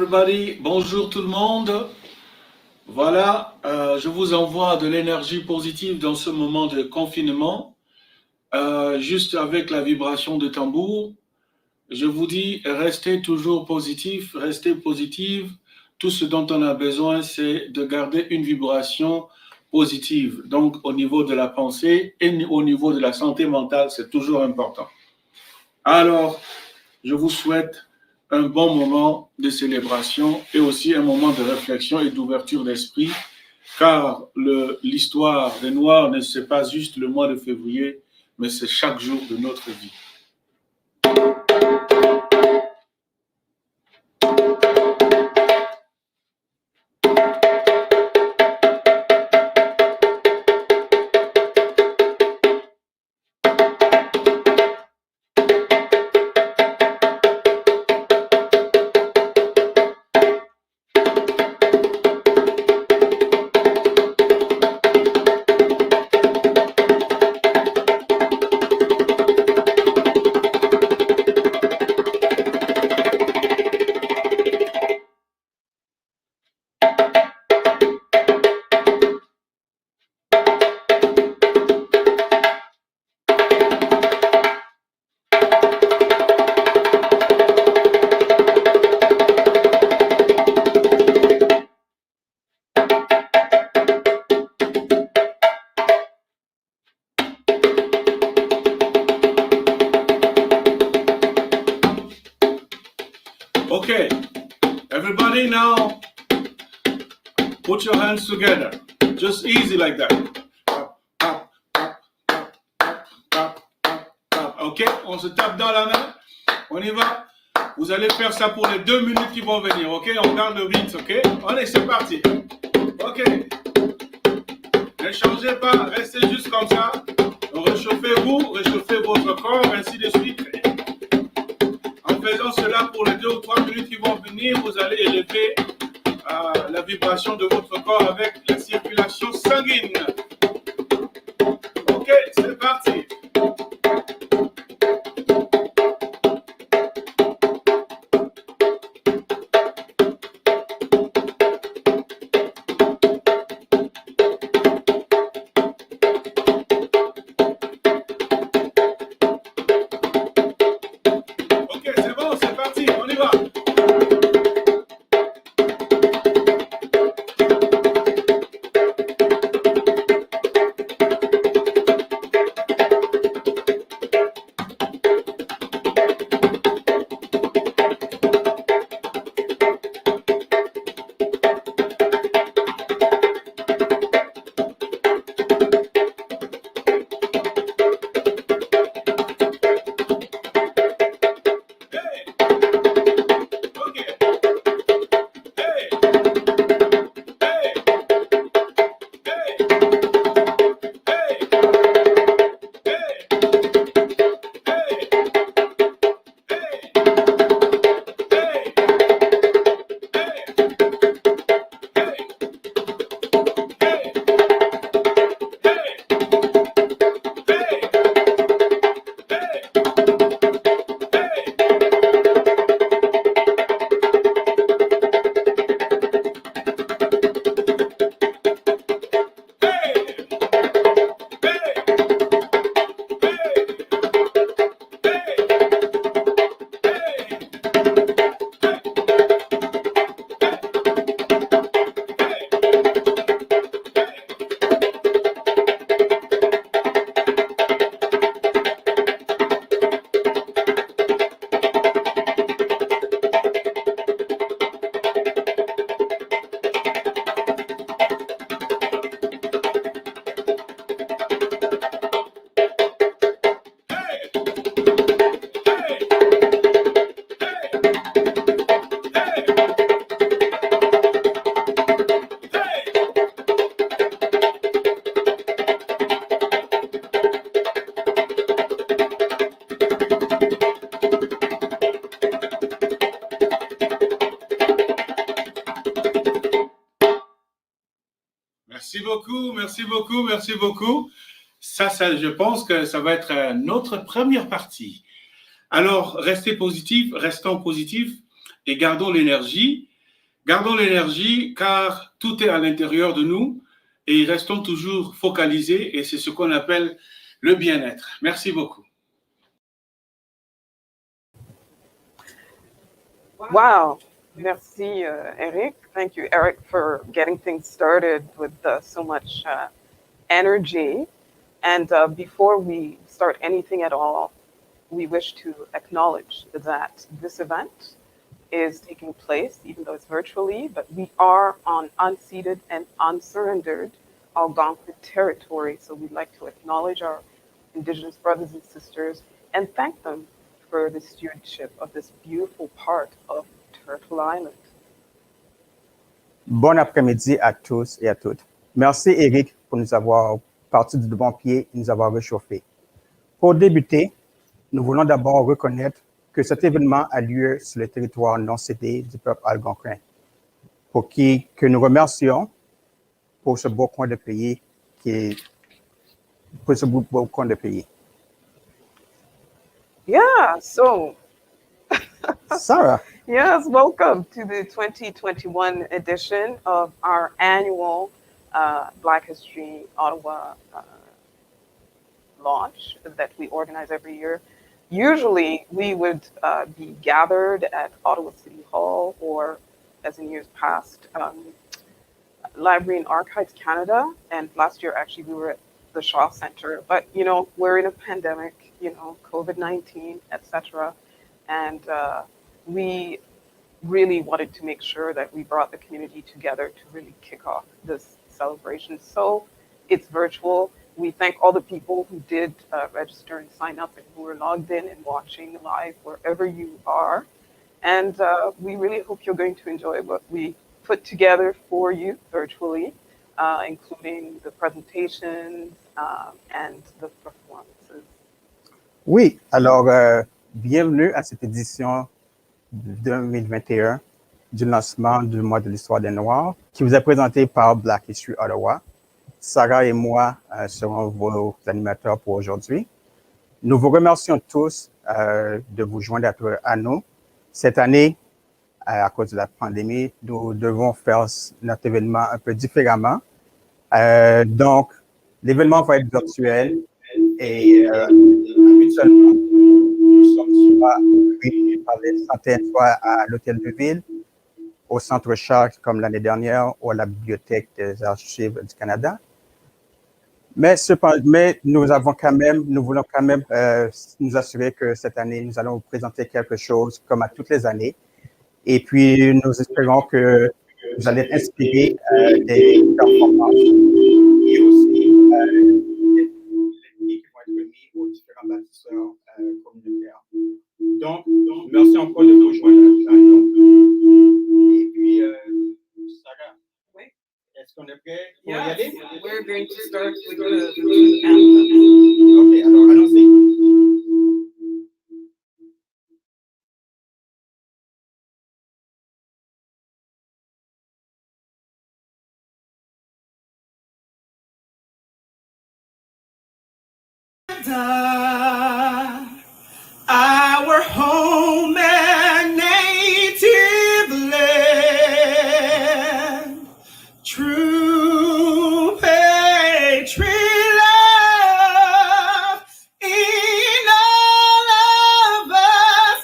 everybody, bonjour tout le monde. Voilà, je vous envoie de l'énergie positive dans ce moment de confinement. Juste avec la vibration de tambour, je vous dis, restez toujours positif, restez positive. Tout ce dont on a besoin, c'est de garder une vibration positive. Donc, au niveau de la pensée et au niveau de la santé mentale, c'est toujours important. Alors, je vous souhaite un bon moment de célébration et aussi un moment de réflexion et d'ouverture d'esprit, car l'histoire des Noirs ne c'est pas juste le mois de février, mais c'est chaque jour de notre vie. Okay, everybody now, put your hands together, just easy like that. Ok, on se tape dans la main, on y va. Vous allez faire ça pour les 2 minutes qui vont venir, ok? On garde le rythme, ok? Allez, c'est parti. Ok. Ne changez pas, restez juste comme ça. Réchauffez-vous, réchauffez votre corps, ainsi de suite. En faisant cela pour les 2 ou 3 minutes qui vont venir, vous allez élever la vibration de votre corps avec la circulation sanguine. Ok, c'est parti. Merci beaucoup, merci beaucoup, merci beaucoup. Ça, je pense que ça va être notre première partie. Alors, restez positifs, restons positifs et gardons l'énergie. Gardons l'énergie car tout est à l'intérieur de nous et restons toujours focalisés et c'est ce qu'on appelle le bien-être. Merci beaucoup. Wow. Merci, Eric. Thank you, Eric, for getting things started with so much energy. And before we start anything at all, we wish to acknowledge that this event is taking place, even though it's virtually, but we are on unceded and unsurrendered Algonquin territory. So we'd like to acknowledge our Indigenous brothers and sisters and thank them for the stewardship of this beautiful part of Turtle Island. Bon après-midi à tous et à toutes. Merci Eric pour nous avoir parti du bon pied et nous avoir réchauffés. Pour débuter, nous voulons d'abord reconnaître que cet événement a lieu sur le territoire non cédé du peuple algonquin, que nous remercions pour ce beau coin de pays Yeah, so Sarah. yes, welcome to the 2021 edition of our annual Black History Ottawa launch that we organize every year. Usually we would be gathered at Ottawa City Hall or, as in years past, Library and Archives Canada. And last year, actually, we were at the Shaw Center. But, you know, we're in a pandemic, you know, COVID-19, etc. And we really wanted to make sure that we brought the community together to really kick off this celebration. So it's virtual. We thank all the people who did register and sign up and who are logged in and watching live wherever you are. And we really hope you're going to enjoy what we put together for you virtually, including the presentations and the performances. Oui, alors bienvenue à cette édition 2021 du lancement du mois de l'histoire des Noirs qui vous est présenté par Black History Ottawa. Sarah et moi serons vos animateurs pour aujourd'hui. Nous vous remercions tous de vous joindre à nous. Cette année, à cause de la pandémie, nous devons faire notre événement un peu différemment. Donc, l'événement va être virtuel et habituellement, nous sommes soit réunis par des centaines, soit à l'Hôtel de Ville, au Centre Charles comme l'année dernière, ou à la Bibliothèque des Archives du Canada. Mais nous voulons quand même nous assurer que cette année, nous allons vous présenter quelque chose comme à toutes les années. Et puis, nous espérons que vous allez être inspirés des performances et aussi des prix qui vont être remis aux différents bâtisseurs communautaires. Donc, merci encore de vous joindre à nous. Et puis, Sarah. Est-ce qu'on est prêt pour y aller? We're going to start with the anthem. OK, alors allons-y. Our home and native land, true patriot love in all of us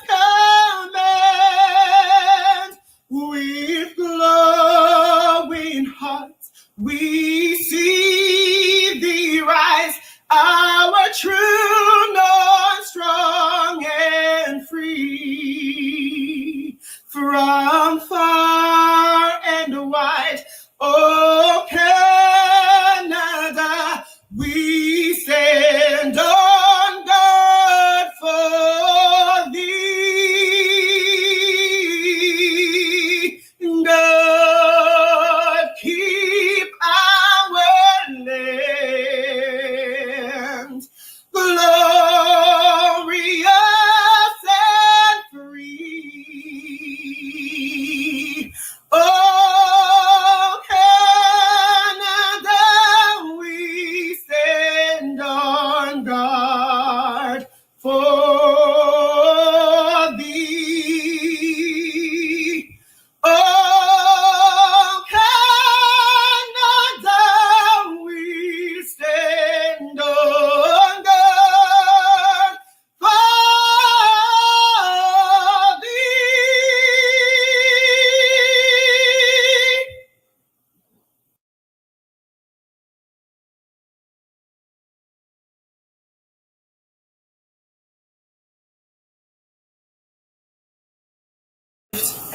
command. With glowing hearts we see thee rise, our true north, strong and free, from far and wide. Oh, Canada, we stand on guard for thee. God, keep our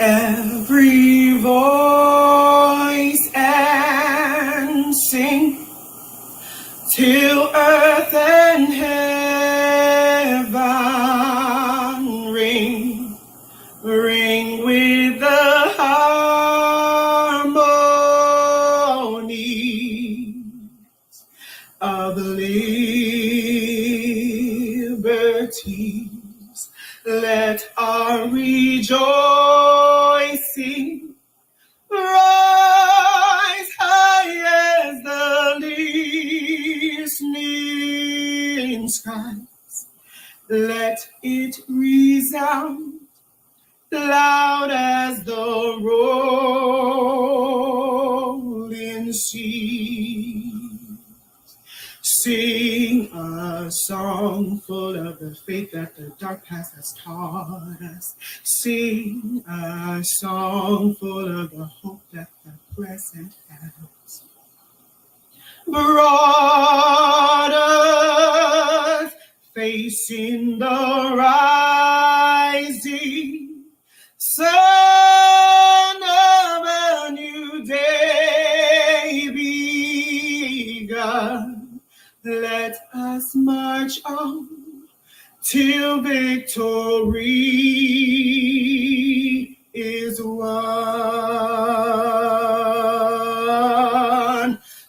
Every voice and sing till earth and heaven ring, ring with the harmony of liberties. Let our rejoicing rise high as the listening skies. Let it resound loud as the rolling sea. Sing a song full of the faith that the dark past has taught us. Sing a song full of the hope that the present has brought us. Facing the rising sun of a new day begun. Let us march on till victory is won.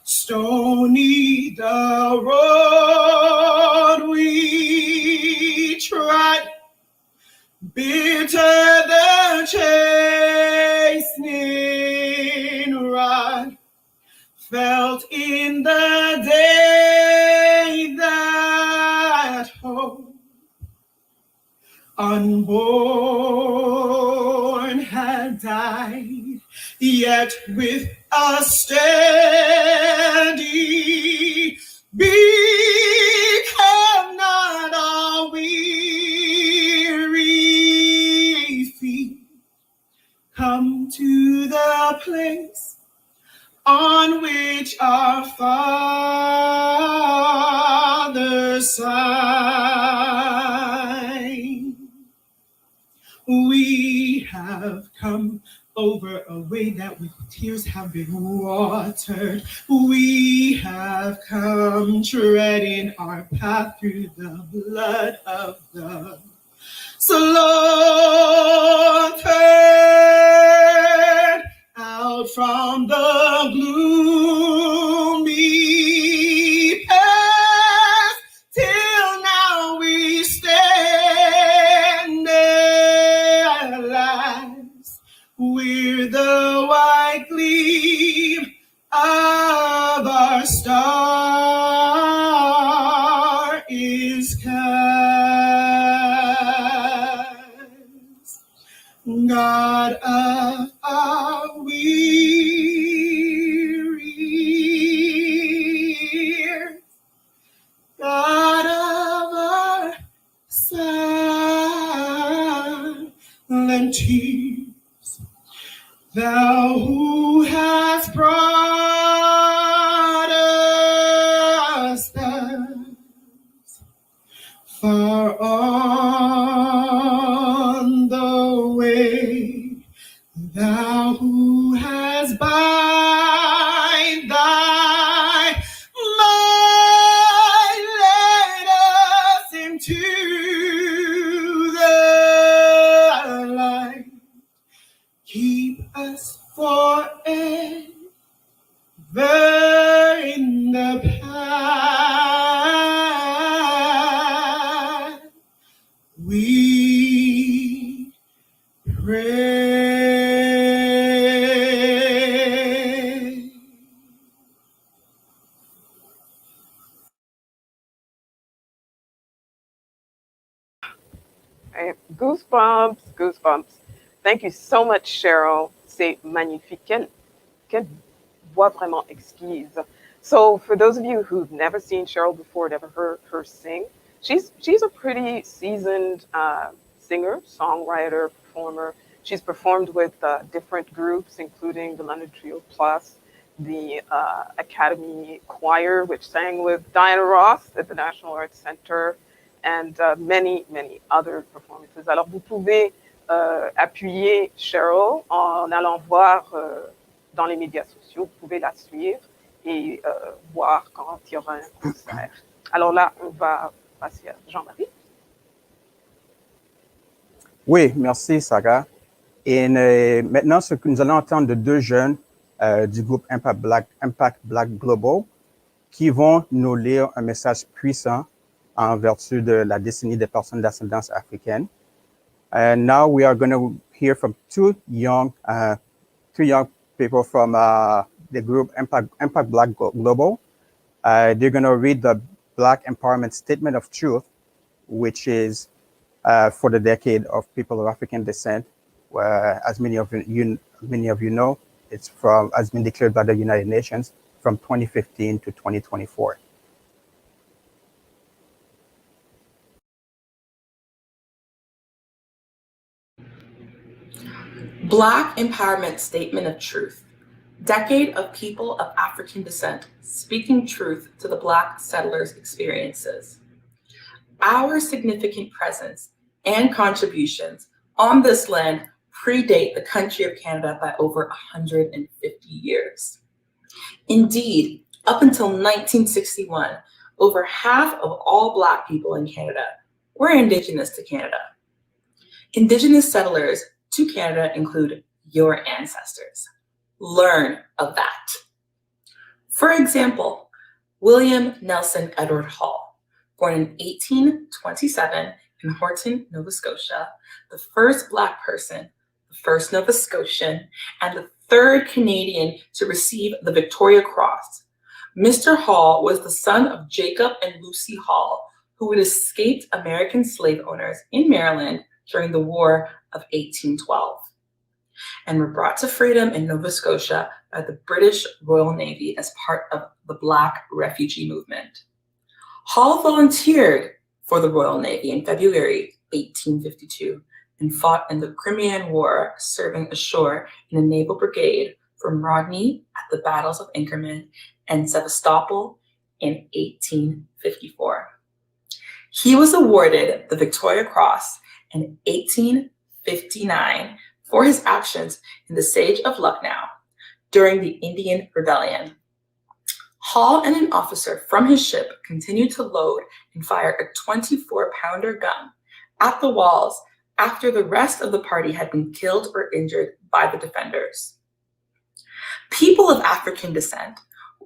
Stony the road we trod, bitter the chastening rod, felt in the day that hope unborn had died, yet with a steady become not our weary feet. Come to the place on which our fathers sign. We have come over a way that with tears have been watered. We have come treading our path through the blood of the slaughtered, out from the gloomy past, till now we stand at last. We're the white gleam of our star is cast. God of our weary years, God of our silent tears, Thou who hast brought us thus far on the way, Thou who hast by thy might led us into the light, keep us forever in the path we pray. Right. Goosebumps, goosebumps. Thank you so much, Cheryl. C'est magnifique. Quelle voix vraiment exquise. So, for those of you who've never seen Cheryl before, never heard her sing, she's a pretty seasoned singer, songwriter, performer. She's performed with different groups, including the London Trio Plus, the Academy Choir, which sang with Diana Ross at the National Arts Center, and many, many other performances. Alors, vous pouvez appuyer Cheryl en allant voir dans les médias sociaux. Vous pouvez la suivre et voir quand il y aura un concert. Alors là, on va passer à Jean-Marie. Oui, merci, Sarah. Et maintenant, ce que nous allons entendre de deux jeunes du groupe Impact Black Global qui vont nous lire un message puissant en vertu de la décennie des personnes d'ascendance africaine. And now we are going to hear from two young people from the group Impact Black Global. They're going to read the Black Empowerment Statement of Truth, which is for the decade of people of African descent. As many of you know, has been declared by the United Nations from 2015 to 2024. Black Empowerment Statement of Truth. Decade of people of African descent speaking truth to the Black settlers' experiences. Our significant presence and contributions on this land predate the country of Canada by over 150 years. Indeed, up until 1961, over half of all Black people in Canada were Indigenous to Canada. Indigenous settlers to Canada include your ancestors. Learn of that. For example, William Nelson Edward Hall, born in 1827 in Horton, Nova Scotia, the first Black person, the first Nova Scotian, and the third Canadian to receive the Victoria Cross. Mr. Hall was the son of Jacob and Lucy Hall, who had escaped American slave owners in Maryland during the War of 1812, and were brought to freedom in Nova Scotia by the British Royal Navy as part of the Black refugee movement. Hall volunteered for the Royal Navy in February 1852 and fought in the Crimean War, serving ashore in a naval brigade from Rodney at the battles of Inkerman and Sevastopol in 1854. He was awarded the Victoria Cross in 1859 for his actions in the Siege of Lucknow during the Indian Rebellion. Hall and an officer from his ship continued to load and fire a 24-pounder gun at the walls after the rest of the party had been killed or injured by the defenders. People of African descent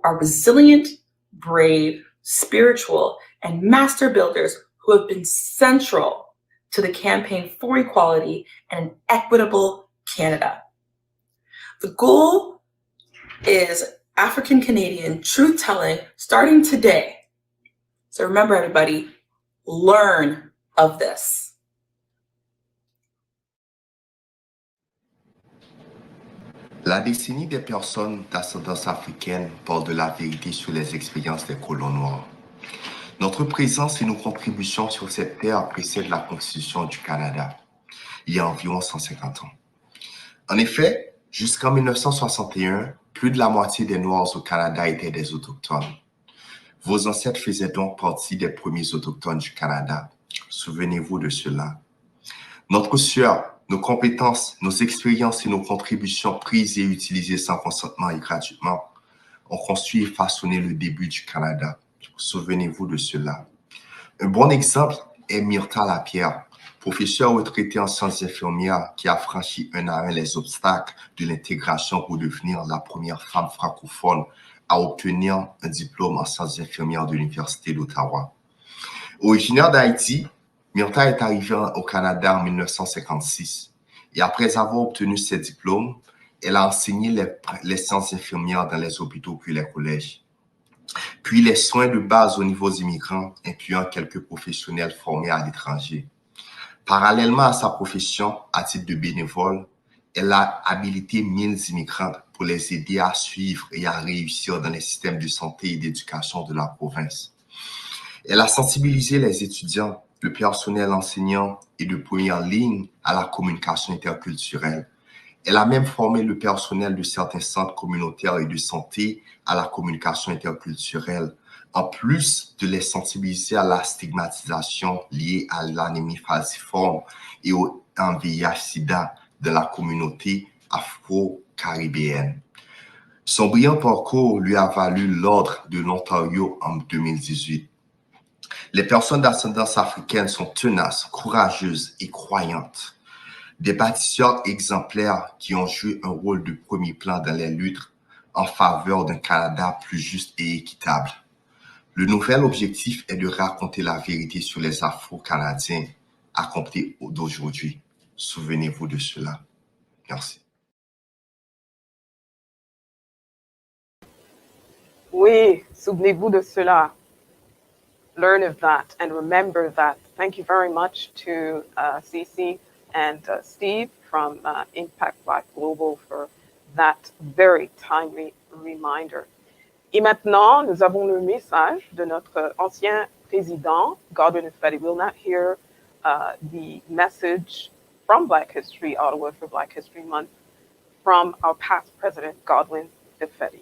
are resilient, brave, spiritual, and master builders who have been central to the campaign for equality and an equitable Canada. The goal is African Canadian truth-telling starting today. So remember, everybody, learn of this. La décennie des personnes d'ascendance africaine parle de la vérité sur les expériences des colons noirs. Notre présence et nos contributions sur cette terre précèdent la Constitution du Canada, il y a environ 150 ans. En effet, jusqu'en 1961, plus de la moitié des Noirs au Canada étaient des Autochtones. Vos ancêtres faisaient donc partie des premiers Autochtones du Canada. Souvenez-vous de cela. Notre sueur, nos compétences, nos expériences et nos contributions prises et utilisées sans consentement et gratuitement ont construit et façonné le début du Canada. Souvenez-vous de cela. Un bon exemple est Myrta Lapierre, professeure retraitée en sciences infirmières qui a franchi un à un les obstacles de l'intégration pour devenir la première femme francophone à obtenir un diplôme en sciences infirmières de l'Université d'Ottawa. Originaire d'Haïti, Myrta est arrivée au Canada en 1956 et après avoir obtenu ses diplômes, elle a enseigné les sciences infirmières dans les hôpitaux puis les collèges. Puis les soins de base aux niveaux immigrants, incluant quelques professionnels formés à l'étranger. Parallèlement à sa profession, à titre de bénévole, elle a habilité 1000 immigrants pour les aider à suivre et à réussir dans les systèmes de santé et d'éducation de la province. Elle a sensibilisé les étudiants, le personnel enseignant et de première ligne à la communication interculturelle. Elle a même formé le personnel de certains centres communautaires et de santé à la communication interculturelle, en plus de les sensibiliser à la stigmatisation liée à l'anémie falciforme et aux en VIH-Sida de la communauté afro-caribéenne. Son brillant parcours lui a valu l'Ordre de l'Ontario en 2018. Les personnes d'ascendance africaine sont tenaces, courageuses et croyantes. Des bâtisseurs exemplaires qui ont joué un rôle de premier plan dans les luttes en faveur d'un Canada plus juste et équitable. Le nouvel objectif est de raconter la vérité sur les Afro-Canadiens accomplis d'aujourd'hui. Souvenez-vous de cela. Merci. Oui, souvenez-vous de cela. Learn of that and remember that. Thank you very much to Cece and Steve from Impact Black Global for that very timely reminder. Et maintenant, nous avons le message de notre ancien président, Godwin Ifedi. We'll not hear the message from Black History Ottawa for Black History Month from our past president, Godwin Ifedi.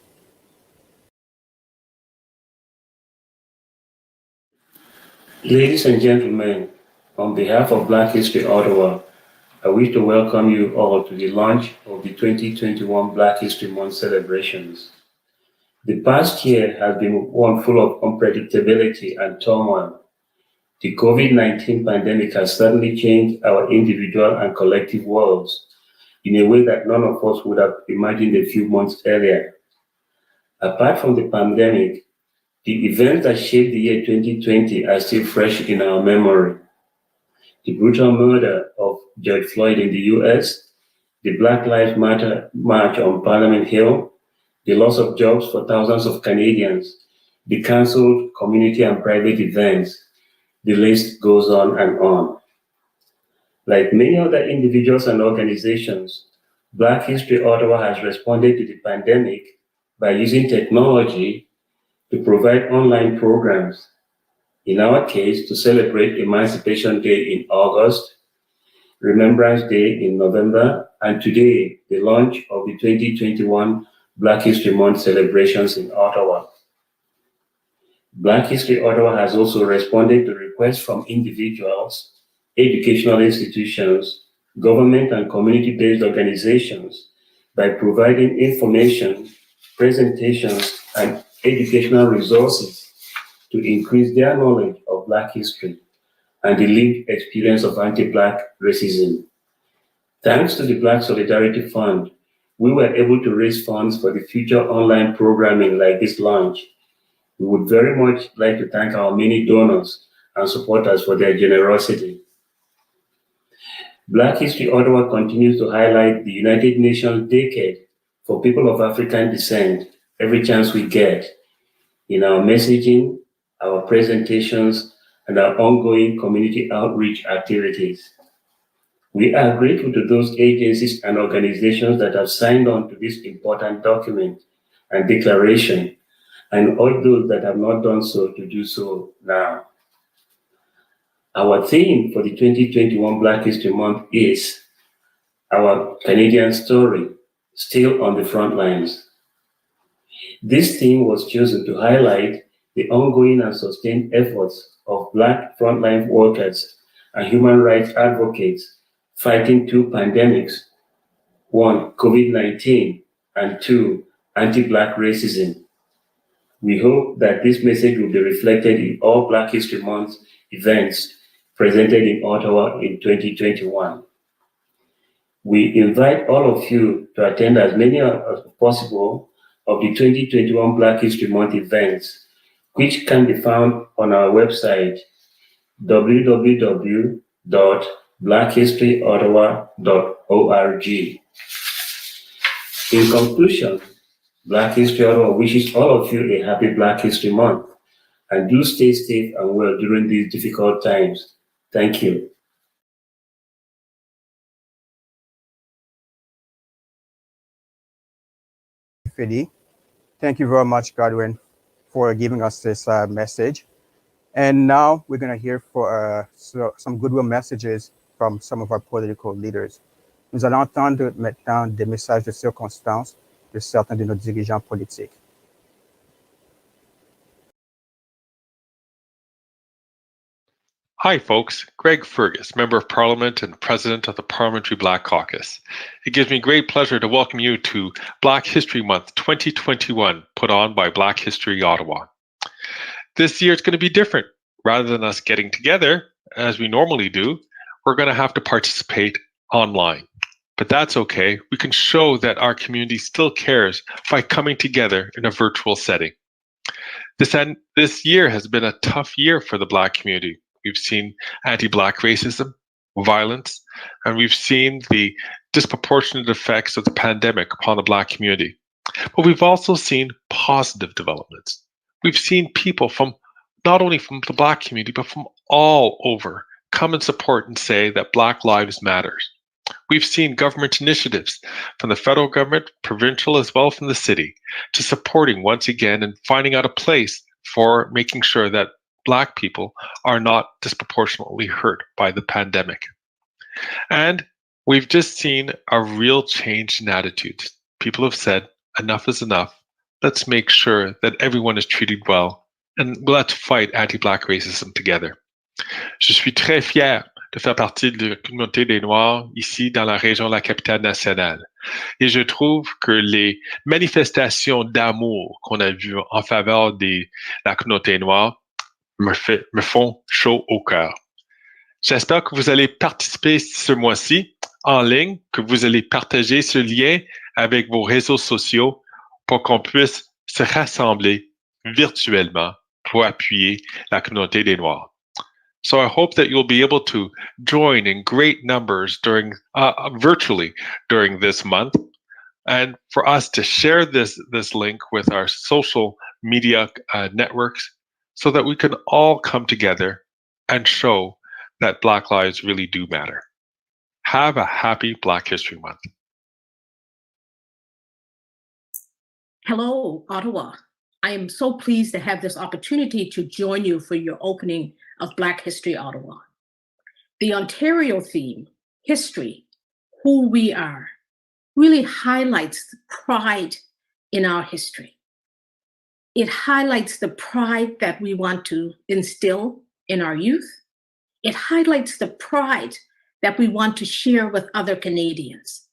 Ladies and gentlemen, on behalf of Black History Ottawa, I wish to welcome you all to the launch of the 2021 Black History Month celebrations. The past year has been one full of unpredictability and turmoil. The COVID-19 pandemic has suddenly changed our individual and collective worlds in a way that none of us would have imagined a few months earlier. Apart from the pandemic, the events that shaped the year 2020 are still fresh in our memory. The brutal murder of George Floyd in the US, the Black Lives Matter march on Parliament Hill, the loss of jobs for thousands of Canadians, the cancelled community and private events, the list goes on and on. Like many other individuals and organizations, Black History Ottawa has responded to the pandemic by using technology to provide online programs. In our case, to celebrate Emancipation Day in August, Remembrance Day in November, and today, the launch of the 2021 Black History Month celebrations in Ottawa. Black History Ottawa has also responded to requests from individuals, educational institutions, government and community-based organizations by providing information, presentations, and educational resources to increase their knowledge of Black history and the lived experience of anti-Black racism. Thanks to the Black Solidarity Fund, we were able to raise funds for the future online programming like this launch. We would very much like to thank our many donors and supporters for their generosity. Black History Ottawa continues to highlight the United Nations Decade for People of African Descent every chance we get in our messaging, our presentations, and our ongoing community outreach activities. We are grateful to those agencies and organizations that have signed on to this important document and declaration, and all those that have not done so to do so now. Our theme for the 2021 Black History Month is Our Canadian Story, Still on the Front Lines. This theme was chosen to highlight the ongoing and sustained efforts of Black frontline workers and human rights advocates fighting two pandemics, one, COVID-19, and two, anti-Black racism. We hope that this message will be reflected in all Black History Month events presented in Ottawa in 2021. We invite all of you to attend as many as possible of the 2021 Black History Month events, which can be found on our website, www.blackhistoryottawa.org. In conclusion, Black History Ottawa wishes all of you a happy Black History Month, and do stay safe and well during these difficult times. Thank you. Fidi. Thank you very much, Godwin, for giving us this message. And now we're going to hear for some goodwill messages from some of our political leaders. Nous allons entendre maintenant des messages de circonstance de certains de nos dirigeants politiques. Hi, folks. Greg Fergus, Member of Parliament and President of the Parliamentary Black Caucus. It gives me great pleasure to welcome you to Black History Month 2021, put on by Black History Ottawa. This year it's going to be different. Rather than us getting together, as we normally do, we're going to have to participate online. But that's okay. We can show that our community still cares by coming together in a virtual setting. This year has been a tough year for the Black community. We've seen anti-Black racism, violence, and we've seen the disproportionate effects of the pandemic upon the Black community. But we've also seen positive developments. We've seen people from not only from the Black community, but from all over come and support and say that Black lives matters. We've seen government initiatives from the federal government, provincial, as well from the city, to supporting once again and finding out a place for making sure that Black people are not disproportionately hurt by the pandemic. And we've just seen a real change in attitudes. People have said, enough is enough. Let's make sure that everyone is treated well, and let's fight anti-Black racism together. Je suis très fier de faire partie de la communauté des Noirs ici dans la région de la capitale nationale. Et je trouve que les manifestations d'amour qu'on a vues en faveur de la communauté noire me font chaud au cœur. J'espère que vous allez participer ce mois-ci en ligne, que vous allez partager ce lien avec vos réseaux sociaux pour qu'on puisse se rassembler virtuellement pour appuyer la communauté des Noirs. So I hope that you'll be able to join in great numbers during virtually during this month, and for us to share this link with our social media networks, so that we can all come together and show that Black lives really do matter. Have a happy Black History Month. Hello, Ottawa. I am so pleased to have this opportunity to join you for your opening of Black History Ottawa. The Ontario theme, history, who we are, really highlights the pride in our history. It highlights the pride that we want to instill in our youth. It highlights the pride that we want to share with other Canadians.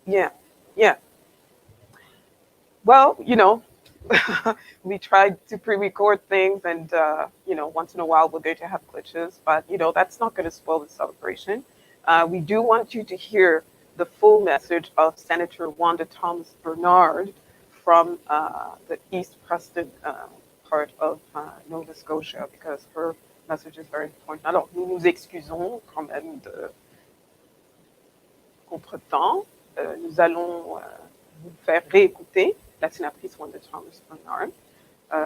Yeah, yeah. Well, we tried to pre-record things, and once in a while we're going to have glitches, but that's not going to spoil the celebration. We do want you to hear the full message of Senator Wanda Thomas Bernard from the East Preston part of Nova Scotia, because her message is very important. Alors, nous nous excusons quand même de contretemps. Nous allons vous faire réécouter la sénatrice Wanda Thomas Bernard.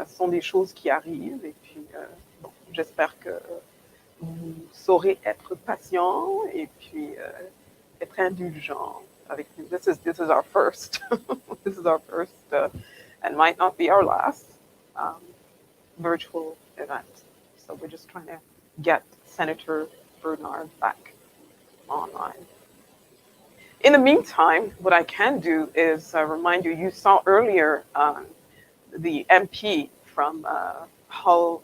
Ce sont des choses qui arrivent, et puis j'espère que vous saurez être patient et puis être indulgent avec nous. This is our first, this is our first, and might not be our last virtual event. So we're just trying to get Senator Bernard back online. In the meantime, what I can do is remind you, you saw earlier the MP from Hull,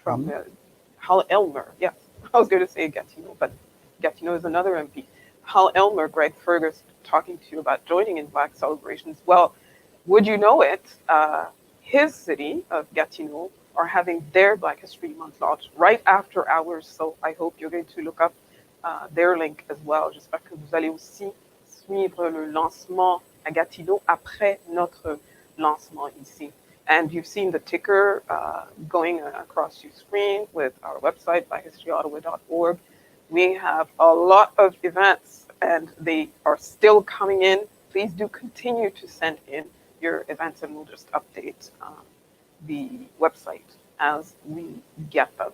Hull Elmer. Yes, I was going to say Gatineau, but Gatineau is another MP. Hull Elmer, Greg Fergus, talking to you about joining in Black celebrations. Well, would you know it, his city of Gatineau are having their Black History Month launch right after hours, so I hope you're going to look up their link as well. J'espère que vous allez aussi suivre le lancement à Gatineau après notre lancement ici. And you've seen the ticker going across your screen with our website, blackhistoryottawa.org. We have a lot of events and they are still coming in. Please do continue to send in your events and we'll just update the website as we get them.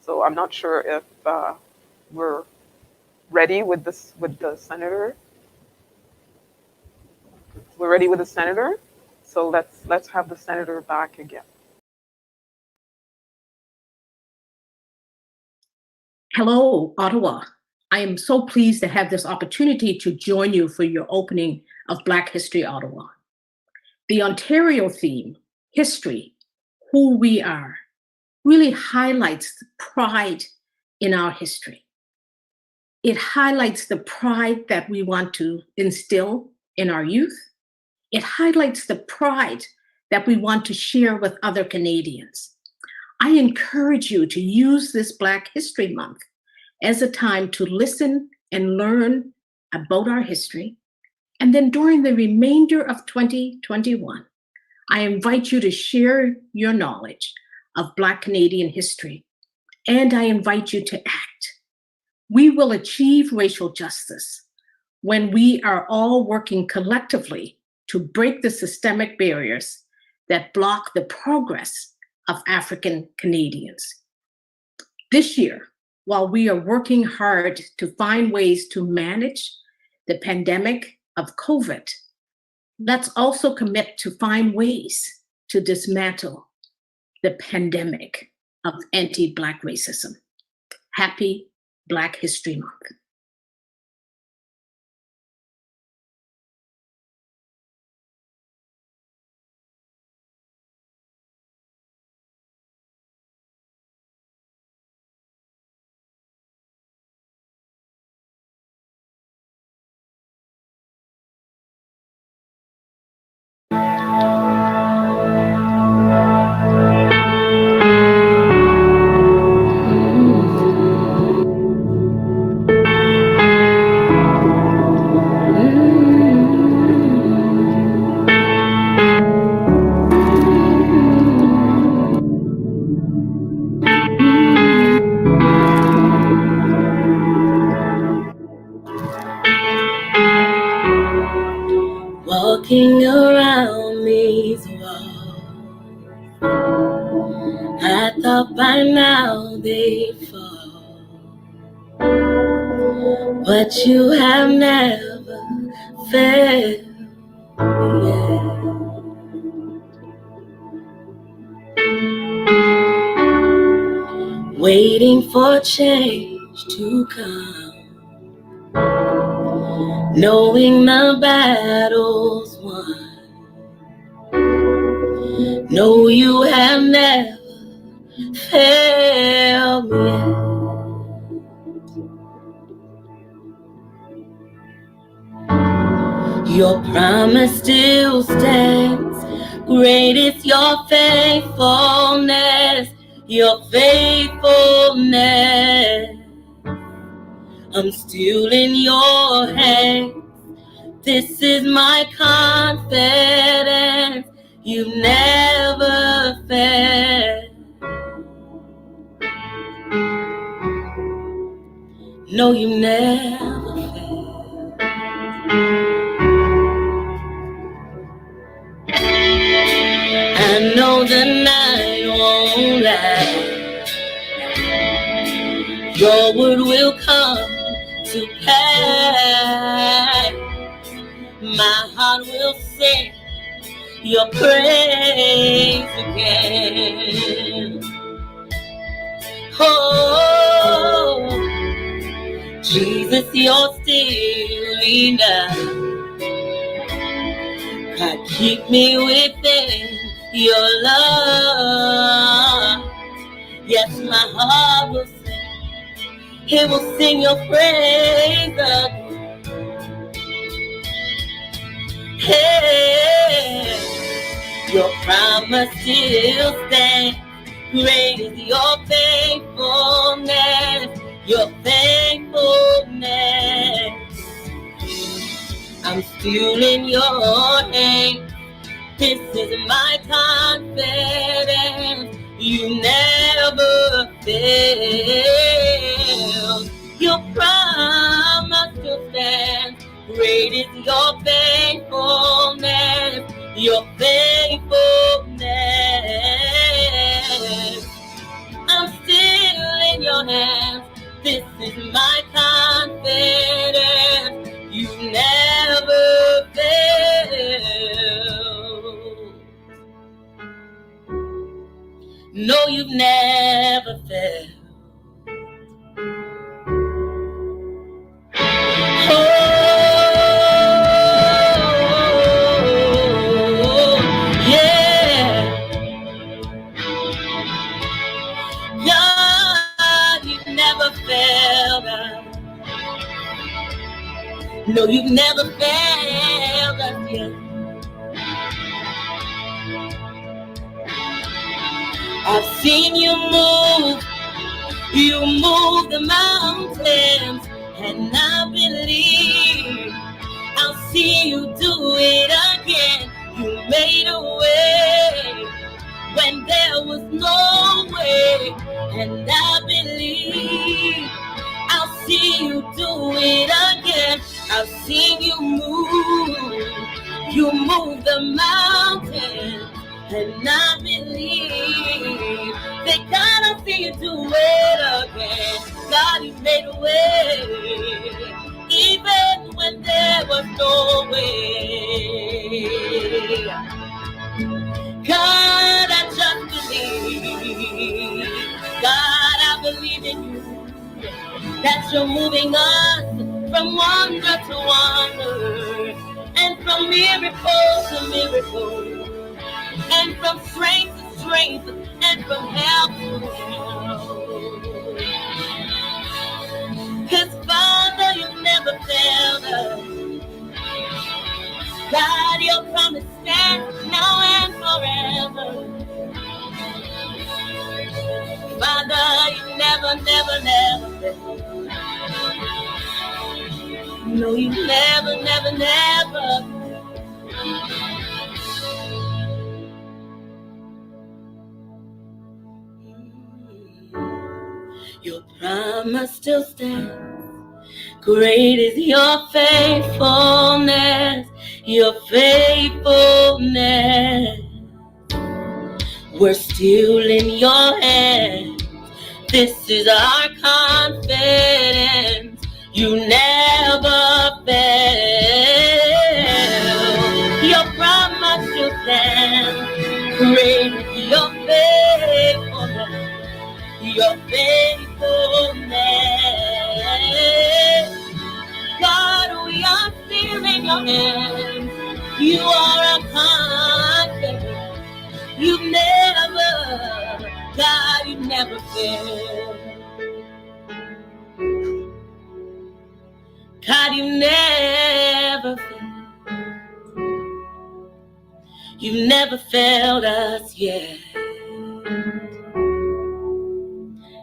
So I'm not sure if we're ready with this, with the senator. We're ready with the senator. So let's have the senator back again. Hello, Ottawa. I am so pleased to have this opportunity to join you for your opening of Black History Ottawa. The Ontario theme, History, Who We Are, really highlights the pride in our history. It highlights the pride that we want to instill in our youth. It highlights the pride that we want to share with other Canadians. I encourage you to use this Black History Month as a time to listen and learn about our history. And then during the remainder of 2021, I invite you to share your knowledge of Black Canadian history, and I invite you to act. We will achieve racial justice when we are all working collectively to break the systemic barriers that block the progress of African Canadians. This year, while we are working hard to find ways to manage the pandemic of COVID, let's also commit to find ways to dismantle the pandemic of anti-Black racism. Happy Black History Month. Walking around these walls, I thought by now they'd fall, but you have never failed yet. Waiting for change to come, knowing the battle's won. No, you have never failed me yet. Your promise still stands. Great is your faithfulness, your faithfulness. I'm still in your hands. This is my confidence. You never fail. No, you never fail. I know the night won't last. Your word will come to pass. My heart will sing your praise again. Oh, Jesus, you're still enough. God, keep me within your love. Yes, my heart will sing. It will sing your praise again. Hey, your promise still stands. Great is your faithfulness, your faithfulness. I'm still in your hands. This is my confidence. You never fail. never failed us. No, you've never failed us yet. I've seen you move the mountains, and I believe I'll see you do it again. You made a way when there was no way, and I believe I'll see you do it again. I've seen you move the mountains, and I believe that God, I'll see you do it again. God, you made a way, even when there was no way. God, I just believe. God, I believe in you, that you're moving us from wonder to wonder, and from miracle to miracle, and from strength to strength, and from help to help. 'Cause Father, you've never failed us. God, your promise stands now and forever. Father, you never, never, never failed. No, you never, never, never. Your promise still stands. Great is your faithfulness, your faithfulness. We're still in your hands. This is our confidence. You never fail. Your promise still stands. Great is your faithfulness, your faithfulness. God, we are still in your hands. You are our confidence. You never, God, you never fail. God, you never fail. You've never failed us yet.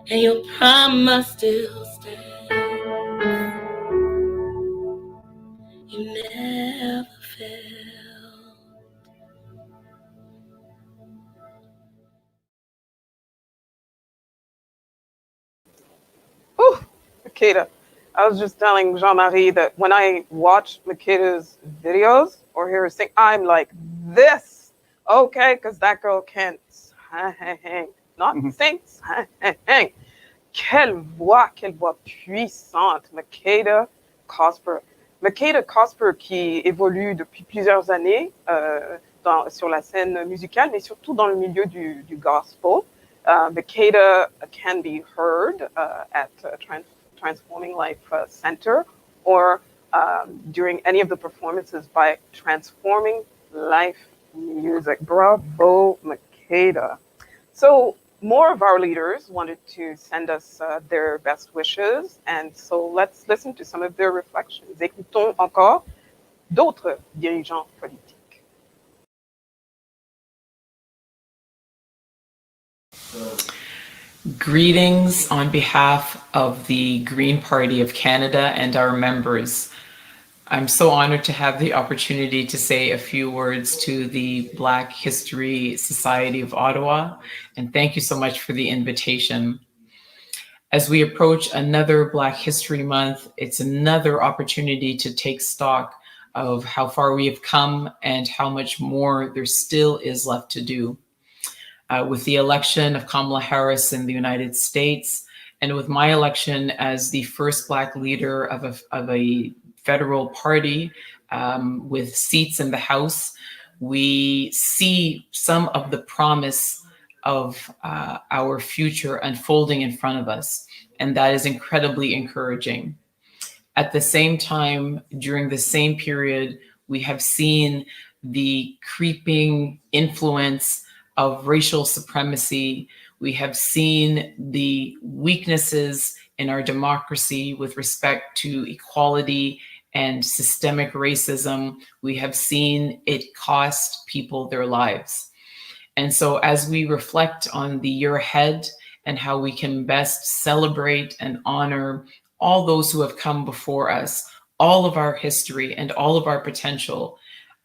And your promise still stands. You never fail. Ooh, Makeda. I was just telling Jean-Marie that when I watch Makeda's videos or hear her sing, I'm like this, okay? Because that girl can't sing, not sing, sing. Quelle voix puissante, Makeda Cosper. Makeda Cosper qui évolue depuis plusieurs années sur la scène musicale, mais surtout dans le milieu du gospel. Makeda can be heard at Transforming Life Center or during any of the performances by Transforming Life Music. Bravo, Makeda. So more of our leaders wanted to send us their best wishes, and so let's listen to some of their reflections. Écoutons encore d'autres dirigeants politiques. Greetings on behalf of the Green Party of Canada and our members. I'm so honored to have the opportunity to say a few words to the Black History Society of Ottawa, and thank you so much for the invitation. As we approach another Black History Month, it's another opportunity to take stock of how far we have come and how much more there still is left to do. With the election of Kamala Harris in the United States, and with my election as the first Black leader of a federal party with seats in the House, we see some of the promise of our future unfolding in front of us, and that is incredibly encouraging. At the same time, during the same period, we have seen the creeping influence of racial supremacy. We have seen the weaknesses in our democracy with respect to equality and systemic racism. We have seen it cost people their lives. And so as we reflect on the year ahead and how we can best celebrate and honor all those who have come before us, all of our history and all of our potential,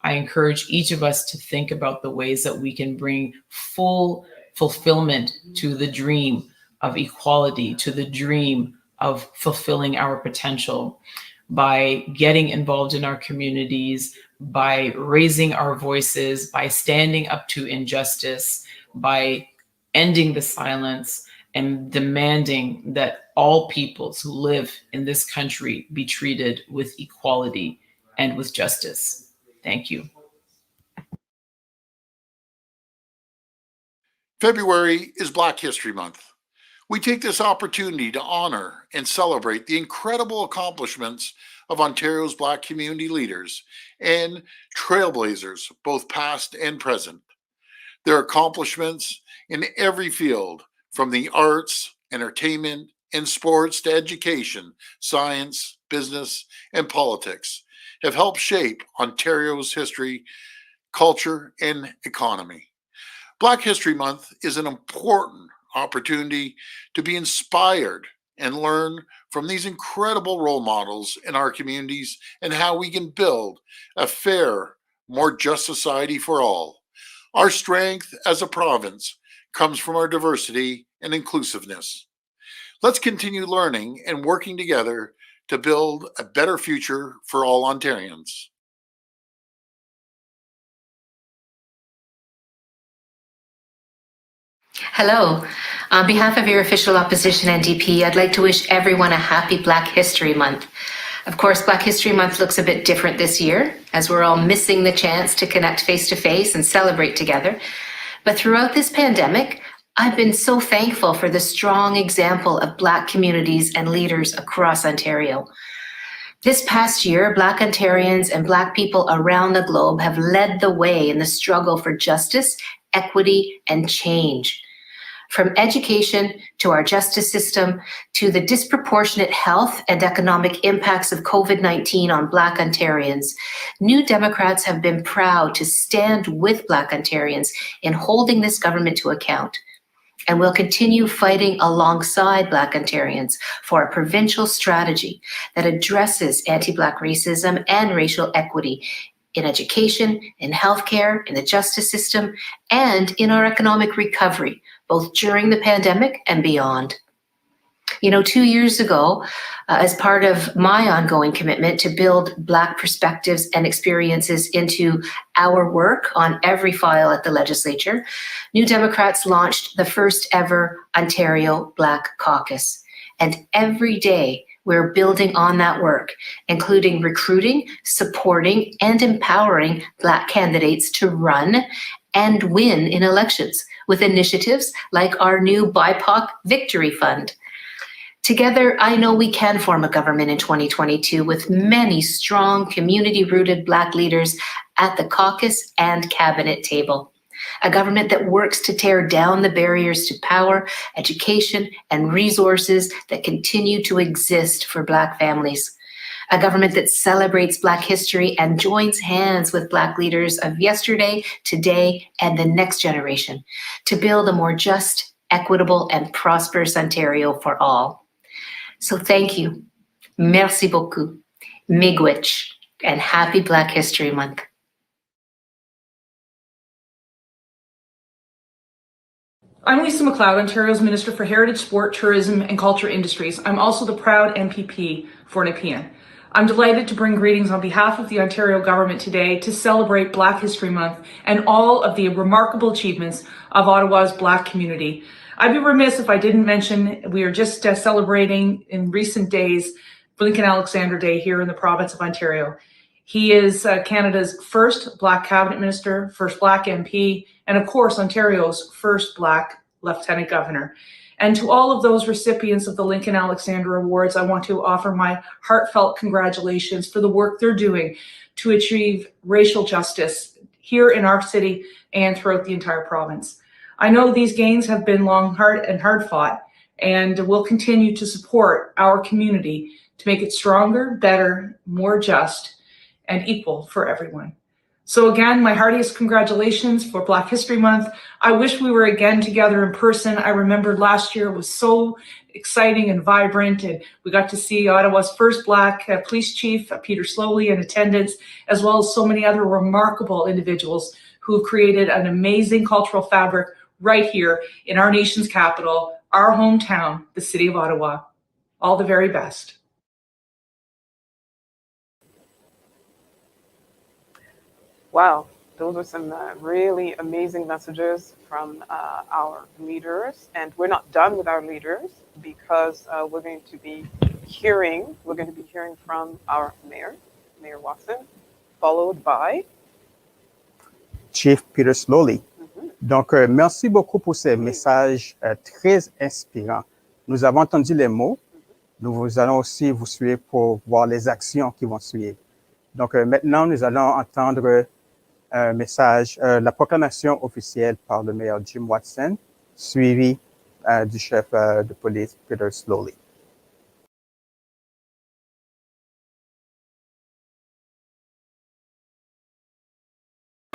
I encourage each of us to think about the ways that we can bring full fulfillment to the dream of equality, to the dream of fulfilling our potential by getting involved in our communities, by raising our voices, by standing up to injustice, by ending the silence and demanding that all peoples who live in this country be treated with equality and with justice. Thank you. February is Black History Month. We take this opportunity to honor and celebrate the incredible accomplishments of Ontario's Black community leaders and trailblazers, both past and present. Their accomplishments in every field, from the arts, entertainment, and sports to education, science, business, and politics, have helped shape Ontario's history, culture, and economy. Black History Month is an important opportunity to be inspired and learn from these incredible role models in our communities and how we can build a fair, more just society for all. Our strength as a province comes from our diversity and inclusiveness. Let's continue learning and working together to build a better future for all Ontarians. Hello. On behalf of your official opposition NDP, I'd like to wish everyone a happy Black History Month. Of course, Black History Month looks a bit different this year, as we're all missing the chance to connect face-to-face and celebrate together. But throughout this pandemic, I've been so thankful for the strong example of Black communities and leaders across Ontario. This past year, Black Ontarians and Black people around the globe have led the way in the struggle for justice, equity, and change. From education to our justice system to the disproportionate health and economic impacts of COVID-19 on Black Ontarians, New Democrats have been proud to stand with Black Ontarians in holding this government to account. And we'll continue fighting alongside Black Ontarians for a provincial strategy that addresses anti-Black racism and racial equity in education, in healthcare, in the justice system, and in our economic recovery, both during the pandemic and beyond. 2 years ago, as part of my ongoing commitment to build Black perspectives and experiences into our work on every file at the legislature, New Democrats launched the first ever Ontario Black Caucus. And every day, we're building on that work, including recruiting, supporting, and empowering Black candidates to run and win in elections with initiatives like our new BIPOC Victory Fund. Together, I know we can form a government in 2022 with many strong community-rooted Black leaders at the caucus and cabinet table. A government that works to tear down the barriers to power, education, and resources that continue to exist for Black families. A government that celebrates Black history and joins hands with Black leaders of yesterday, today, and the next generation to build a more just, equitable, and prosperous Ontario for all. So thank you. Merci beaucoup. Miigwech, and happy Black History Month. I'm Lisa MacLeod, Ontario's Minister for Heritage, Sport, Tourism and Culture Industries. I'm also the proud MPP for Nepean. I'm delighted to bring greetings on behalf of the Ontario government today to celebrate Black History Month and all of the remarkable achievements of Ottawa's Black community. I'd be remiss if I didn't mention we are just celebrating in recent days Lincoln Alexander Day here in the province of Ontario. He is Canada's first Black cabinet minister, first Black MP, and of course, Ontario's first Black lieutenant governor. And to all of those recipients of the Lincoln Alexander Awards, I want to offer my heartfelt congratulations for the work they're doing to achieve racial justice here in our city and throughout the entire province. I know these gains have been long, hard fought, and we'll continue to support our community to make it stronger, better, more just, and equal for everyone. So again, my heartiest congratulations for Black History Month. I wish we were again together in person. I remember last year was so exciting and vibrant, and we got to see Ottawa's first Black police chief, Peter Slowly, in attendance, as well as so many other remarkable individuals who have created an amazing cultural fabric right here in our nation's capital, our hometown, the city of Ottawa. All the very best. Wow, those are some really amazing messages from our leaders. And we're not done with our leaders because we're going to be hearing from our mayor, Mayor Watson, followed by Chief Peter Slowly. Donc, merci beaucoup pour ces messages très inspirants. Nous avons entendu les mots. Nous allons aussi vous suivre pour voir les actions qui vont suivre. Donc, maintenant, nous allons entendre un message, la proclamation officielle par le maire Jim Watson, suivi du chef de police Peter Slowly.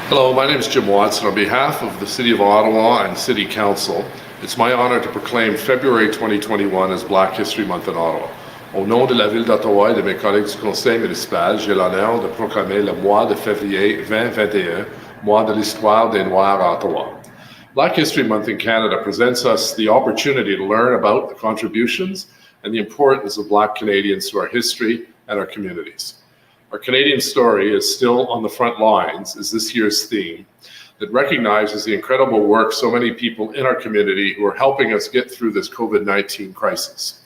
Hello, my name is Jim Watson. On behalf of the City of Ottawa and City Council, it's my honor to proclaim February 2021 as Black History Month in Ottawa. Au nom de la Ville d'Ottawa et de mes collègues du Conseil municipal, j'ai l'honneur de proclamer le mois de février 2021, mois de l'histoire des Noirs à Ottawa. Black History Month in Canada presents us the opportunity to learn about the contributions and the importance of Black Canadians to our history and our communities. Our Canadian story is still on the front lines is this year's theme that recognizes the incredible work so many people in our community who are helping us get through this COVID-19 crisis.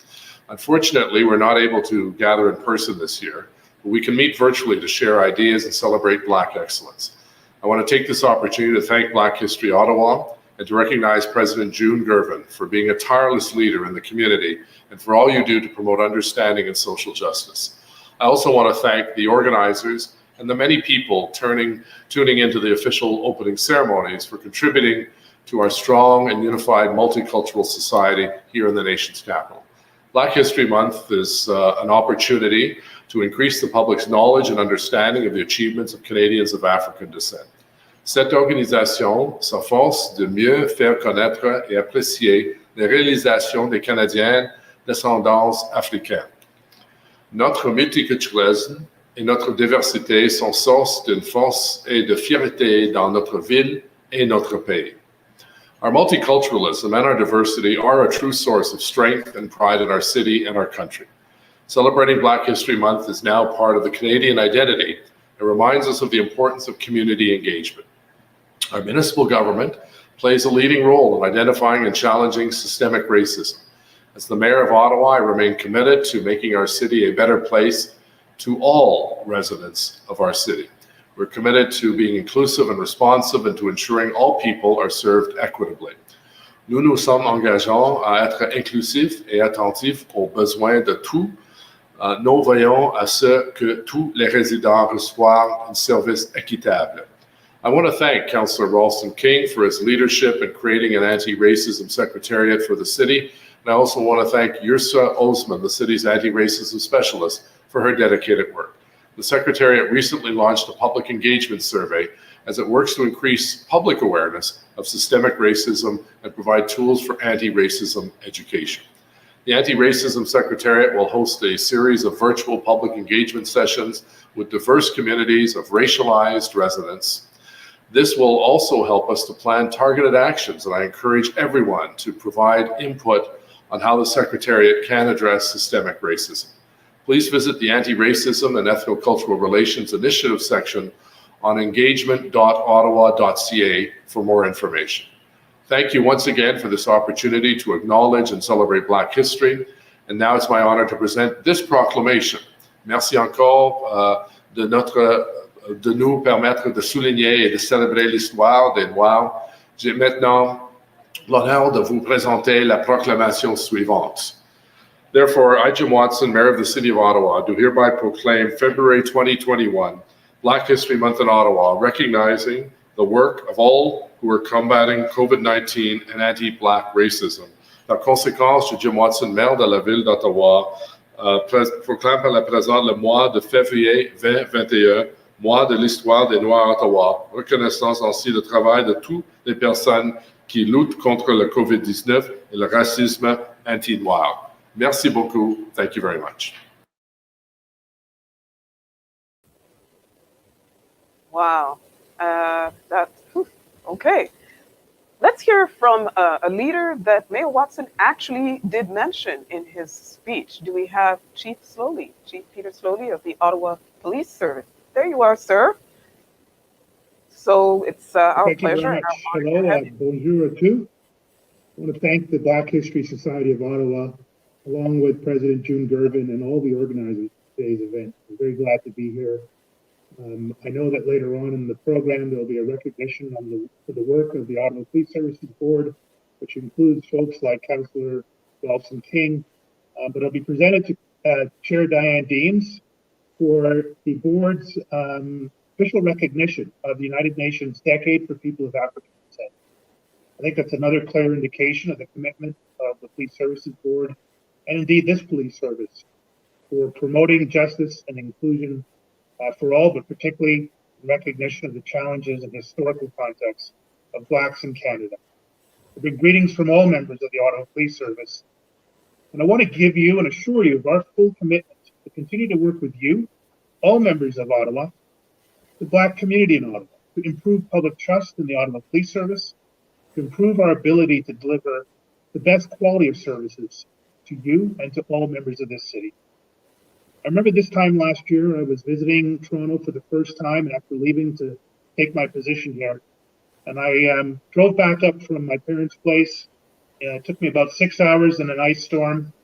Unfortunately, we're not able to gather in person this year, but we can meet virtually to share ideas and celebrate Black excellence. I want to take this opportunity to thank Black History Ottawa and to recognize President June Gervin for being a tireless leader in the community and for all you do to promote understanding and social justice. I also want to thank the organizers and the many people tuning into the official opening ceremonies for contributing to our strong and unified multicultural society here in the nation's capital. Black History Month is an opportunity to increase the public's knowledge and understanding of the achievements of Canadians of African descent. Cette organisation s'efforce de mieux faire connaître et apprécier les réalisations des Canadiens d'ascendance africaine. Notre multiculturalisme et notre diversité sont source d'une force et de fierté dans notre ville et notre pays. Our multiculturalism and our diversity are a true source of strength and pride in our city and our country. Celebrating Black History Month is now part of the Canadian identity and reminds us of the importance of community engagement. Our municipal government plays a leading role in identifying and challenging systemic racism. As the Mayor of Ottawa, I remain committed to making our city a better place to all residents of our city. We're committed to being inclusive and responsive and to ensuring all people are served equitably. Nous nous sommes engageants à être inclusifs et attentifs aux besoins de tous. Nous veillons à ce que tous les résidents reçoivent un service équitable. I want to thank Councillor Ralston King for his leadership in creating an anti-racism secretariat for the city. And I also want to thank Yursa Osman, the city's anti-racism specialist, for her dedicated work. The Secretariat recently launched a public engagement survey as it works to increase public awareness of systemic racism and provide tools for anti-racism education. The Anti-Racism Secretariat will host a series of virtual public engagement sessions with diverse communities of racialized residents. This will also help us to plan targeted actions, and I encourage everyone to provide input on how the Secretariat can address systemic racism. Please visit the Anti-Racism and Ethnocultural Relations Initiative section on engagement.ottawa.ca for more information. Thank you once again for this opportunity to acknowledge and celebrate Black history. And now it's my honor to present this proclamation. Merci encore de nous permettre de souligner et de célébrer l'histoire des Noirs. J'ai maintenant l'honneur de vous présenter la proclamation suivante. Therefore, I, Jim Watson, Mayor of the City of Ottawa, do hereby proclaim February 2021 Black History Month in Ottawa, recognizing the work of all who are combating COVID-19 and anti-Black racism Par conséquent, je, Jim Watson, maire de la ville d'Ottawa, proclame par la présente le mois de février 2021, mois de l'histoire des Noirs à Ottawa, reconnaissance ainsi le travail de toutes les personnes qui luttent contre le COVID-19 et le racisme anti-noir. Merci beaucoup. Thank you very much. Wow. Okay. Let's hear from a leader that Mayor Watson actually did mention in his speech. Do we have Chief Peter Slowly of the Ottawa Police Service? There you are, sir. So it's our Thank pleasure. You very much. Hello, bonjour à tous. I want to thank the Black History Society of Ottawa, along with President June Gervin and all the organizers of today's event. I'm very glad to be here. I know that later on in the program, there'll be a recognition for the work of the Ottawa Police Services Board, which includes folks like Councillor Ralston King, but I'll be presented to Chair Diane Deems for the board's official recognition of the United Nations Decade for People of African Descent. I think that's another clear indication of the commitment of the Police Services Board, and indeed this police service, for promoting justice and inclusion for all, but particularly in recognition of the challenges and historical context of Blacks in Canada. I bring greetings from all members of the Ottawa Police Service, and I want to give you and assure you of our full commitment to continue to work with you, all members of Ottawa, the Black community in Ottawa, to improve public trust in the Ottawa Police Service, to improve our ability to deliver the best quality of services to you and to all members of this city. I remember this time last year, I was visiting Toronto for the first time after leaving to take my position here. And I drove back up from my parents' place. It took me about 6 hours in an ice storm.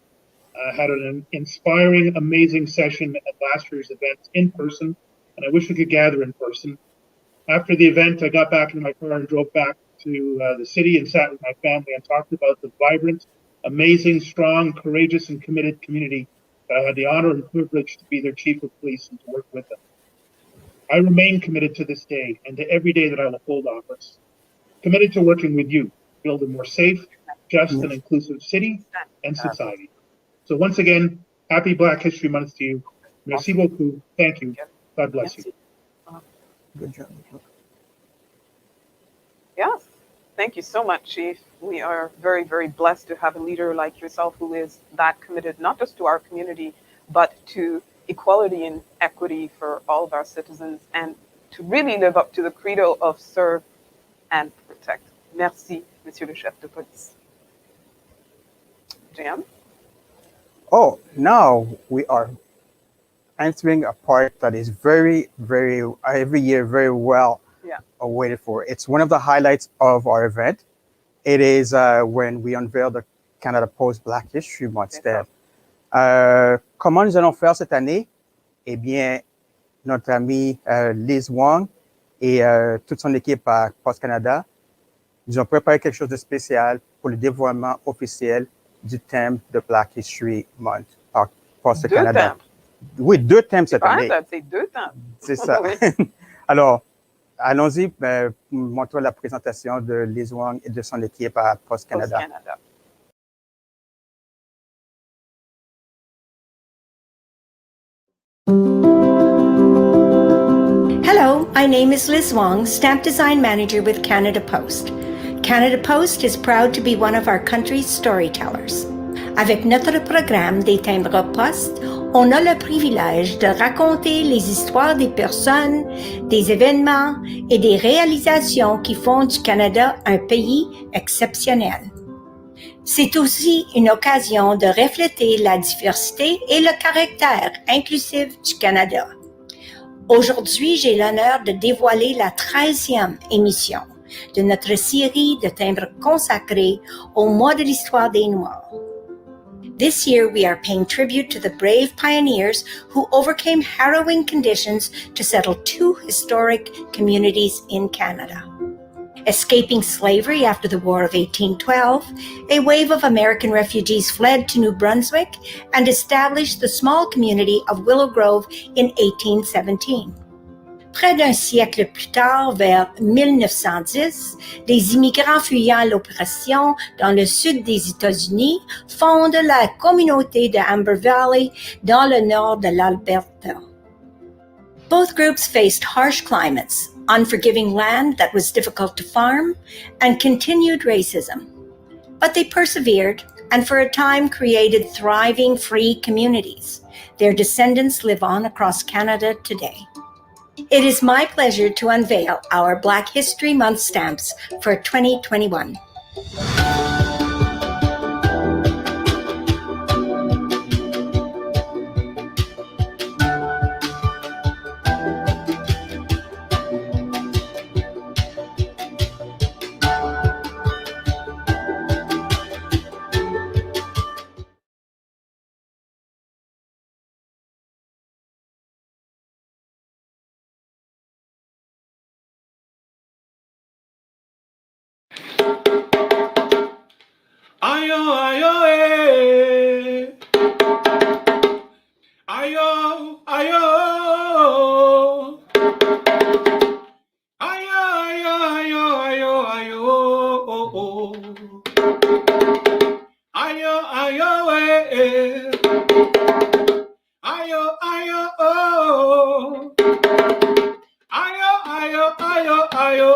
I had an inspiring, amazing session at last year's event in person, and I wish we could gather in person. After the event, I got back in my car and drove back to the city and sat with my family and talked about the vibrant, amazing, strong, courageous, and committed community that I had the honor and privilege to be their chief of police and to work with them. I remain committed to this day and to every day that I will hold office, committed to working with you to build a more safe, just, and inclusive city and society. So once again, happy Black History Month to you. Merci beaucoup. Thank you. God bless you. Good job. Yes. Thank you so much, Chief. We are very, very blessed to have a leader like yourself who is that committed, not just to our community, but to equality and equity for all of our citizens, and to really live up to the credo of serve and protect. Merci, Monsieur le Chef de Police. Jam? Oh, now we are entering a part that is very, very, every year, very well awaited for. It's one of the highlights of our event. It is when we unveil the Canada Post Black History Month stamp. Comment nous allons faire cette année? Eh bien, notre amie Liz Wong et toute son équipe à Post Canada, ils ont préparé quelque chose de spécial pour le dévoilement officiel du thème de Black History Month par Post Canada. Oui, 2 thèmes cette année. C'est 2 thèmes. C'est ça. Alors, allons-y, montrons la présentation de Liz Wong et de son équipe à Post Canada. Hello, my name is Liz Wong, Stamp Design Manager with Canada Post. Canada Post is proud to be one of our country's storytellers. Avec notre programme des timbres poste, on a le privilège de raconter les histoires des personnes, des événements et des réalisations qui font du Canada un pays exceptionnel. C'est aussi une occasion de refléter la diversité et le caractère inclusif du Canada. Aujourd'hui, j'ai l'honneur de dévoiler la 13e émission de notre série de timbres consacrés au mois de l'histoire des Noirs. This year, we are paying tribute to the brave pioneers who overcame harrowing conditions to settle 2 historic communities in Canada. Escaping slavery after the War of 1812, a wave of American refugees fled to New Brunswick and established the small community of Willow Grove in 1817. Près d'un siècle plus tard, vers 1910, les immigrants fuyant l'oppression dans le sud des États-Unis fondent la communauté de Amber Valley dans le nord de l'Alberta. Both groups faced harsh climates, unforgiving land that was difficult to farm, and continued racism. But they persevered and for a time created thriving free communities. Their descendants live on across Canada today. It is my pleasure to unveil our Black History Month stamps for 2021. Ayo, ayo, eh. Ayo, ayo. Ayo, ayo, ayo, ayo, ayo, oh, oh. Ayo, ayo, eh. Ayo, ayo, oh. Ayo, ayo, ayo, ayo,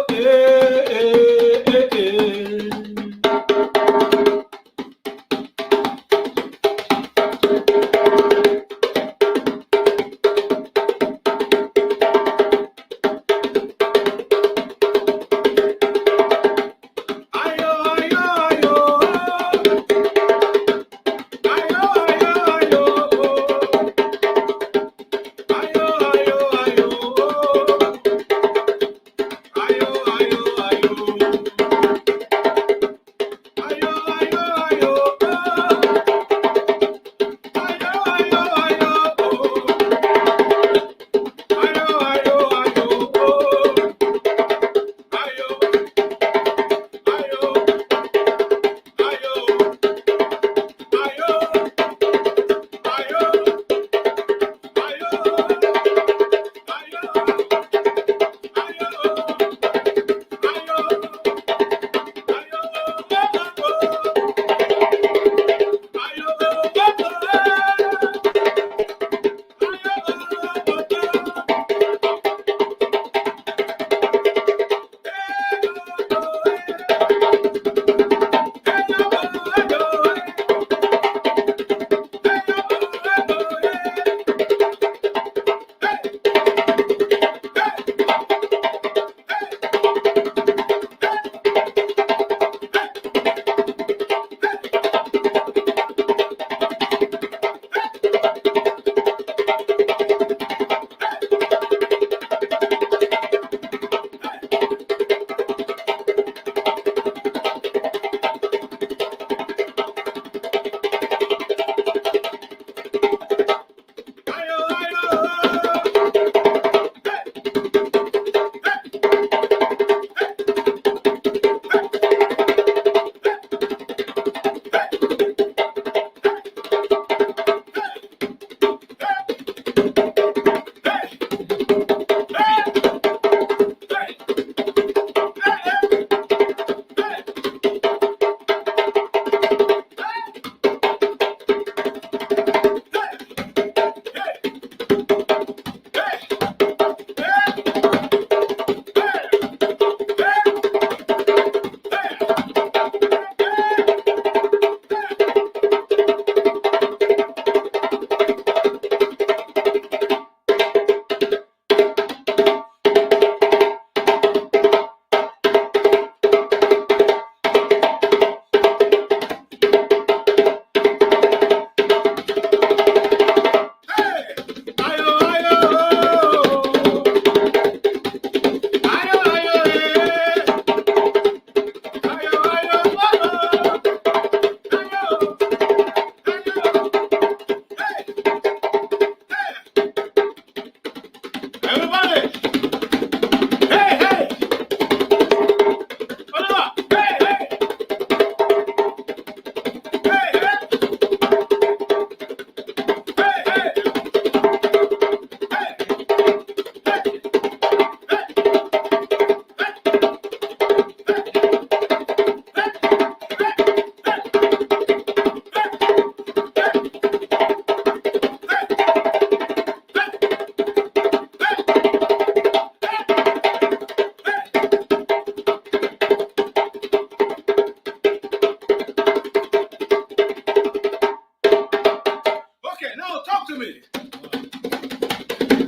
No, talk to me.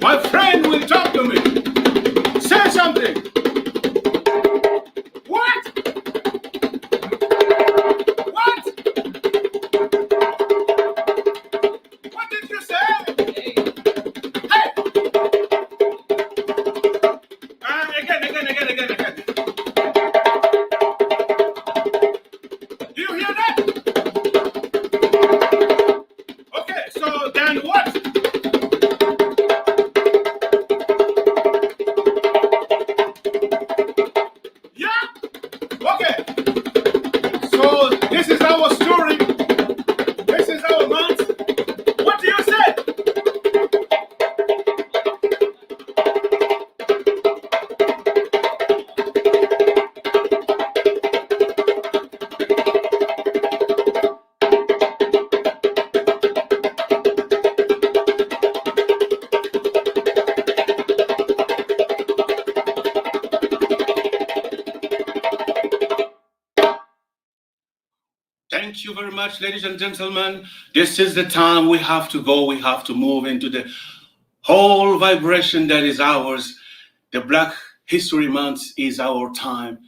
My friend will talk to me. Say something. What? What? What did you say? Hey. Again. Do you hear that? Okay, so then what? Yeah? Okay. So this is our story. This is our month. What do you say? Thank you very much, ladies and gentlemen. This is the time we have to go. We have to move into the whole vibration that is ours. The Black History Month is our time.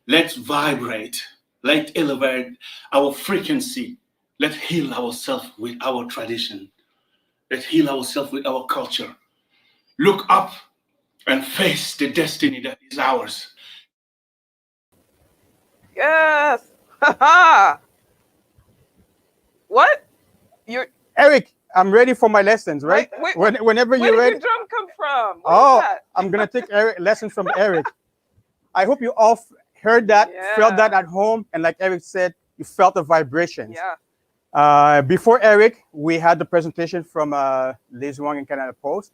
Let's vibrate. Let's elevate our frequency. Let's heal ourselves with our tradition. Let's heal ourselves with our culture. Look up and face the destiny that is ours. Yes. Ha What? You're Eric, I'm ready for my lessons, right? Whenever you're where ready. did your drum come from? What is that? I'm going to take lessons from Eric. I hope you all heard that, felt that at home. And like Eric said, you felt the vibrations. Yeah. Before Eric, we had the presentation from Liz Wong in Canada Post.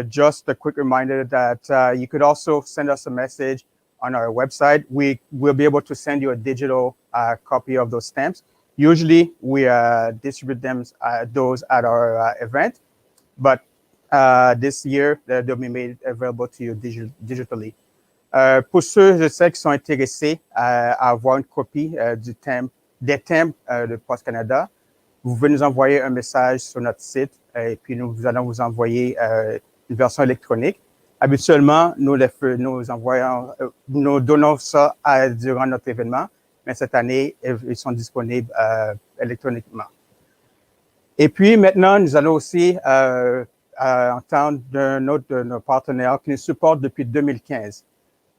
Just a quick reminder that you could also send us a message on our website. We will be able to send you a digital copy of those stamps. Usually, we distribute those at our event, but this year, they'll be made available to you digitally. Pour ceux et celles qui sont intéressés à avoir une copie des thèmes de Post Canada, vous pouvez nous envoyer un message sur notre site et puis nous allons vous envoyer une version électronique. Habituellement, nous donnons ça durant notre événement, mais cette année, ils sont disponibles électroniquement. Et puis maintenant, nous allons aussi entendre d'un autre de nos partenaires qui nous supporte depuis 2015.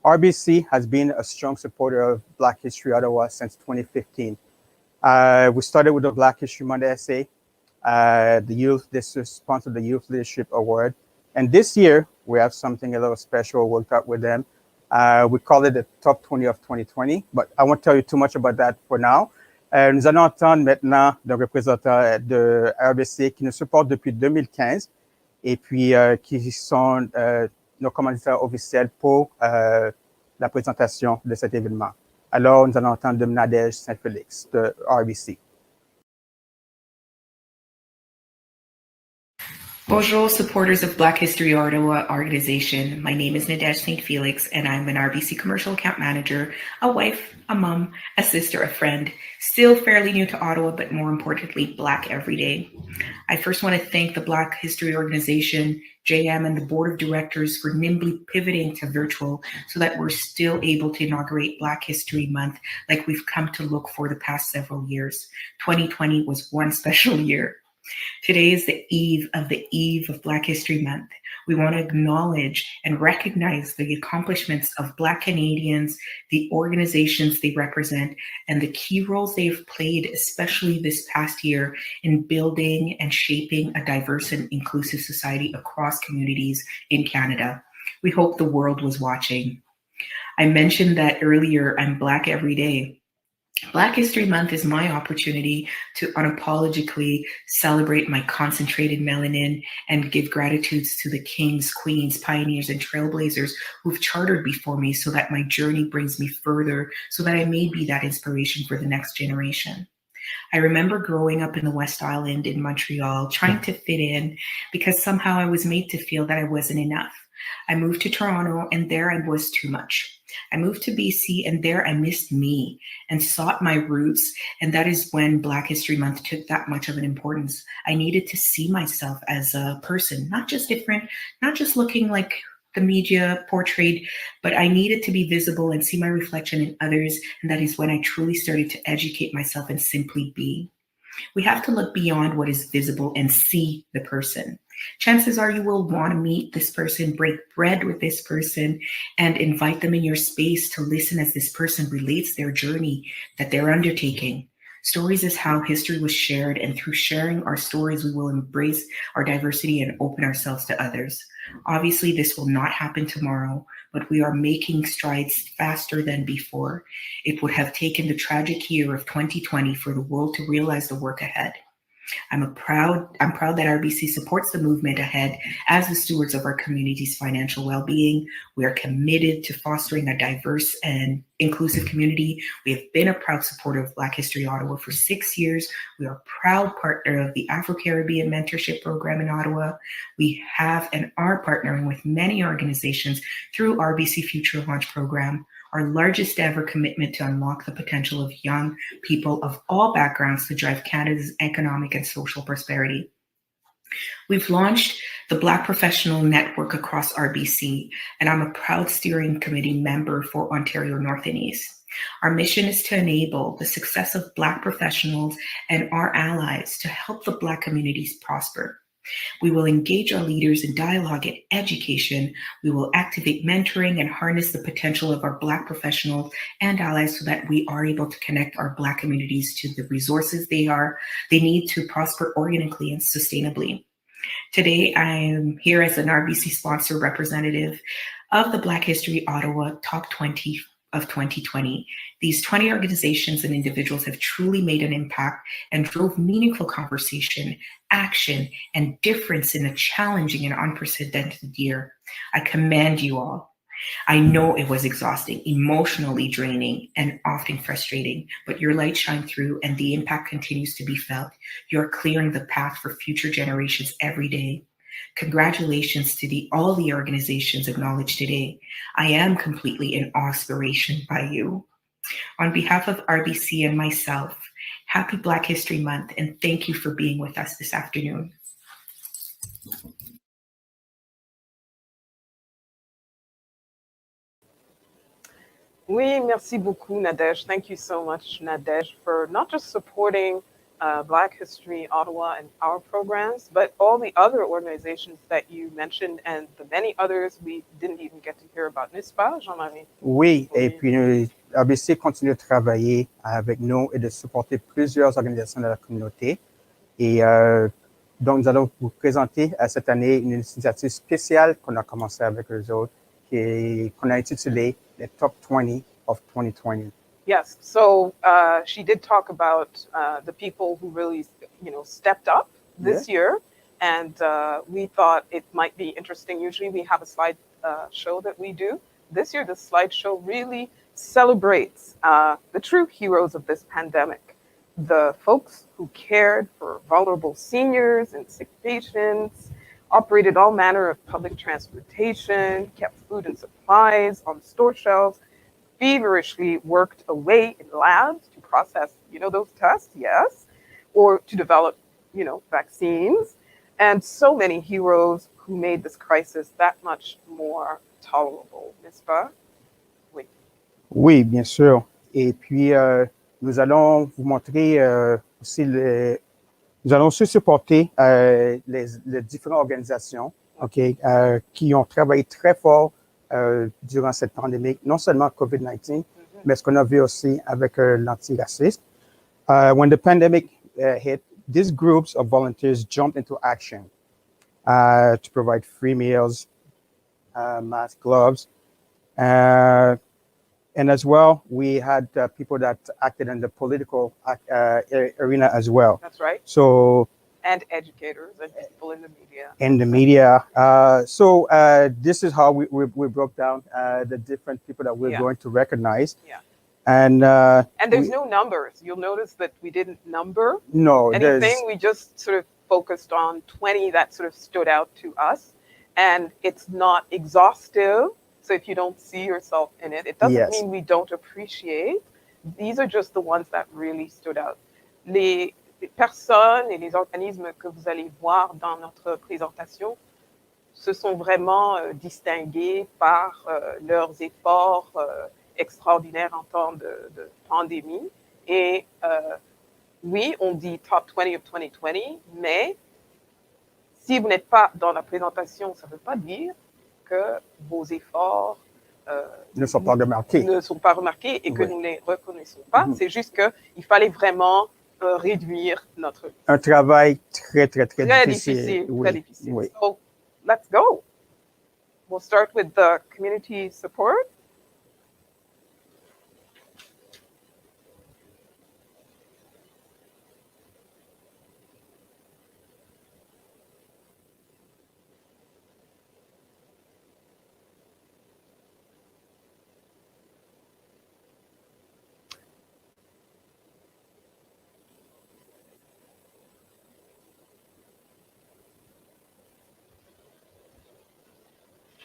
RBC has been a strong supporter of Black History Ottawa since 2015. We started with the Black History Month essay. This sponsored the Youth Leadership Award. And this year, we have something a little special worked out with them. We call it the Top 20 of 2020, but I won't tell you too much about that for now. Nous allons entendre maintenant le représentant de RBC qui nous supporte depuis 2015 et puis qui sont nos commanditaires officiels pour la présentation de cet événement. Alors, nous allons entendre de Nadège Saint-Félix de RBC. Bonjour, supporters of Black History Ottawa organization. My name is Nadège Saint-Félix, and I'm an RBC commercial account manager, a wife, a mom, a sister, a friend, still fairly new to Ottawa, but more importantly, Black every day. I first want to thank the Black History Organization, JM, and the board of directors for nimbly pivoting to virtual so that we're still able to inaugurate Black History Month like we've come to look for the past several years. 2020 was one special year. Today is the eve of Black History Month. We want to acknowledge and recognize the accomplishments of Black Canadians, the organizations they represent, and the key roles they've played, especially this past year, in building and shaping a diverse and inclusive society across communities in Canada. We hope the world was watching. I mentioned that earlier, I'm Black every day. Black History Month is my opportunity to unapologetically celebrate my concentrated melanin and give gratitudes to the kings, queens, pioneers, and trailblazers who've chartered before me so that my journey brings me further, so that I may be that inspiration for the next generation. I remember growing up in the West Island in Montreal, trying to fit in because somehow I was made to feel that I wasn't enough. I moved to Toronto and there I was too much. I moved to BC, and there I missed me and sought my roots. And that is when Black History Month took that much of an importance. I needed to see myself as a person, not just different, not just looking like the media portrayed, but I needed to be visible and see my reflection in others. And that is when I truly started to educate myself and simply be. We have to look beyond what is visible and see the person. Chances are you will want to meet this person, break bread with this person, and invite them in your space to listen as this person relates their journey that they're undertaking. Stories is how history was shared, and through sharing our stories, we will embrace our diversity and open ourselves to others. Obviously, this will not happen tomorrow, but we are making strides faster than before. It would have taken the tragic year of 2020 for the world to realize the work ahead. I'm proud that RBC supports the movement ahead as the stewards of our community's financial well-being. We are committed to fostering a diverse and inclusive community. We have been a proud supporter of Black History Ottawa for 6 years. We are a proud partner of the Afro-Caribbean Mentorship Program in Ottawa. We have and are partnering with many organizations through RBC Future Launch Program, our largest ever commitment to unlock the potential of young people of all backgrounds to drive Canada's economic and social prosperity. We've launched the Black Professional Network across RBC, and I'm a proud steering committee member for Ontario North and East. Our mission is to enable the success of Black professionals and our allies to help the Black communities prosper. We will engage our leaders in dialogue and education. We will activate mentoring and harness the potential of our Black professionals and allies so that we are able to connect our Black communities to the resources they need to prosper organically and sustainably. Today, I am here as an RBC sponsor representative of the Black History Ottawa Top 20 of 2020. These 20 organizations and individuals have truly made an impact and drove meaningful conversation, action, and difference in a challenging and unprecedented year. I commend you all. I know it was exhausting, emotionally draining, and often frustrating, but your light shined through and the impact continues to be felt. You're clearing the path for future generations every day. Congratulations to all the organizations acknowledged today. I am completely in aspiration by you. On behalf of RBC and myself, happy Black History Month, and thank you for being with us this afternoon. Oui, merci beaucoup, Nadège. Thank you so much, Nadège, for not just supporting Black History Ottawa and our programs, but all the other organizations that you mentioned and the many others we didn't even get to hear about, n'est-ce pas, Jean-Marie? Oui, et puis ABC continue de travailler avec nous et de supporter plusieurs organisations de la communauté. Et donc, nous allons vous présenter cette année une initiative spéciale qu'on a commencé avec eux autres, qu'on a intitulée les Top 20 of 2020. Yes, so she did talk about the people who really, stepped up this year, and we thought it might be interesting. Usually we have a slide show that we do. This year, the slideshow really celebrates the true heroes of this pandemic, the folks who cared for vulnerable seniors and sick patients, operated all manner of public transportation, kept food and supplies on store shelves, feverishly worked away in labs to process, those tests, yes, or to develop, vaccines, and so many heroes who made this crisis that much more tolerable, n'est-ce pas? Oui. Oui, bien sûr. Et puis, nous allons vous montrer aussi nous allons aussi supporter les différentes organisations, qui ont travaillé très fort durant cette pandémie, non seulement COVID-19, mais ce qu'on a vu aussi avec l'antiracisme. When the pandemic hit, these groups of volunteers jumped into action to provide free meals, masks, gloves, and as well, we had people that acted in the political arena as well. That's right. So, and educators and people in the media. In the media. So this is how we broke down the different people that we're going to recognize. Yeah. And there's no numbers. You'll notice that we didn't number anything. We just sort of focused on 20 that sort of stood out to us. And it's not exhaustive. So if you don't see yourself in it, it doesn't Yes. mean we don't appreciate. These are just the ones that really stood out. Les personnes et les organismes que vous allez voir dans notre présentation se sont vraiment distingués par leurs efforts extraordinaires en temps de pandémie. Et oui, on dit Top 20 of 2020, mais si vous n'êtes pas dans la présentation, ça ne veut pas dire que vos efforts Ne sont pas remarqués. ne sont pas remarqués et que Oui. nous ne les reconnaissons pas. Mhm. C'est juste qu'il fallait vraiment réduire notre... Un travail très, très, très Très difficile. difficile, Oui. très difficile. Oui. So, let's go. We'll start with the community support.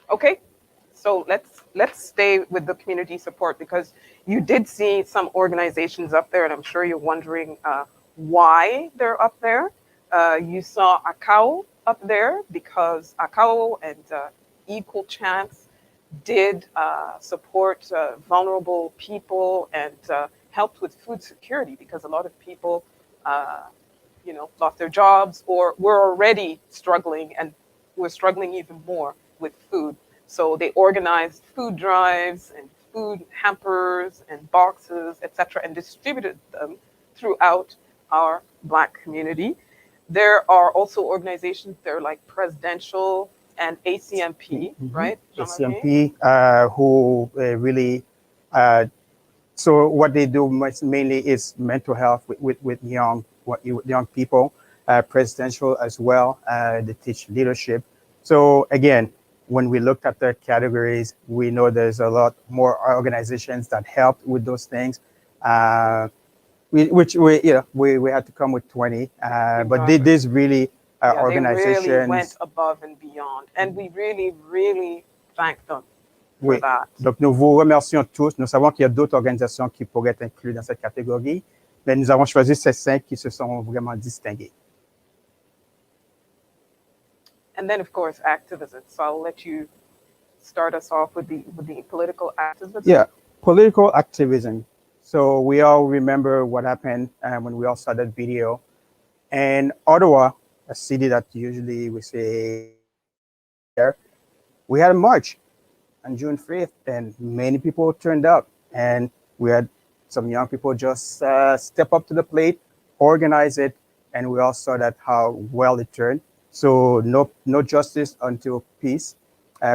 Okay, so let's stay with the community support because you did see some organizations up there, and I'm sure you're wondering why they're up there. You saw ACAO up there because ACAO and Equal Chance did support vulnerable people and helped with food security because a lot of people, lost their jobs or were already struggling and were struggling even more with food. So they organized food drives and food hampers and boxes, etc., and distributed them throughout our Black community. There are also organizations that are like Presidential and ACMP, right? ACMP, who really, so what they do mainly is mental health with young people, Presidential as well. They teach leadership. So again, when we looked at the categories, we know there's a lot more organizations that help with those things. We had to come with 20, but these really organizations. They really went above and beyond, and we really, really thank them for Oui. that. Donc, nous vous remercions tous. Nous savons qu'il y a d'autres organisations qui pourraient être incluses dans cette catégorie, mais nous avons choisi ces 5 qui se sont vraiment distingués. And then, of course, activism. So I'll let you start us off with the political activism. Yeah, political activism. So we all remember what happened when we all saw that video. And Ottawa, a city that usually we say there, we had a march on June 5th, and many people turned up. And we had some young people just step up to the plate, organize it, and we all saw that how well it turned. So no justice until peace.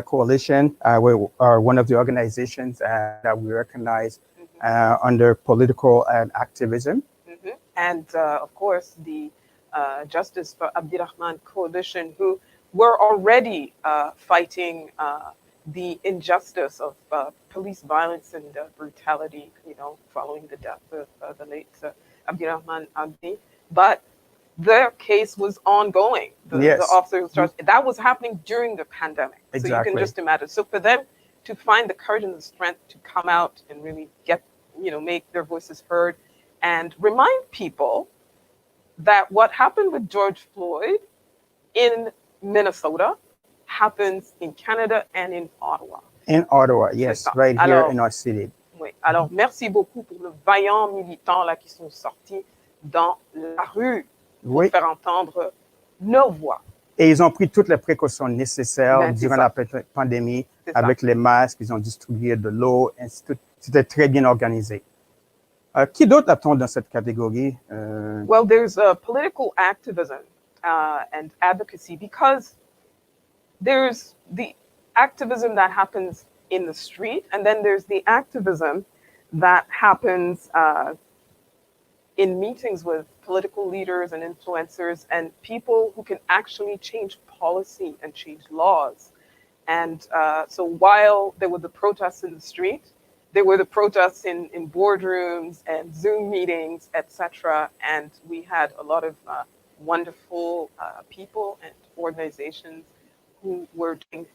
Coalition, we are one of the organizations that we recognize under political and activism. And of course, the Justice for Abdirahman Coalition, who were already fighting the injustice of police violence and brutality, following the death of the late Abdirahman Abdi. But their case was ongoing. The officer was charged. That was happening during the pandemic. Exactly. So you can just imagine. So for them to find the courage and the strength to come out and really make their voices heard and remind people that what happened with George Floyd in Minnesota happens in Canada and in Ottawa. In Ottawa, yes, right here in our city. Oui. Alors, merci beaucoup pour le vaillant militants là qui sont sortis dans la rue pour faire entendre nos voix. Et ils ont pris toutes les précautions nécessaires durant la pandémie avec les masques, ils ont distribué de l'eau, ainsi de suite. C'était très bien organisé. Qui d'autre a-t-on dans cette catégorie? Well, there's political activism and advocacy because there's the activism that happens in the street, and then there's the activism that happens in meetings with political leaders and influencers and people who can actually change policy and change laws. And so while there were the protests in the street, there were the protests in boardrooms and Zoom meetings, etc. And we had a lot of wonderful people and organizations who were doing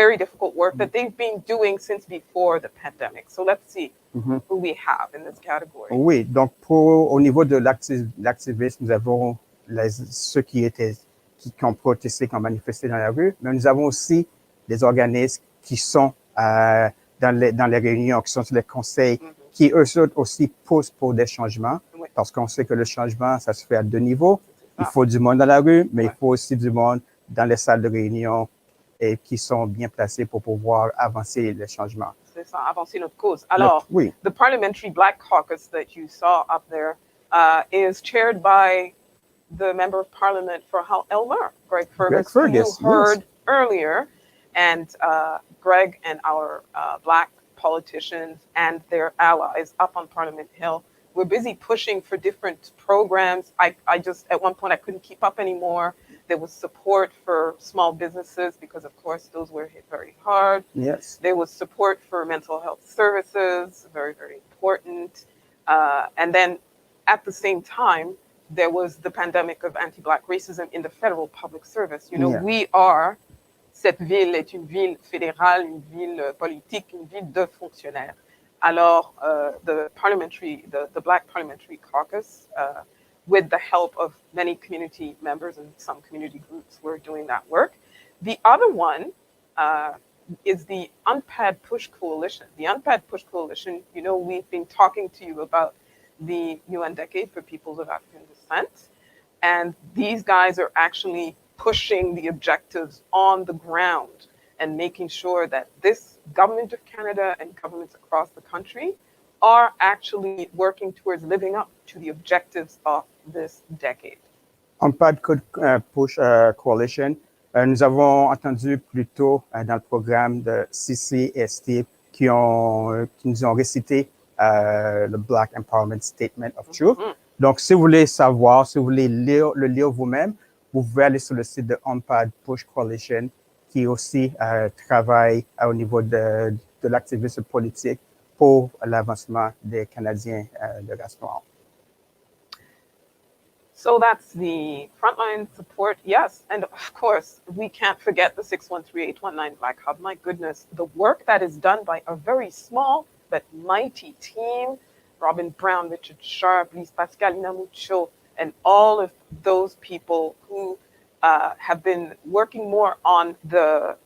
very difficult work that they've been doing since before the pandemic. So let's see Mhm. who we have in this category. Oui, donc au niveau de l'activisme, nous avons ceux qui ont protesté, qui ont manifesté dans la rue, mais nous avons aussi des organismes qui sont dans les réunions, qui sont sur les conseils, qui eux aussi poussent pour des changements, Oui. parce qu'on sait que le changement, ça se fait à deux niveaux. Il faut du monde dans la rue, mais il faut aussi du monde dans les salles de réunion et qui sont bien placés pour pouvoir avancer les changements. C'est ça, avancer notre cause. Alors, oui. The Parliamentary Black Caucus that you saw up there is chaired by the Member of Parliament for Elmer, Greg Fergus, who you heard earlier. And Greg and our Black politicians and their allies up on Parliament Hill were busy pushing for different programs. I just, at one point, I couldn't keep up anymore. There was support for small businesses because, of course, those were hit very hard. Yes. There was support for mental health services, very, very important. And then at the same time, there was the pandemic of anti-Black racism in the federal public service. You know, we are, cette ville est une ville fédérale, une ville politique, une ville de fonctionnaires. Alors, the Black Parliamentary Caucus, with the help of many community members and some community groups, were doing that work. The other one is the UNPAD Push Coalition. The UNPAD Push Coalition, you know, we've been talking to you about the UN Decade for Peoples of African Descent. And these guys are actually pushing the objectives on the ground and making sure that this government of Canada and governments across the country are actually working towards living up to the objectives of this decade. UNPAD Push Coalition, nous avons entendu plus tôt dans le programme de CCST qui nous ont récité le Black Empowerment Statement of Truth. Donc, si vous voulez savoir, si vous voulez le lire vous-même, vous pouvez aller sur le site de UNPAD Push Coalition qui aussi travaille au niveau de l'activisme politique pour l'avancement des Canadiens de race noire. So that's the frontline support, yes. And of course, we can't forget the 613-819 Black Hub. My goodness, the work that is done by a very small but mighty team, Robin Brown, Richard Sharp, Lise Pascal, Inamucho, and all of those people who have been working more on the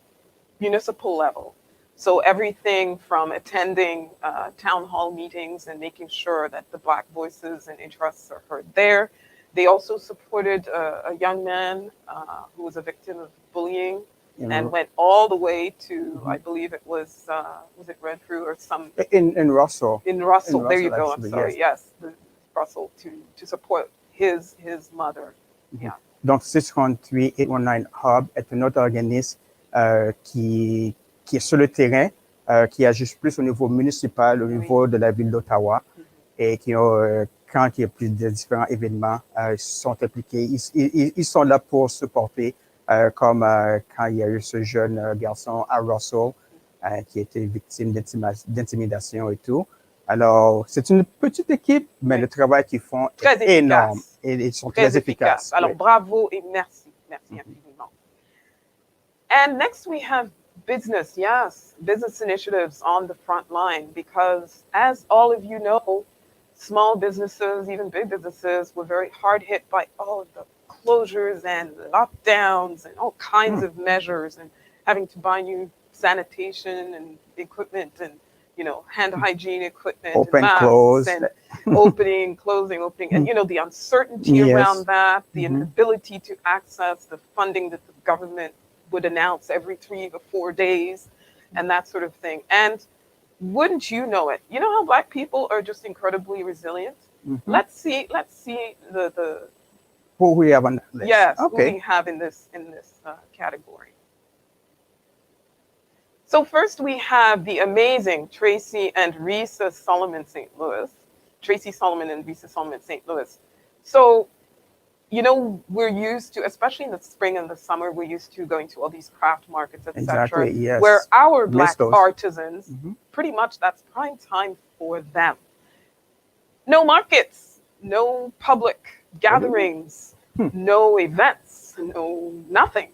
municipal level. So everything from attending town hall meetings and making sure that the Black voices and interests are heard there. They also supported a young man who was a victim of bullying and went all the way to, I believe it was it Renfrew or some... In Russell. In Russell, there you go, actually, I'm sorry, yes, Russell, to support his mother. Yeah. Donc, 613-819 Hub est un autre organisme qui est sur le terrain, qui agit plus au niveau municipal, au niveau de la ville d'Ottawa, et qui ont, quand il y a plus de différents événements, ils sont impliqués. Ils sont là pour supporter, comme quand il y a eu ce jeune garçon à Russell qui a été victime d'intimidation et tout. Alors, c'est une petite équipe, mais le travail qu'ils font est énorme et ils sont très efficaces. Alors, bravo et merci. Merci infiniment. And next we have business, yes, business initiatives on the front line, because as all of you know, small businesses, even big businesses, were very hard hit by all of the closures and lockdowns and all kinds of measures and having to buy new sanitation and equipment and, you know, hand hygiene equipment, open, and masks, close, and opening, and, you know, the uncertainty around that, the inability to access the funding that the government would announce every 3 to 4 days and that sort of thing. And wouldn't you know it? You know how Black people are just incredibly resilient? Let's see the who we have on that list. Yes, okay. who we have in this category. So first we have the amazing Tracy and Risa Solomon St. Louis. Tracy Solomon and Risa Solomon St. Louis. So, you know, we're used to, especially in the spring and the summer, we're used to going to all these craft markets, etc. Exactly, yes. Where our Black artisans, pretty much that's prime time for them. No markets, no public gatherings, no events, no nothing.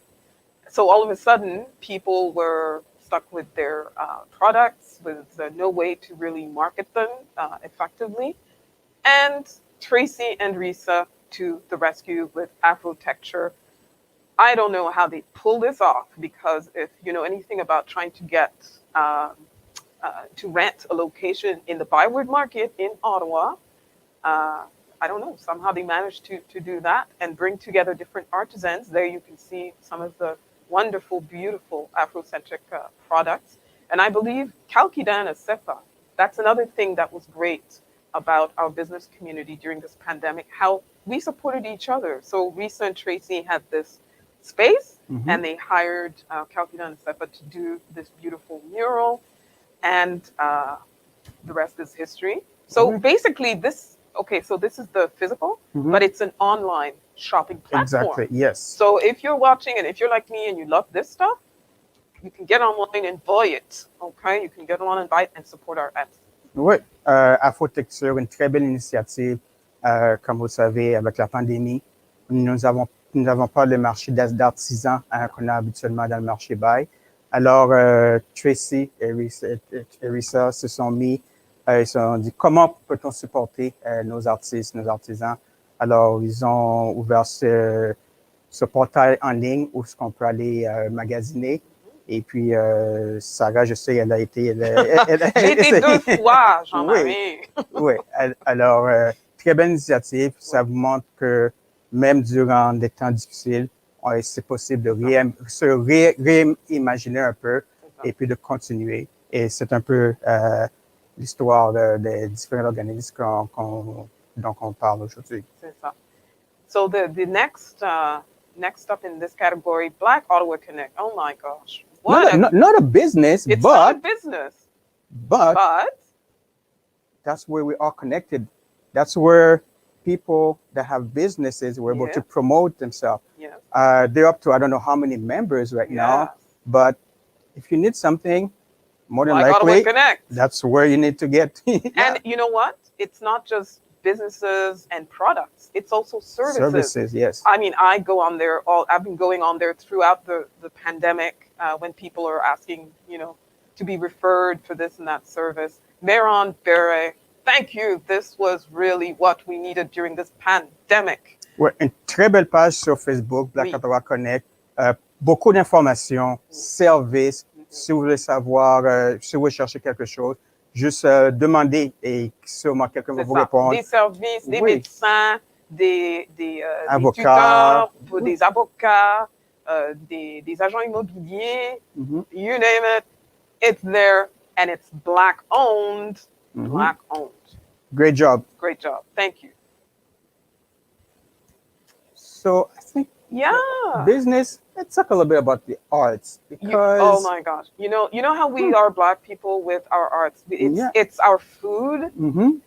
So all of a sudden, people were stuck with their products with no way to really market them effectively. And Tracy and Risa to the rescue with Afrotecture. I don't know how they pull this off, because if you know anything about trying to get to rent a location in the Byward Market in Ottawa, I don't know, somehow they managed to do that and bring together different artisans. There you can see some of the wonderful, beautiful Afrocentric products. And I believe Kalkidan Asefa, that's another thing that was great about our business community during this pandemic, how we supported each other. So Risa and Tracy had this space, and they hired Kalkidan Asefa to do this beautiful mural, and the rest is history. So basically this, okay, so this is the physical, but it's an online shopping platform. Exactly, yes. So if you're watching and if you're like me and you love this stuff, you can get online and buy it, okay? You can get online and buy it and support our ads. Oui, Afrotecture, une très belle initiative. Comme vous savez, avec la pandémie, nous n'avons pas le marché d'artisans qu'on a habituellement dans le marché bail. Alors, Tracy et Risa se sont mis, ils se sont dit comment peut-on supporter nos artistes, nos artisans. Alors, ils ont ouvert ce portail en ligne où on peut aller magasiner. Et puis, Sarah, je sais, elle a été... J'ai été 2 fois, Jean-Marie. Oui, alors, très belle initiative. Ça vous montre que même durant des temps difficiles, c'est possible de se réimaginer un peu et puis de continuer. Et c'est un peu l'histoire des différents organismes dont on parle aujourd'hui. C'est ça. So the next up in this category, Black Ottawa Connect. Oh my gosh. Not a business, it's but... not a business. But that's where we are connected. That's where people that have businesses were able to promote themselves. Yes. They're up to, I don't know how many members right now, but if you need something, more than likely, that's where you need to get. And you know what? It's not just businesses and products. It's also services. Services, yes. I mean, I go on there, I've been going on there throughout the pandemic when people are asking, you know, to be referred for this and that service. Meron Bere, thank you. This was really what we needed during this pandemic. Ouais, une très belle page sur Facebook, Black Ottawa Connect. Beaucoup d'informations, services. Si vous voulez savoir, si vous cherchez quelque chose, juste demander et sûrement quelqu'un va vous répondre. Des services, des médecins, des avocats, tuteurs, des avocats, des agents immobiliers, you name it, it's there, and it's Black owned, Black owned. Great job. Great job. Thank you. So I think business, let's talk a little bit about the arts, because oh my gosh, you know how we are Black people with our arts. It's our food.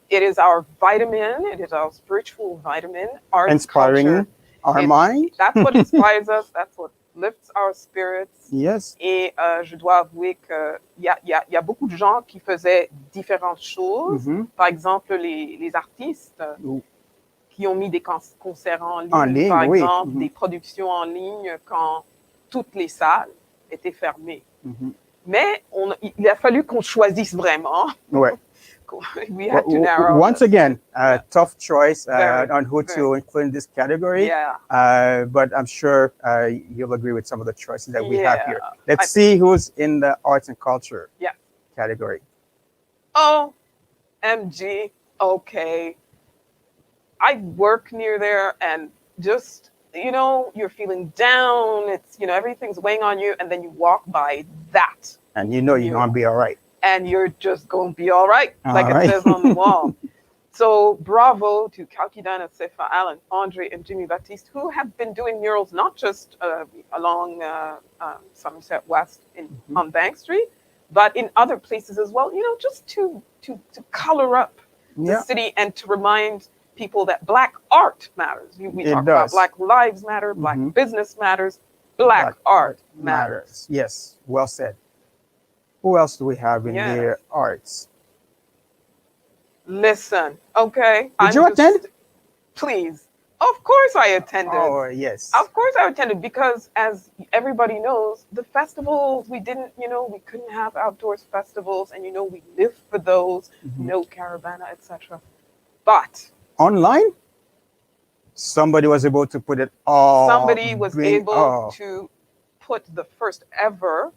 It is our vitamin. It is our spiritual vitamin. Art, inspiring culture. Our mind. That's what inspires us. That's what lifts our spirits. Yes. Et je dois avouer que y a beaucoup de gens qui faisaient différentes choses. Par exemple, les artistes. Qui ont mis des concerts en ligne, par exemple, des productions en ligne quand toutes les salles étaient fermées. Mais il a fallu qu'on choisisse vraiment. Ouais. We had to narrow. Once again, tough choice on who to include in this category. Yeah. But I'm sure you'll agree with some of the choices that we have here. Let's see who's in the arts and culture category. OMG, okay. I work near there, and just, you know, you're feeling down. It's, you know, everything's weighing on you, and then you walk by that. And you know you're going to be all right. And you're just going to be all right, it says on the wall. So bravo to Kalkidana, Sefa Allen, Andre, and Jimmy Baptiste, who have been doing murals not just along Somerset West on Bank Street, but in other places as well, you know, just to color up the city and to remind people that Black art matters. We talk about Black lives matter, Black business matters, Black art matters. Yes, well said. Who else do we have in their arts? Listen, okay. Did you attend? Please. Of course I attended. Oh, yes. Of course I attended because as everybody knows, the festivals, we couldn't have outdoors festivals and we lived for those, no caravana, etc. But Online, somebody was able to put it all. Somebody was able to put the first ever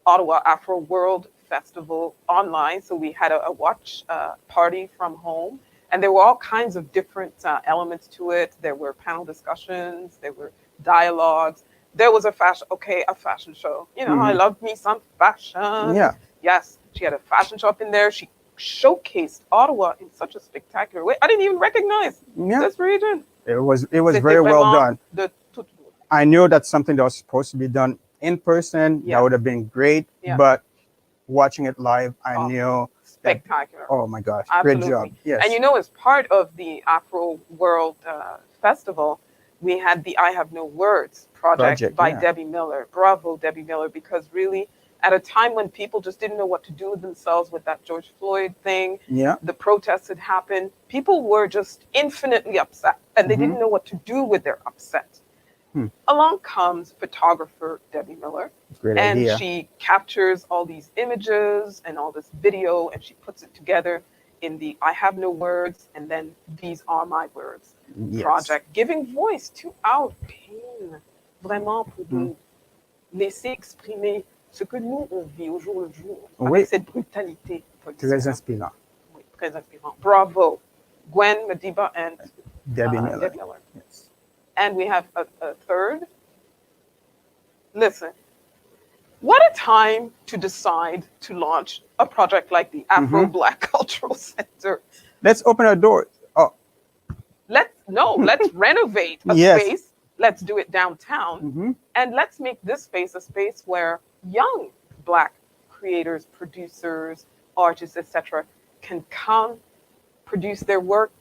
Ottawa Afro World Festival online. So we had a watch party from home, and there were all kinds of different elements to it. There were panel discussions, there were dialogues. There was a fashion show. I loved me some fashion. Yeah. Yes, she had a fashion show up in there. She showcased Ottawa in such a spectacular way. I didn't even recognize this region. It was very well done. I knew that's something that was supposed to be done in person. That would have been great. But watching it live, I knew spectacular. Oh my gosh, Absolutely. Great job. Yes. And as part of the Afro World Festival, we had the I Have No Words project by Debbie Miller. Bravo, Debbie Miller, because really at a time when people just didn't know what to do with themselves with that George Floyd thing, the protests had happened, people were just infinitely upset and they didn't know what to do with their upset. Along comes photographer Debbie Miller. Great and idea. She captures all these images and all this video and she puts it together in the I Have No Words and then These Are My Words project, giving voice to our pain, vraiment pour nous laisser exprimer ce que nous on vit au jour le jour avec cette brutalité policière. Très inspirant. Oui, très inspirant. Bravo, Gwen Madiba and Debbie Miller. Debbie Miller. Yes. And we have a third. Listen, what a time to decide to launch a project like the Afro Black Cultural Center. Let's open our doors. Oh. Let's renovate a space. Let's do it downtown. And let's make this space a space where young Black creators, producers, artists, etc. can come, produce their work,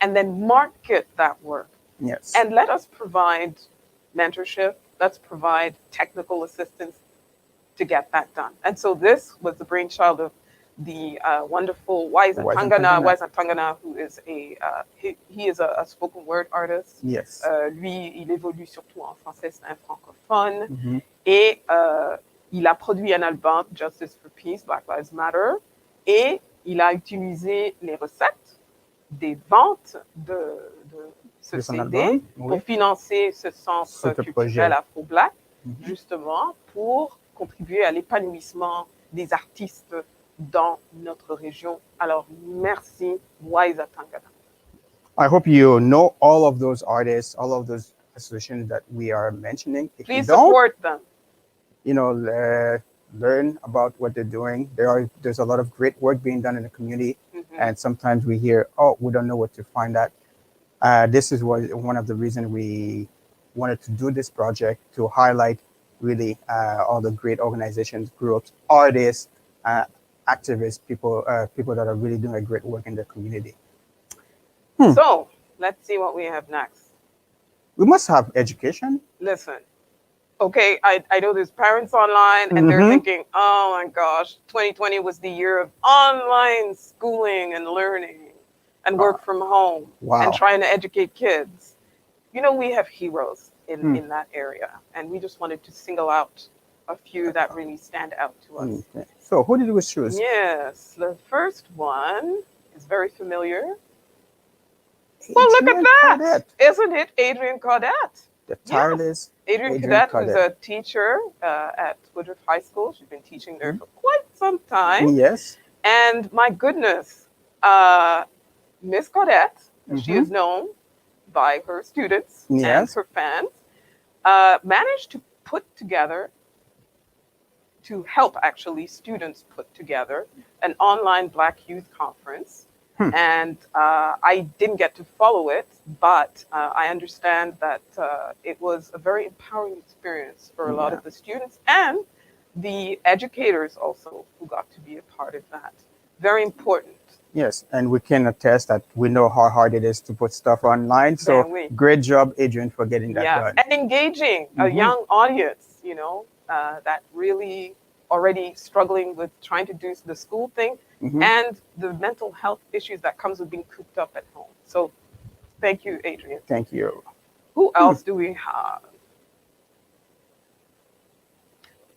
and then market that work. Yes. And let us provide mentorship. Let's provide technical assistance to get that done. And so this was the brainchild of the wonderful Waiza Tangana, who is he is a spoken word artist. Yes. Lui, il évolue surtout en français, c'est un francophone. Et il a produit un album, Justice for Peace, Black Lives Matter. Et il a utilisé les recettes des ventes de ce CD pour financer ce centre culturel Afro-Black, justement pour contribuer à l'épanouissement des artistes dans notre région. Alors, merci, Waiza Tangana. I hope you know all of those artists, all of those associations that we are mentioning. If Please support them. Learn about what they're doing. There's a lot of great work being done in the community, and sometimes we hear, "Oh, we don't know where to find that." This is one of the reasons we wanted to do this project, to highlight really all the great organizations, groups, artists, activists, people that are really doing a great work in the community. So let's see what we have next. We must have education. Listen, okay, I know there's parents online and they're thinking, oh my gosh, 2020 was the year of online schooling and learning and work from home and trying to educate kids. We have heroes in that area, and we just wanted to single out a few that really stand out to us. Okay. So who did we choose? Yes, the first one is very familiar. Well, look at that. Cadet. Isn't it Adrienne Caudette? The tireless Adrienne Caudette, who's a teacher at Woodruff High School. She's been teaching there for quite some time. Yes. And my goodness, Miss Caudette, she is known by her students and her fans, managed to put together, to help actually students put together an online Black Youth Conference. And I didn't get to follow it, but I understand that it was a very empowering experience for a lot of the students and the educators also who got to be a part of that. Very important. Yes, and we can attest that we know how hard it is to put stuff online. So great job, Adrienne, for getting that done. And engaging a young audience, that really already struggling with trying to do the school thing and the mental health issues that comes with being cooped up at home. So Thank you, Adrian. Thank you. Who else do we have?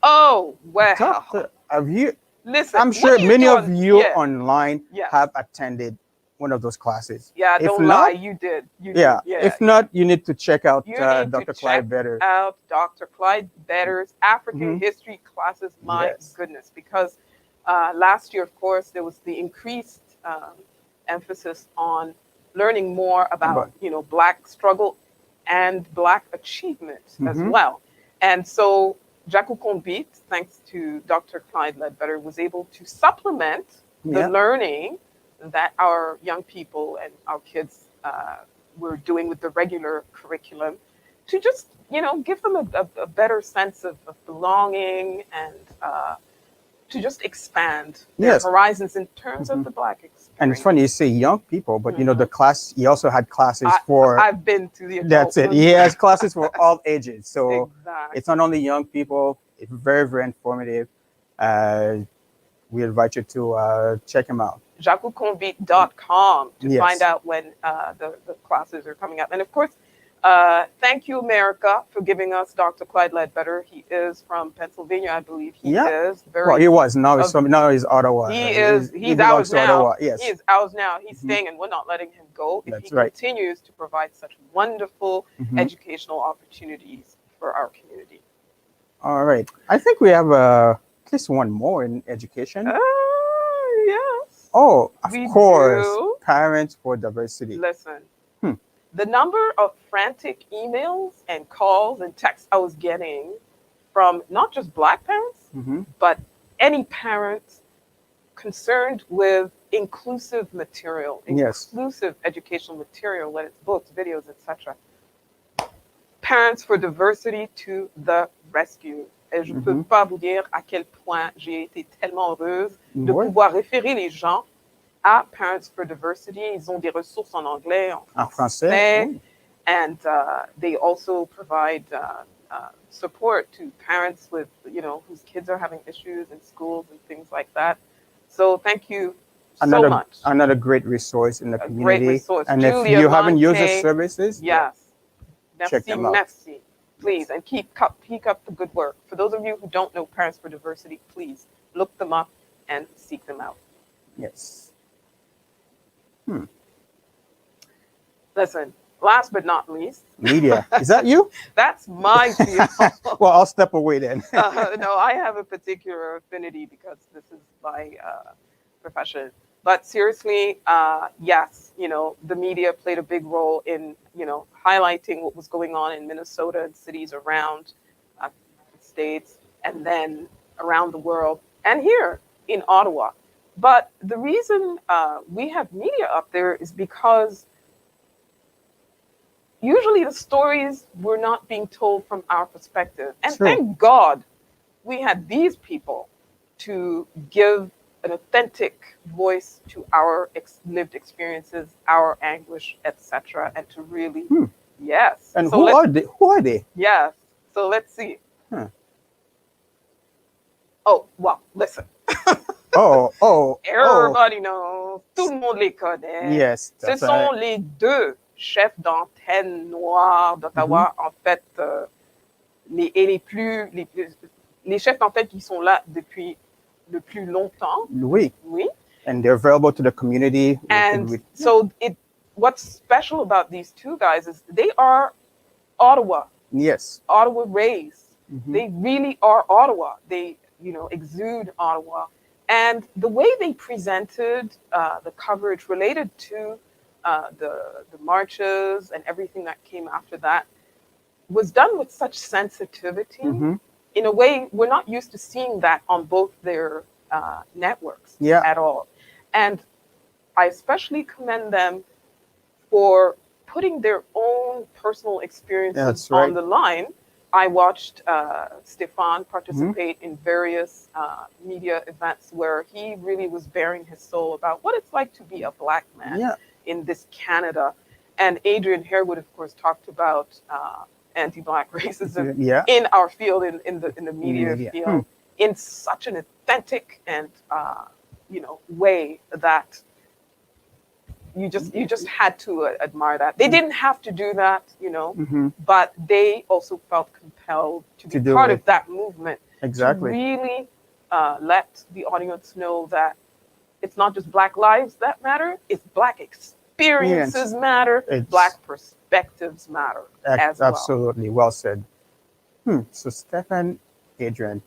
Oh, well. Doctor, have you? Listen, I'm what sure are you many of doing? you Yeah. online Yes. have attended one of those classes. Yeah, If don't not, lie, you did. You yeah. did. Yeah. If not, you need to check out You need Dr. to Clyde check Better. out Dr. Clyde Better's African Mhm. history classes. My Yes. goodness, because last year, of course, there was the increased emphasis on learning more about Black struggle and Black achievement as Mhm. well. And so Jacques Conbit, thanks to Dr. Clyde Ledbetter, was able to supplement the Yeah. learning that our young people and our kids were doing with the regular curriculum to just, give them a better sense of belonging and to just expand their Yes. horizons in terms Mhm. of the Black experience. And it's funny you say young people, but the class, he also had classes for. I've been to the adult That's it. ones. He has classes for all ages. So Exactly. it's not only young people, it's very, very informative. We invite you to check him out. JacquesConbit.com to Yes. find out when the classes are coming up. And of course, thank you, America, for giving us Dr. Clyde Ledbetter. He is from Pennsylvania, I believe. He is very. Well, he was. Now he's Ottawa. He's belongs ours to now. Ottawa. Yes. He is ours now. He's staying, and we're not letting him go if That's he right. continues to provide such wonderful educational opportunities for our community. All right. I think we have at least one more in education. Yes. Oh, of we course. do. Parents for Diversity. Listen, the number of frantic emails and calls and texts I was getting from not just Black parents, but any parents concerned with inclusive material, Yes. inclusive educational material, whether it's books, videos, etc. Parents for Diversity to the rescue. Et je ne peux pas vous dire à quel point j'ai été tellement heureuse de pouvoir référer les gens à Parents for Diversity. Ils ont des ressources en anglais, en français. And they also provide support to parents with, whose kids are having issues in schools and things like that. So thank you so much. Another great resource in the community. Great resource. And Julia if you haven't used Monte, the services, yes. check them out. Merci. Please, and keep up the good work. For those of you who don't know Parents for Diversity, please look them up and seek them out. Yes. Listen, last but not least. Media. Is that you? That's my field. Well, I'll step away then. No, I have a particular affinity because this is my profession. But seriously, yes, the media played a big role in, highlighting what was going on in Minnesota and cities around the states and then around the world and here in Ottawa. But the reason we have media up there is because usually the stories were not being told from our perspective. And thank God we had these people to give an authentic voice to our lived experiences, our anguish, etc., and to really, yes. And so who are they? Yes. So let's see. Oh, well, listen. Everybody knows. Tout le monde les connaît. Yes. Ce sont les deux chefs d'antenne noirs d'Ottawa, en fait, les chefs d'antenne qui sont là depuis le plus longtemps. Oui. Oui. And they're available to the community. And so what's special about these two guys is they are Ottawa. Yes. Ottawa raised. They really are Ottawa. They, exude Ottawa. And the way they presented the coverage related to the marches and everything that came after that was done with such sensitivity. In a way, we're not used to seeing that on both their networks at all. And I especially commend them for putting their own personal experiences on the line. I watched Stefan participate in various media events where he really was bearing his soul about what it's like to be a Black man in this Canada. And Adrian Harewood, of course, talked about anti-Black racism in our field, in the media field, in such an authentic and way that you just had to admire that. They didn't have to do that, but they also felt compelled to be part of that movement. Exactly. To really let the audience know that it's not just Black lives that matter, it's Black experiences matter, Black perspectives matter as well. Absolutely, well said. So Stefan, Adrian,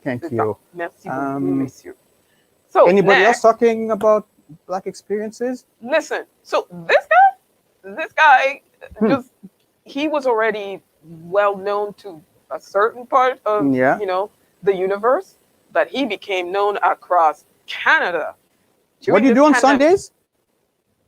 thank you. Merci beaucoup, messieurs. So anybody else next, talking about Black experiences? Listen, so this guy just, he was already well known to a certain part of, the universe, but he became known across Canada. What do you do on Sundays?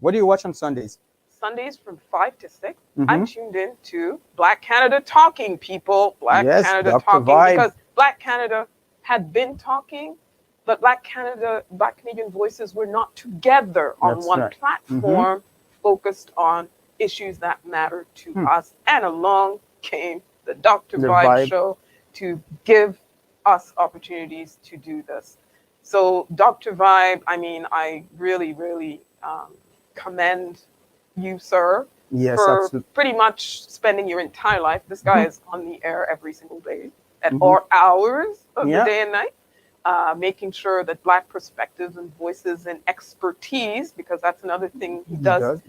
What do you watch on Sundays? Sundays from 5 to 6, I'm tuned in to Black Canada Talking, people. Black Canada Dr. Talking. Vibe. Because Black Canada had been talking, but Black Canadian voices were not together on one platform focused on issues that matter to us. And along came the Dr. Vibe show to give us opportunities to do this. So Dr. Vibe, I mean, I really, really commend you, sir, for pretty much spending your entire life. This guy is on the air every single day at all hours of the day and night, making sure that Black perspectives and voices and expertise, because that's another thing he does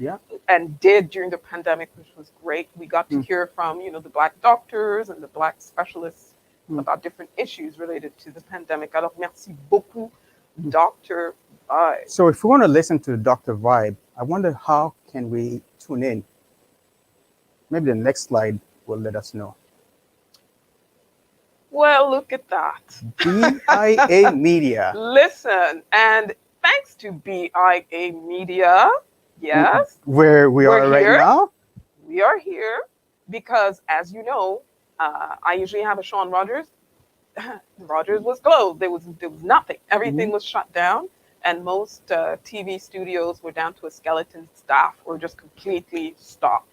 and did during the pandemic, which was great. We got to hear from, the Black doctors and the Black specialists about different issues related to the pandemic. Alors, merci beaucoup, Dr. Vibe. So if we want to listen to Dr. Vibe, I wonder how can we tune in? Maybe the next slide will let us know. Well, look at that. BIA Media. Listen, and thanks to BIA Media, yes. Where we are right now. We are here because, as you know, I usually have a show on Rogers. Rogers was closed. There was nothing. Everything was shut down. And most TV studios were down to a skeleton staff or just completely stopped.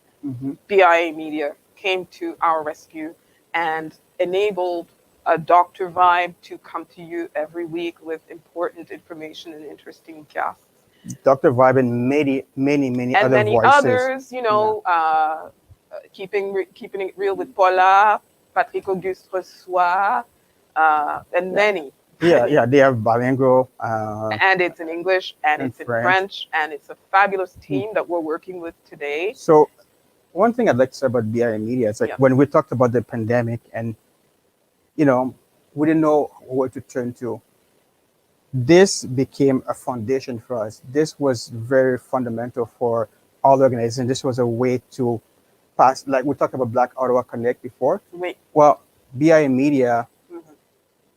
BIA Media came to our rescue and enabled a Dr. Vibe to come to you every week with important information and interesting guests. Dr. Vibe and many other voices. Others, keeping it real with Paula, Patrick Auguste Ressois, and many. Yeah, they have bilingual. And it's in English, and it's in French, and it's a fabulous team that we're working with today. So one thing I'd like to say about BIA Media, it's like when we talked about the pandemic and, we didn't know where to turn to. This became a foundation for us. This was very fundamental for all organizations. This was a way to pass, like we talked about Black Ottawa Connect before. Well, BIA Media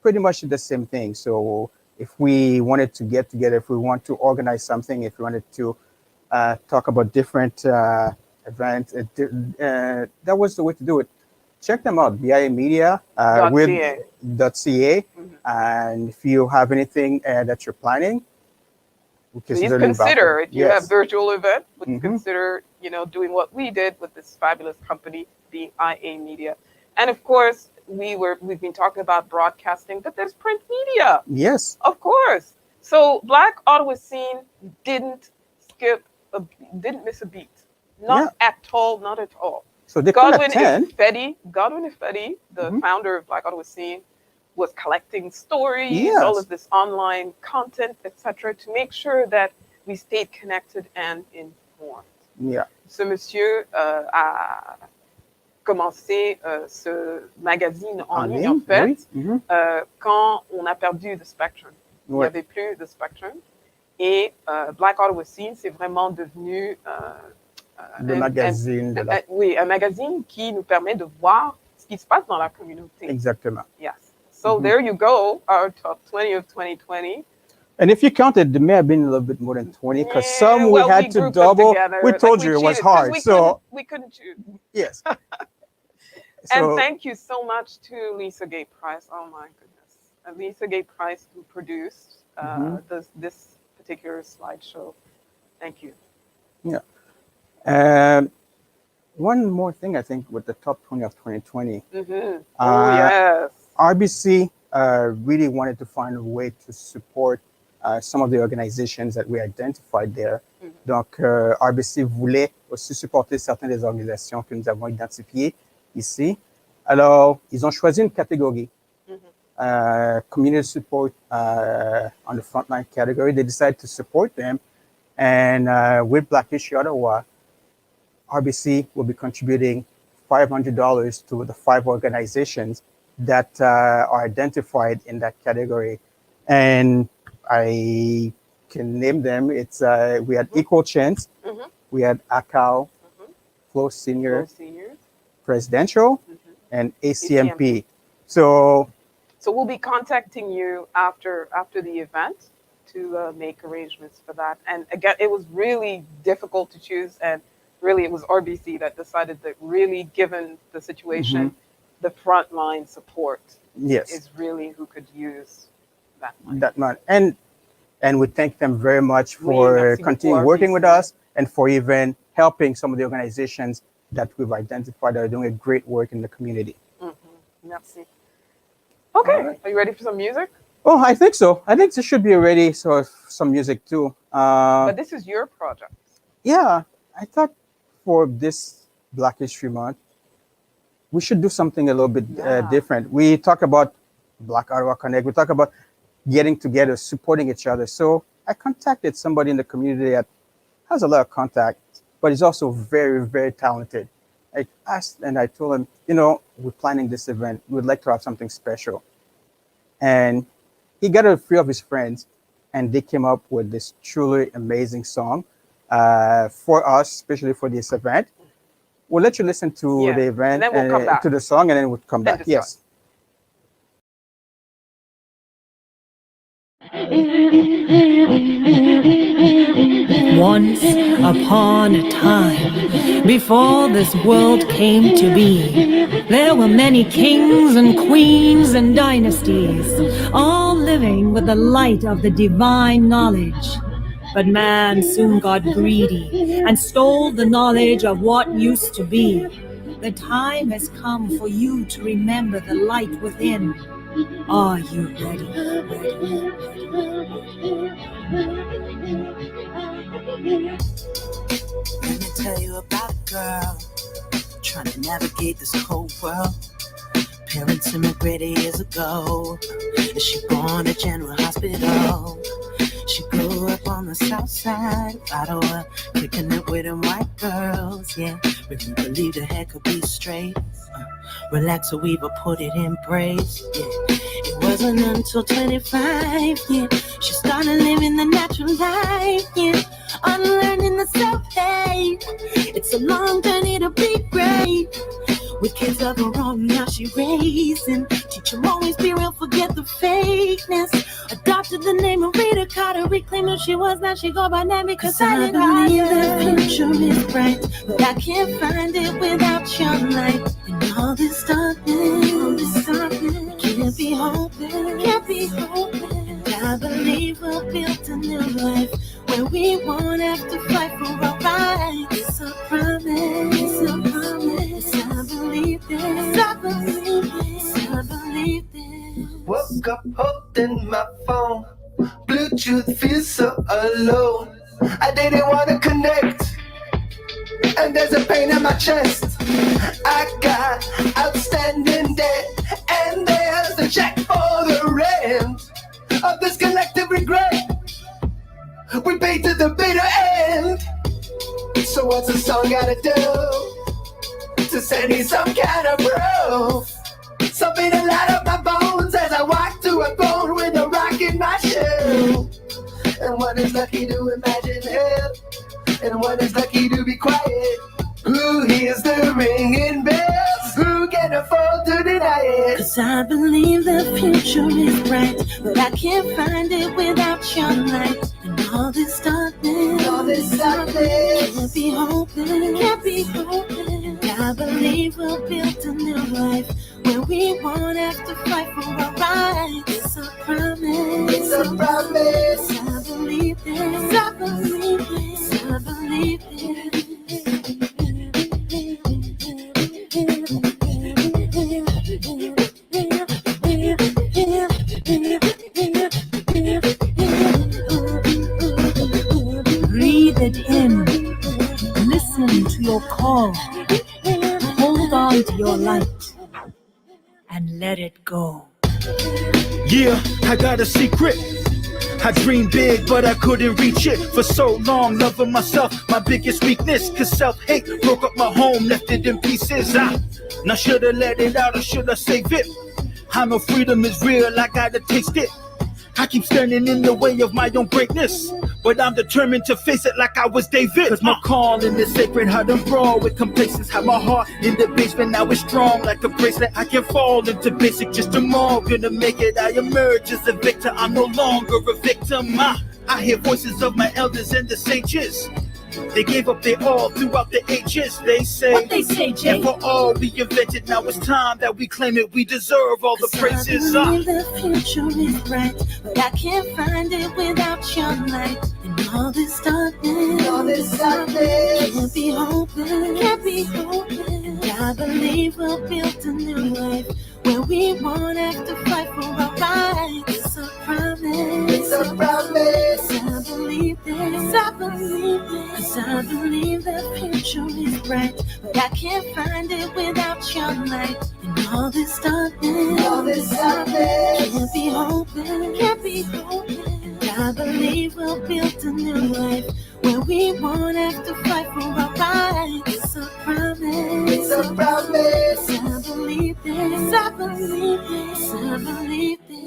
pretty much the same thing. So if we wanted to get together, if we want to organize something, if we wanted to talk about different events, that was the way to do it. Check them out, BIA Media .ca. And if you have anything that you're planning, please consider if you have virtual event, consider doing what we did with this fabulous company, BIA Media. And of course, we've been talking about broadcasting, but there's print media. Yes. Of course. So Black Ottawa Scene didn't miss a beat. Not at all. So they Godwin Ifedi, the founder of Black Ottawa Scene, was collecting stories, all of this online content, etc., to make sure that we stayed connected and informed. Ce monsieur a commencé ce magazine en ligne, en fait, quand on a perdu The Spectrum. Il n'y avait plus The Spectrum. Et Black Ottawa Scene, c'est vraiment devenu le magazine. Un magazine qui nous permet de voir ce qui se passe dans la communauté. Exactement. Yes. So there you go, our top 20 of 2020. And if you counted, there may have been a little bit more than 20 because some we had to double. We told you it was hard. We couldn't choose. Yes. And thank you so much to Lisa Gay Price. Oh my goodness. Lisa Gay Price, who produced this particular slideshow. Thank you. Yeah. One more thing, I think, with the top 20 of 2020. Oh, yes. RBC really wanted to find a way to support some of the organizations that we identified there. Donc, RBC voulait aussi supporter certaines des organisations que nous avons identifiées ici. Alors, ils ont choisi une catégorie. Community support on the frontline category. They decided to support them. And with Black History Ottawa, RBC will be contributing $500 to the 5 organizations that are identified in that category. And I can name them. It's we had Equal Chance, we had ACAL, Flow Senior, Presidential, and ACMP. So we'll be contacting you after the event to make arrangements for that. And again, it was really difficult to choose, and really it was RBC that decided that really, given the situation, the frontline support is really who could use that money. That money. And we thank them very much for continuing working with us and for even helping some of the organizations that we've identified that are doing a great work in the community. Merci. Okay, are you ready for some music? Oh, I think so. I think this should be ready for some music too. But this is your project. Yeah, I thought for this Black History Month, we should do something a little bit different. We talk about Black Ottawa Connect. We talk about getting together, supporting each other. So I contacted somebody in the community that has a lot of contact, but is also very, very talented. I asked and I told him, you know, we're planning this event. We'd like to have something special. And he got a few of his friends and they came up with this truly amazing song for us, especially for this event. We'll let you listen to the event and then we'll come back. to the song, and then we'll come back. Yes. Once upon a time, before this world came to be, there were many kings and queens and dynasties, all living with the light of the divine knowledge. But man soon got greedy and stole the knowledge of what used to be. The time has come for you to remember the light within. Are you ready? Let me tell you about a girl trying to navigate this cold world. Parents immigrated years ago. She born at General Hospital. She grew up on the south side of Ottawa, kicking it with them white girls. Yeah, when you believed her head could be straight. Relax a weaver, put it in braids. Yeah, it wasn't until 25. Yeah, she started living the natural life. Yeah, unlearning the self-hate. It's a long journey to be great. With kids of her own, now she raising. Teach them always be real, forget the fakeness. Adopted the name of Rita Carter, reclaimed who she was, now she go by name because I believe the future is bright, but I can't find it without your light. And all this darkness, can't be hoping, And I believe we'll build a new life where we won't have to fight for our rights. It's a promise, I believe this, I believe this. Woke up holding my phone. Bluetooth feels so alone. I didn't want to connect, and there's a pain in my chest. I got outstanding debt, and there's a check for the rent of this collective regret. We paid to the bitter end. So what's a song gotta do to send me some kind of proof? Something to light up my bones as I walk to a bone with a rock in my shoe. And one is lucky to imagine it, and one is lucky to be quiet. Who hears the ringing bells? Who can afford to deny it? 'Cause I believe the future is bright, but I can't find it without your light. And all this darkness, can't be hoping, And I believe we'll build a new life where we won't have to fight for our rights. It's a promise, I believe this, I believe this, I believe this. all. Hold on to your light and let it go. Yeah, I got a secret. I dreamed big, but I couldn't reach it for so long. Loving myself, my biggest weakness. Cause self-hate broke up my home, left it in pieces. Now shoulda let it out or shoulda save it? I know freedom is real, I gotta taste it. I keep standing in the way of my own greatness, but I'm determined to face it like I was David. Cause my calling is sacred, I done brawl with complacence. Had my heart in the basement, now it's strong like a bracelet. I can fall into basic, just tomorrow gonna make it. I emerge as a victor, I'm no longer a victim. I hear voices of my elders and the sages. They gave up their all throughout the ages. They say, What they say, Jay? and for all we invented, now it's time that we claim it. We deserve all the praises. I believe the future is bright, but I can't find it without your light. And all this darkness, can't be hopeless. And I believe we'll build a new life where we won't have to fight for our rights. It's a promise. I believe this. I believe the future is bright, but I can't find it without your light. And all this darkness, can't be hopeless. And I believe we'll build a new life where we won't have to fight for our rights. It's a promise. I believe this. I believe this.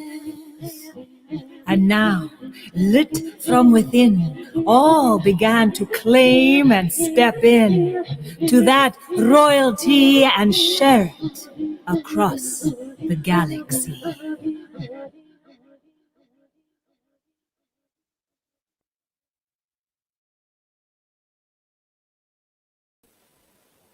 And now, lit from within, all began to claim and step in to that royalty and share it across the galaxy.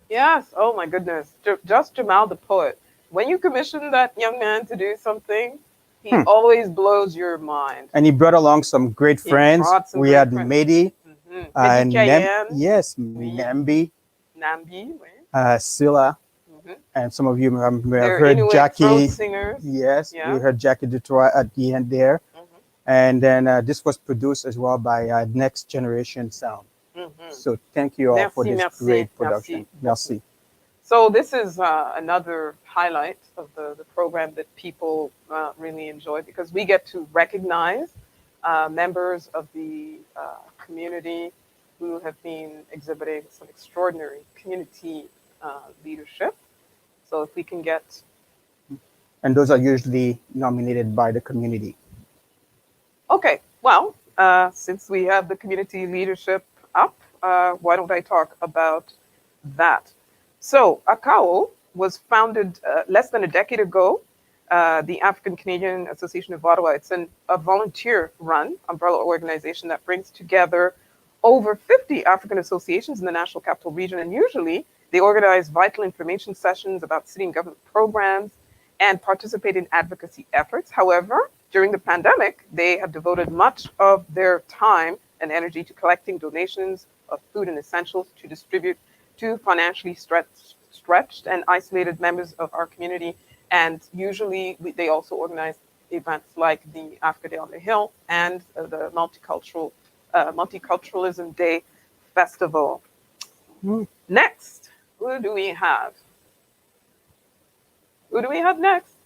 Yes. Oh my goodness. Just Jamal the poet. When you commission that young man to do something, he always blows your mind. And he brought along some great friends. We had Mehdi, Nambi, Silla, and some of you may have heard Inuit Jackie. throat singers. Yes, Yeah. we heard Jackie Detroit at the end there. And then this was produced as well by Next Generation Sound. So thank you all for this great production. Merci. So this is another highlight of the program that people really enjoy, because we get to recognize members of the community who have been exhibiting some extraordinary community leadership. So if we can get... And those are usually nominated by the community. Okay, well, since we have the community leadership up, why don't I talk about that? So ACAO was founded less than a decade ago. The African Canadian Association of Ottawa, it's a volunteer-run umbrella organization that brings together over 50 African associations in the National Capital Region, and usually they organize vital information sessions about city and government programs and participate in advocacy efforts. However, during the pandemic, they have devoted much of their time and energy to collecting donations of food and essentials to distribute to financially stretched and isolated members of our community. And usually they also organize events like the Africa Day on the Hill and the Multiculturalism Day Festival. Next, who do we have? Who do we have next?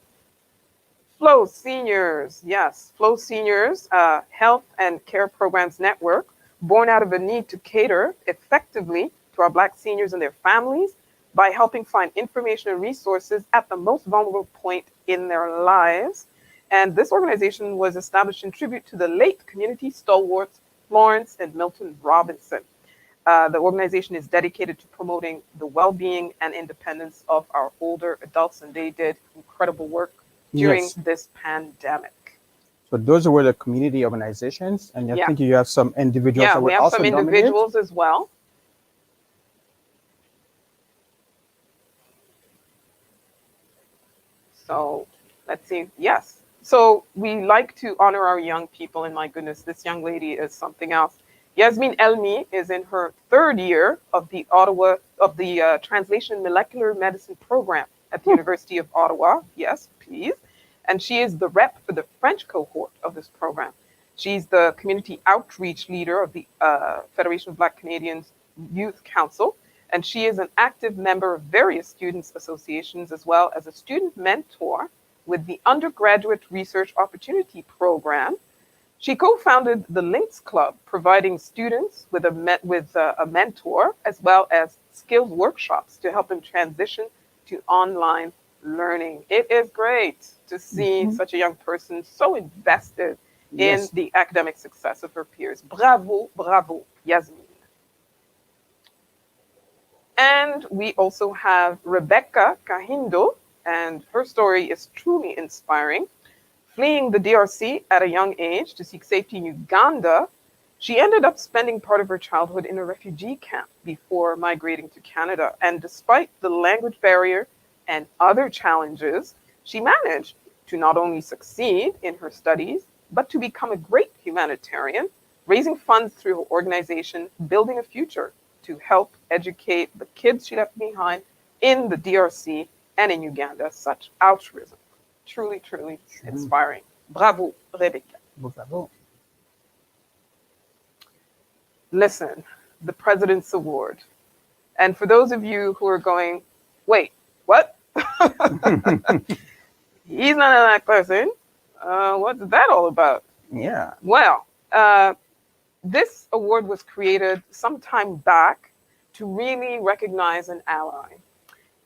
Flow Seniors. Yes, Flow Seniors, Health and Care Programs Network, born out of a need to cater effectively to our Black seniors and their families by helping find information and resources at the most vulnerable point in their lives. And this organization was established in tribute to the late community stalwarts Florence and Milton Robinson. The organization is dedicated to promoting the well-being and independence of our older adults, and they did incredible work during this pandemic. So those were the community organizations, and I think you have some individuals that were also some individuals as well. So let's see. Yes. So we like to honor our young people, and my goodness, this young lady is something else. Yasmin Elmi is in her third year of the Translation Molecular Medicine program at the University of Ottawa. Yes, please. And she is the rep for the French cohort of this program. She's the community outreach leader of the Federation of Black Canadians Youth Council. And she is an active member of various students' associations, as well as a student mentor with the Undergraduate Research Opportunity Program. She co-founded the Links Club, providing students with a mentor, as well as skills workshops to help them transition to online learning. It is great to see such a young person so invested in the academic success of her peers. Bravo, bravo, Yasmin. And we also have Rebecca Kahindo, and her story is truly inspiring. Fleeing the DRC at a young age to seek safety in Uganda, she ended up spending part of her childhood in a refugee camp before migrating to Canada. And despite the language barrier and other challenges, she managed to not only succeed in her studies, but to become a great humanitarian, raising funds through her organization, Building a Future, to help educate the kids she left behind in the DRC and in Uganda. Such altruism. Truly, truly inspiring. Bravo, Rebecca. Bravo. Listen, the President's Award. And for those of you who are going, wait, what? He's not a black person. What's that all about? Yeah. Well, this award was created some time back to really recognize an ally.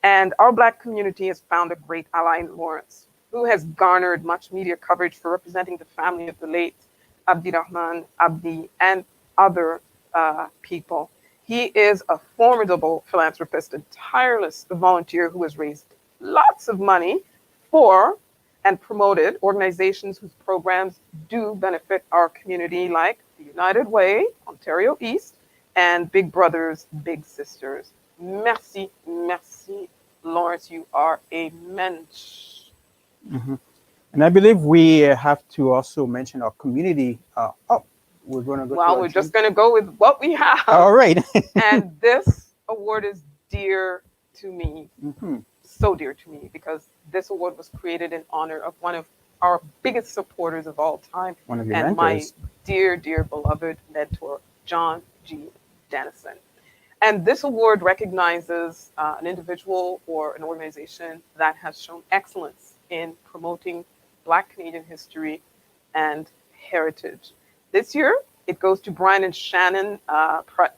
And our Black community has found a great ally in Lawrence, who has garnered much media coverage for representing the family of the late Abdirahman Abdi and other people. He is a formidable philanthropist and tireless volunteer who has raised lots of money for and promoted organizations whose programs do benefit our community, like the United Way, Ontario East, and Big Brothers, Big Sisters. Merci, merci, Lawrence, you are a mensch. And I believe we have to also mention our community. We're going to go. Well, we're just going to go with what we have. All right. And this award is dear to me, so dear to me, because this award was created in honor of one of our biggest supporters of all time, One of your and mentors. my dear, dear beloved mentor, John G. Dennison. And this award recognizes an individual or an organization that has shown excellence in promoting Black Canadian history and heritage. This year, it goes to Brian and Shannon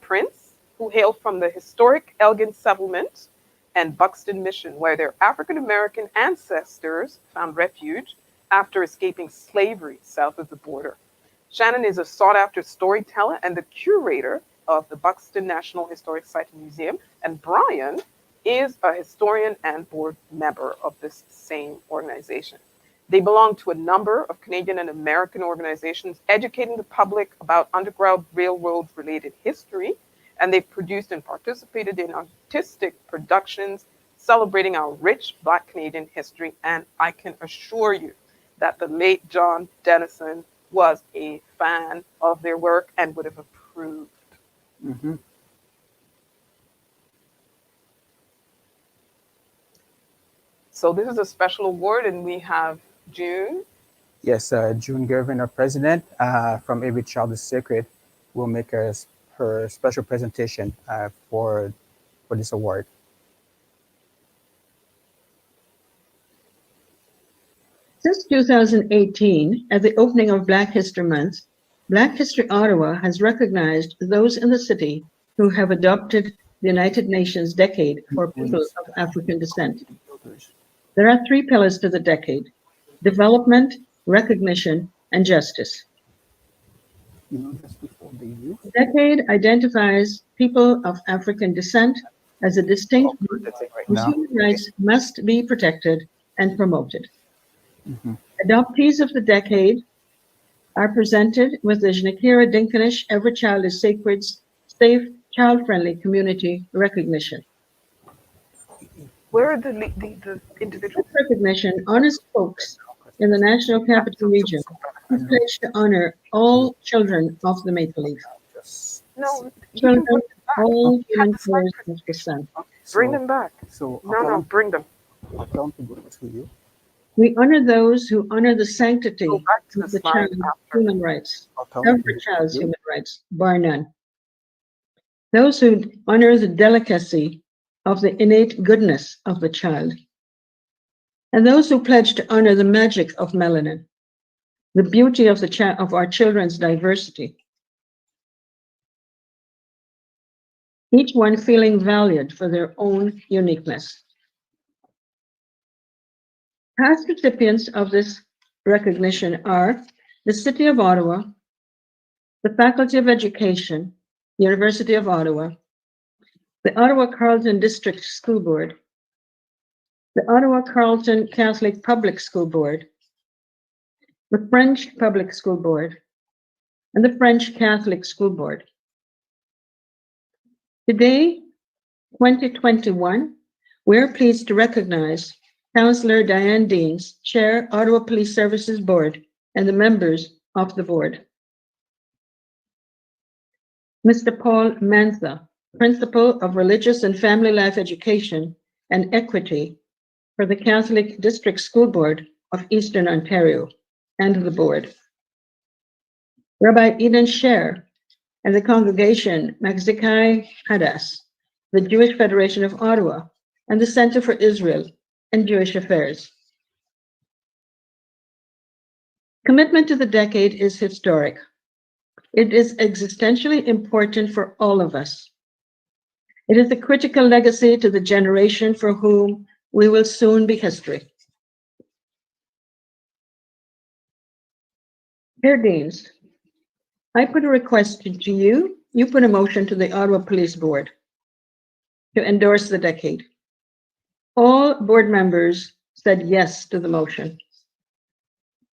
Prince, who hail from the historic Elgin Settlement and Buxton Mission, where their African-American ancestors found refuge after escaping slavery south of the border. Shannon is a sought-after storyteller and the curator of the Buxton National Historic Site and Museum, and Brian is a historian and board member of this same organization. They belong to a number of Canadian and American organizations educating the public about Underground Railroad-related history, and they've produced and participated in artistic productions celebrating our rich Black Canadian history, and I can assure you that the late John Dennison was a fan of their work and would have approved. So this is a special award, and we have June. Yes, June Gervin, our president, from Every Child is Sacred, will make her special presentation for this award. Since 2018, at the opening of Black History Month, Black History Ottawa has recognized those in the city who have adopted the United Nations Decade for People of African Descent. There are three pillars to the decade: development, recognition, and justice. The decade identifies people of African descent as a distinct group whose human rights must be protected and promoted. Adoptees of the decade are presented with the Jnekira Dinkanish Every Child is Sacred's safe, child-friendly community recognition. Where are the individuals? This recognition honors folks in the National Capital Region who pledge to honor all children of the Maple Leaf. No, Children, all human colors of the sun. Bring them back. So No, bring them. We honor those who honor the sanctity of the child's human rights, every child's human rights, bar none. those who honor the delicacy of the innate goodness of the child, and those who pledge to honor the magic of melanin, the beauty of of our children's diversity, each one feeling valued for their own uniqueness. Past recipients of this recognition are the City of Ottawa, the Faculty of Education, University of Ottawa, the Ottawa-Carleton District School Board, the Ottawa-Carleton Catholic Public School Board, the French Public School Board, and the French Catholic School Board. Today, 2021, we're pleased to recognize Councillor Diane Deans, Chair, Ottawa Police Services Board, and the members of the board. Mr. Paul Mantha, Principal of Religious and Family Life Education and Equity for the Catholic District School Board of Eastern Ontario, and the board. Rabbi Eden Sher and the congregation Magzikai Hadass, the Jewish Federation of Ottawa, and the Center for Israel and Jewish Affairs. Commitment to the decade is historic. It is existentially important for all of us. It is a critical legacy to the generation for whom we will soon be history. Dear Deans, I put a request to you, you put a motion to the Ottawa Police Board to endorse the decade. All board members said yes to the motion.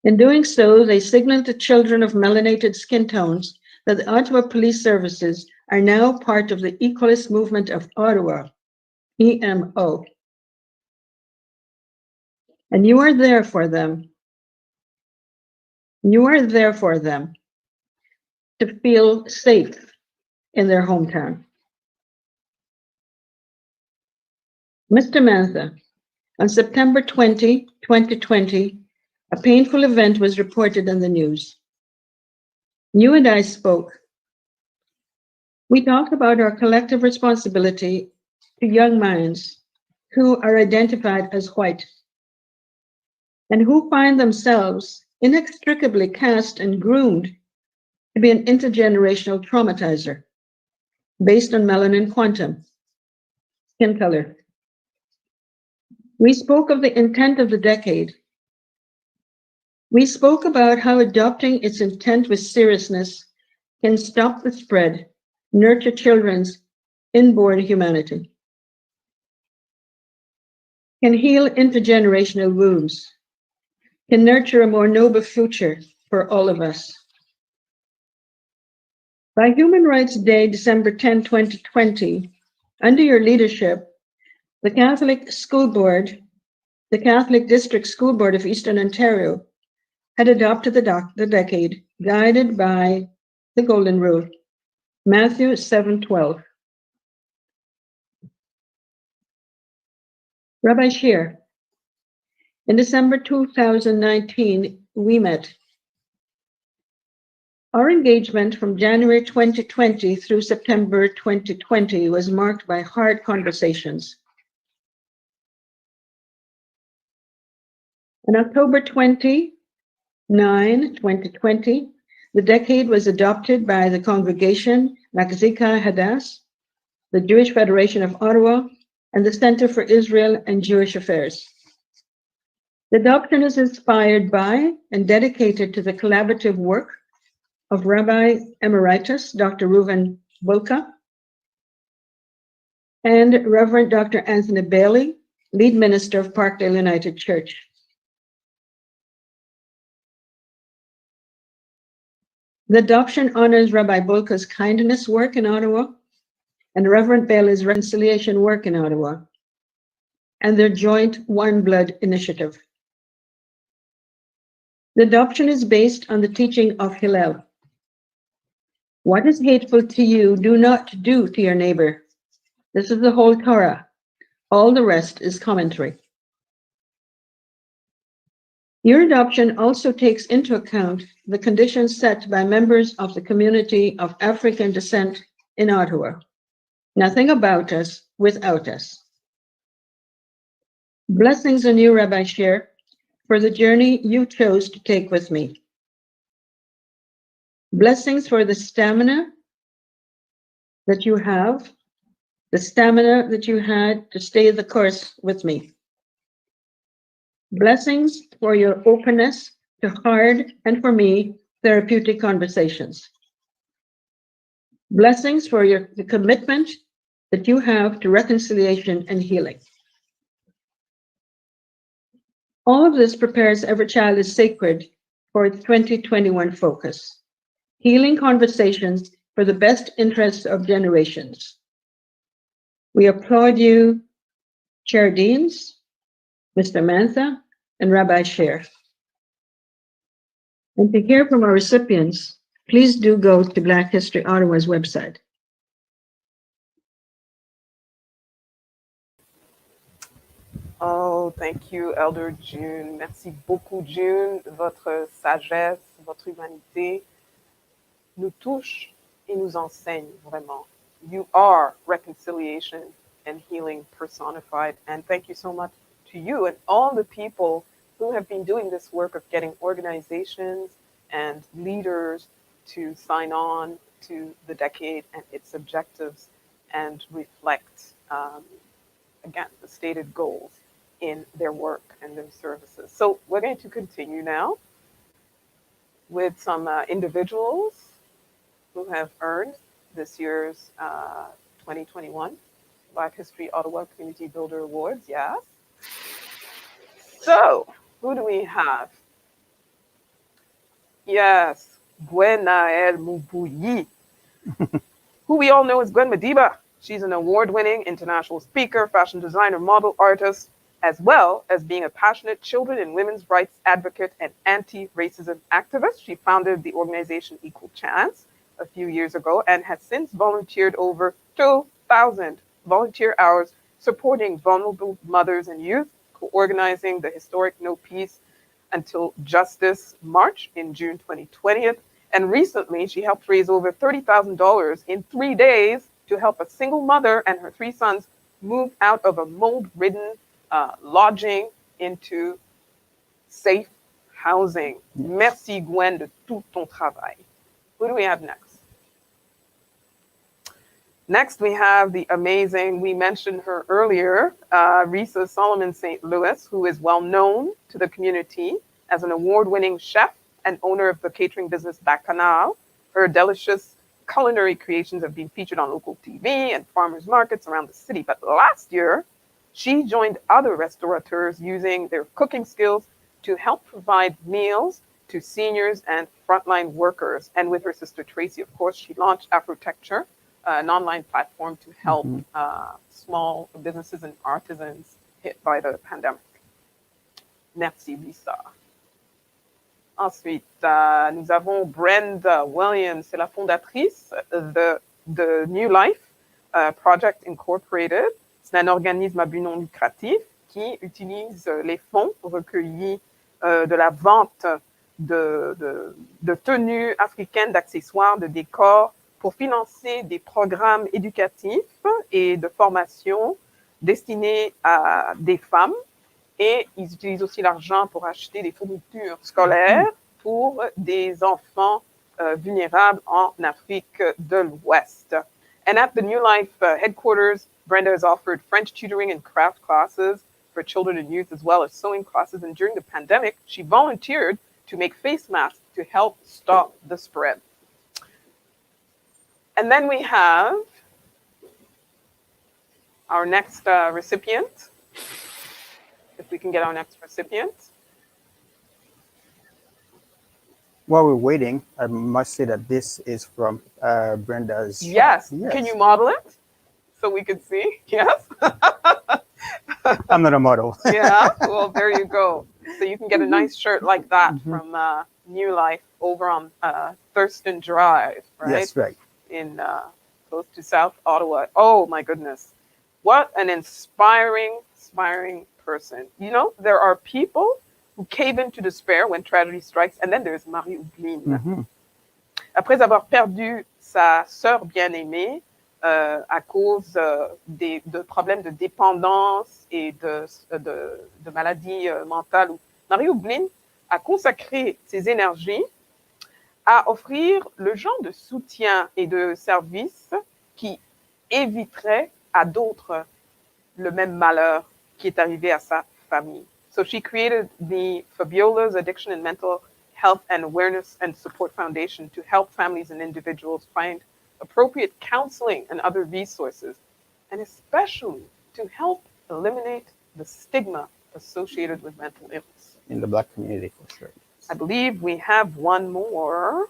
In doing so, they signaled to children of melanated skin tones that the Ottawa Police Services are now part of the Equalist Movement of Ottawa, EMO. And you are there for them. You are there for them to feel safe in their hometown. Mr. Mantha, on September 20, 2020, a painful event was reported in the news. You and I spoke. We talked about our collective responsibility to young minds who are identified as white and who find themselves inextricably cast and groomed to be an intergenerational traumatizer based on melanin quantum, skin color. We spoke of the intent of the decade. We spoke about how adopting its intent with seriousness can stop the spread, nurture children's inborn humanity, can heal intergenerational wounds, can nurture a more noble future for all of us. By Human Rights Day, December 10, 2020, under your leadership, the Catholic School Board, the Catholic District School Board of Eastern Ontario, had adopted the decade guided by the Golden Rule, Matthew 7:12. Rabbi Sher, in December 2019, we met. Our engagement from January 2020 through September 2020 was marked by hard conversations. On October 29, 2020, the decade was adopted by the congregation Magzikai Hadass, the Jewish Federation of Ottawa, and the Center for Israel and Jewish Affairs. The adoption is inspired by and dedicated to the collaborative work of Rabbi Emeritus Dr. Reuven Bulka and Reverend Dr. Anthony Bailey, lead minister of Parkdale United Church. The adoption honors Rabbi Bulka's kindness work in Ottawa and Reverend Bailey's reconciliation work in Ottawa and their joint One Blood initiative. The adoption is based on the teaching of Hillel. What is hateful to you, do not do to your neighbor. This is the whole Torah. All the rest is commentary. Your adoption also takes into account the conditions set by members of the community of African descent in Ottawa, Nothing about us without us. Blessings on you, Rabbi Sher, for the journey you chose to take with me. Blessings for the stamina that you have, the stamina that you had to stay the course with me. Blessings for your openness to hard and, for me, therapeutic conversations. Blessings for the commitment that you have to reconciliation and healing. All of this prepares Every Child is Sacred for its 2021 focus. Healing conversations for the best interests of generations. We applaud you, Chair Deans, Mr. Mantha, and Rabbi Sher. And to hear from our recipients, please do go to Black History Ottawa's website. Oh, thank you, Elder June. Merci beaucoup, June. Votre sagesse, votre humanité nous touche et nous enseigne vraiment. You are reconciliation and healing personified. And thank you so much to you and all the people who have been doing this work of getting organizations and leaders to sign on to the decade and its objectives and reflect, again, the stated goals in their work and their services. So we're going to continue now with some individuals who have earned this year's 2021 Black History Ottawa Community Builder Awards. Yes. So who do we have? Yes, Gwenaël Mubuyi, who we all know as Gwen Madiba. She's an award-winning international speaker, fashion designer, model, artist, as well as being a passionate children and women's rights advocate and anti-racism activist. She founded the organization Equal Chance a few years ago and has since volunteered over 2,000 volunteer hours supporting vulnerable mothers and youth, co-organizing the historic No Peace Until Justice March in June 2020. And recently, she helped raise over $30,000 in 3 days to help a single mother and her 3 sons move out of a mold-ridden lodging into safe housing. Merci, Gwen, de tout ton travail. Who do we have next? Next, we have the amazing, we mentioned her earlier, Risa Solomon St. Louis, who is well known to the community as an award-winning chef and owner of the catering business Bacchanal. Her delicious culinary creations have been featured on local TV and farmers markets around the city. But last year, she joined other restaurateurs using their cooking skills to help provide meals to seniors and frontline workers. And with her sister Tracy, of course, she launched Afrotecture, an online platform to help small businesses and artisans hit by the pandemic. Merci, Lisa. Ensuite, nous avons Brenda Williams, c'est la fondatrice de New Life Project Incorporated. C'est un organisme à but non lucratif qui utilise les fonds recueillis de la vente de tenues africaines, d'accessoires, de décors pour financer des programmes éducatifs et de formation destinés à des femmes. Et ils utilisent aussi l'argent pour acheter des fournitures scolaires pour des enfants vulnérables en Afrique de l'Ouest. And at the New Life headquarters, Brenda has offered French tutoring and craft classes for children and youth, as well as sewing classes. And during the pandemic, she volunteered to make face masks to help stop the spread. And then we have our next recipient. If we can get our next recipient. While we're waiting, I must say that this is from Brenda's. Yes. Can you model it so we can see? Yes. I'm not a model. Yeah. Well, there you go. So you can get a nice shirt like that from New Life over on Thurston Drive, right? Yes, right. In close to South Ottawa. Oh my goodness. What an inspiring person. You know, there are people who cave into despair when tragedy strikes, and then there's Marie Oubline. Après avoir perdu sa sœur bien-aimée, à cause de problèmes de dépendance et de maladies mentales. Mario Blin a consacré ses énergies à offrir le genre de soutien et de service qui éviterait à d'autres le même malheur qui est arrivé à sa famille. So she created the Fabiola's Addiction and Mental Health and Awareness and Support Foundation to help families and individuals find appropriate counseling and other resources, and especially to help eliminate the stigma associated with mental illness. In the Black community, for sure. I believe we have one more.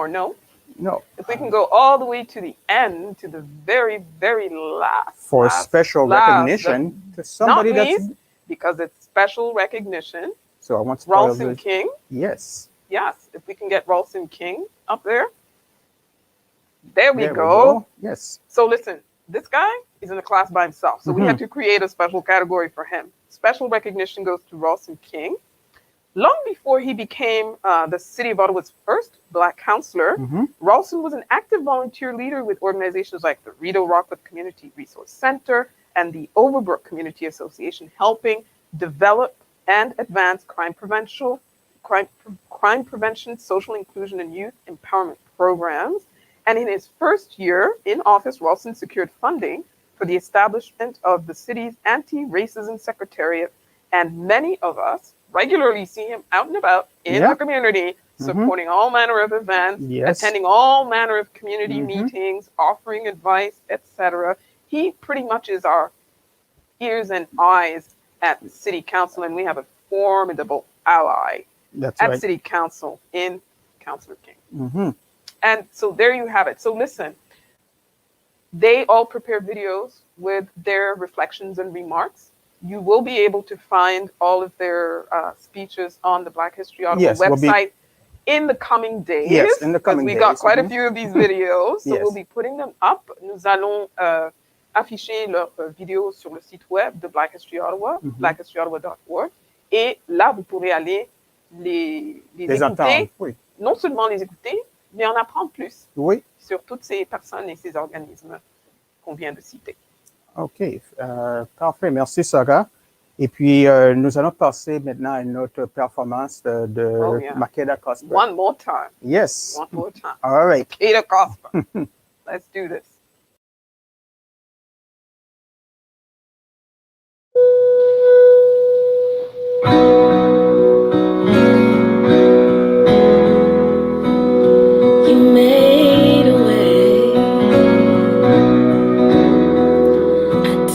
No? No. If we can go all the way to the end, to the very, very last. For special recognition to somebody not that's... least, because it's special recognition. So I want to Ralston King. Yes. Yes, if we can get Ralston King up there. There we go. Yes. So listen, this guy is in a class by himself. So we had to create a special category for him. Special recognition goes to Ralston King. Long before he became the City of Ottawa's first Black councillor, Ralston was an active volunteer leader with organizations like the Rideau Rockcliffe Community Resource Center and the Overbrook Community Association, helping develop and advance crime prevention, social inclusion, and youth empowerment programs. And in his first year in office, Ralston secured funding for the establishment of the city's anti-racism secretariat, and many of us regularly see him out and about in the community, supporting all manner of events, attending all manner of community meetings, offering advice, etc. He pretty much is our ears and eyes at City Council, and we have a formidable ally at City Council in Councillor King. And so there you have it. So listen, they all prepare videos with their reflections and remarks. You will be able to find all of their speeches on the Black History Ottawa website in the coming days. Yes, in the coming days. We got quite a few of these videos, so we'll be putting them up. Nous allons afficher leurs vidéos sur le site web de Black History Ottawa, blackhistoryottawa.org. Et là, vous pourrez aller les écouter. Entendre, non seulement les écouter, mais en apprendre plus sur toutes ces personnes et ces organismes qu'on vient de citer. OK. Parfait. Merci, Sarah. Et puis, nous allons passer maintenant à une autre performance de Makeda Cosper. One more time. Yes. One more time. All right. Makeda Cosper. Let's do this.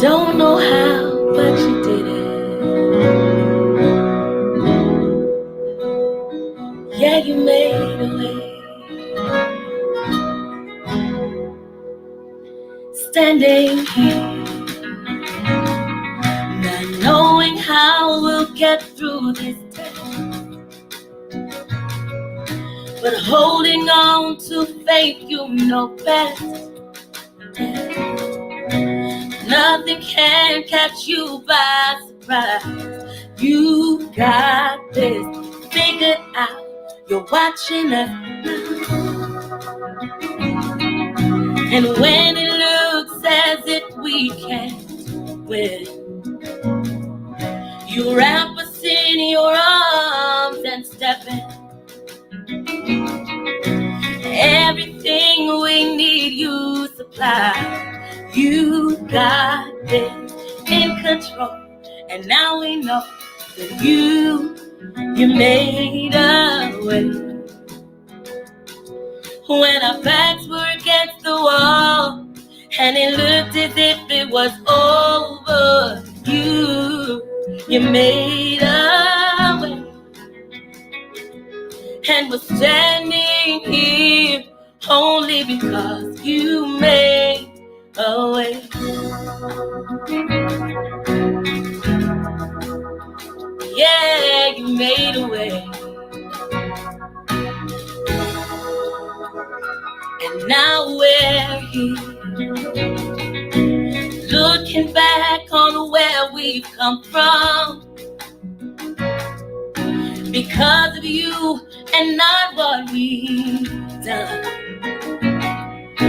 Don't know how, but you did it. Yeah, you made a way. Standing here, not knowing how we'll get through this day, but holding on to faith, you know best. Nothing can catch you by surprise. You got this figured out. You're watching us now. And when it looks as if we can't win, you wrap us in your arms and step in. Everything we need, you supply. You got this in control, and now we know that you made a way. When our backs were against the wall, and it looked as if it was over, you made a way. And we're standing here only because you made a way. Yeah, you made a way. And now we're here, looking back on where we've come from. Because of you and not what we've done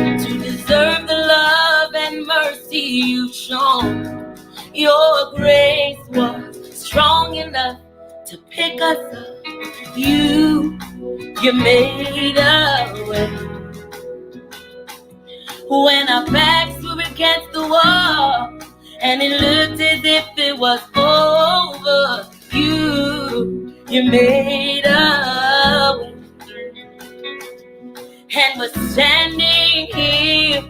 to deserve the love and mercy you've shown. Your grace was strong enough to pick us up. You made a way when our backs were against the wall and it looked as if it was over. You made a way, and we're standing here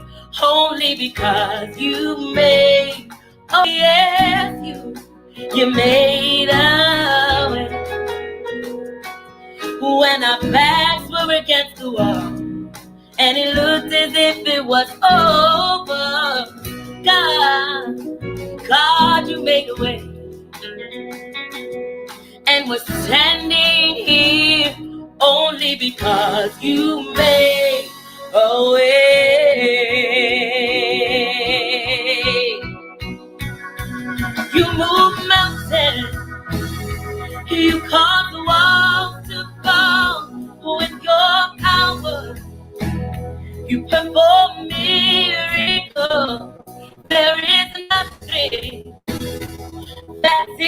only because you made. Oh yes, you made a way when our backs were against the wall and it looked as if it was over. God, you made a way, and we're standing here only because you made a way. You move mountains, you cause the walls to fall with your power. You perform miracles. There is nothing that's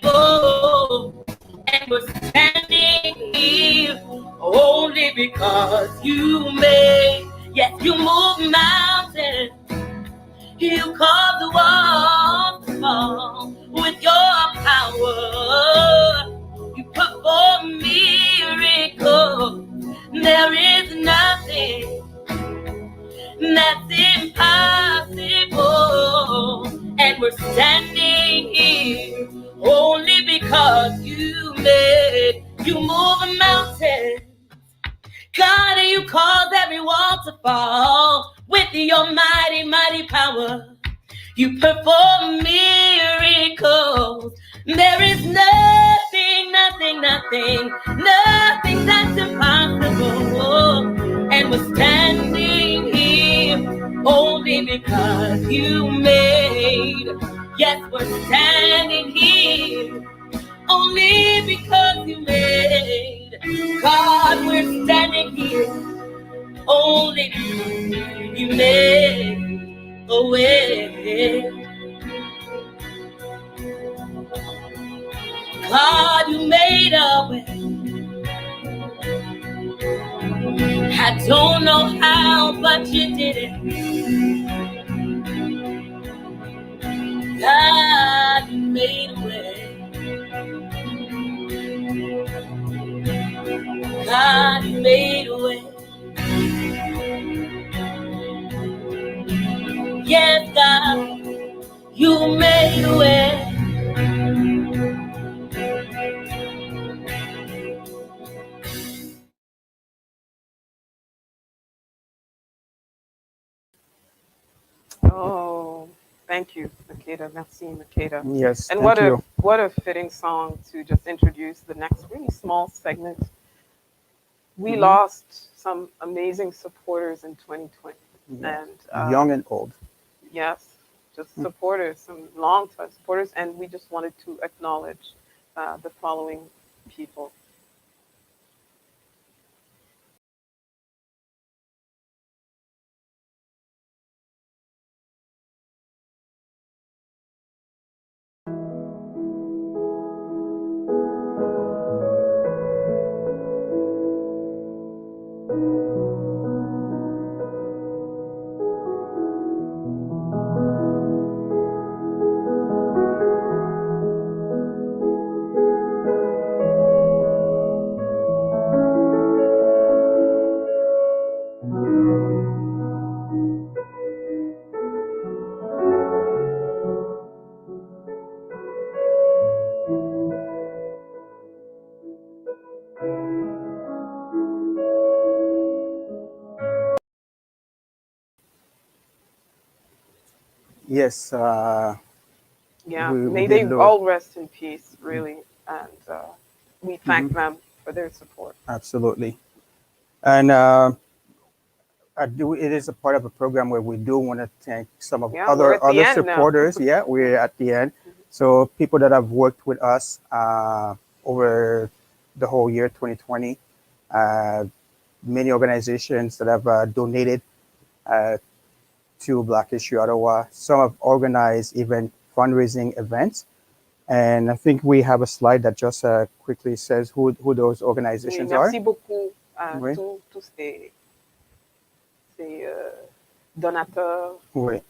impossible, and we're standing here only because you made. Yes, you move mountains. You cause the walls to fall with your power. You perform miracles. There is nothing that's impossible, and we're standing here only because you made. You move a mountain, God, and you cause every wall to fall with your mighty, mighty power. You perform miracles. There is nothing that's impossible. And we're standing here only because you made. Yes, we're standing here only because you made. God, we're standing here only because you made a way. God, you made a way. I don't know how, but you did it. God, you made a way. God, you made a way. Yes, God, you made a way. Oh, thank you, Makeda. Merci, Makeda. Yes, and thank you. what a fitting song to just introduce the next really small segment. We lost some amazing supporters in 2020. Yeah. And Young and old. yes, just supporters, some long-time supporters, and we just wanted to acknowledge the following people. Yes. Yeah, We may did they lose. all rest in peace, really, and we thank them for their support. Absolutely. And it is a part of a program where we do want to thank some of Yeah, we're at the end now. supporters. Yeah, we're at the end. So people that have worked with us over the whole year 2020. Many organizations that have donated to Black History Ottawa. Some have organized even fundraising events. And I think we have a slide that just quickly says who those Oui, organizations merci are. beaucoup à Oui. tous ces donateurs. Oui.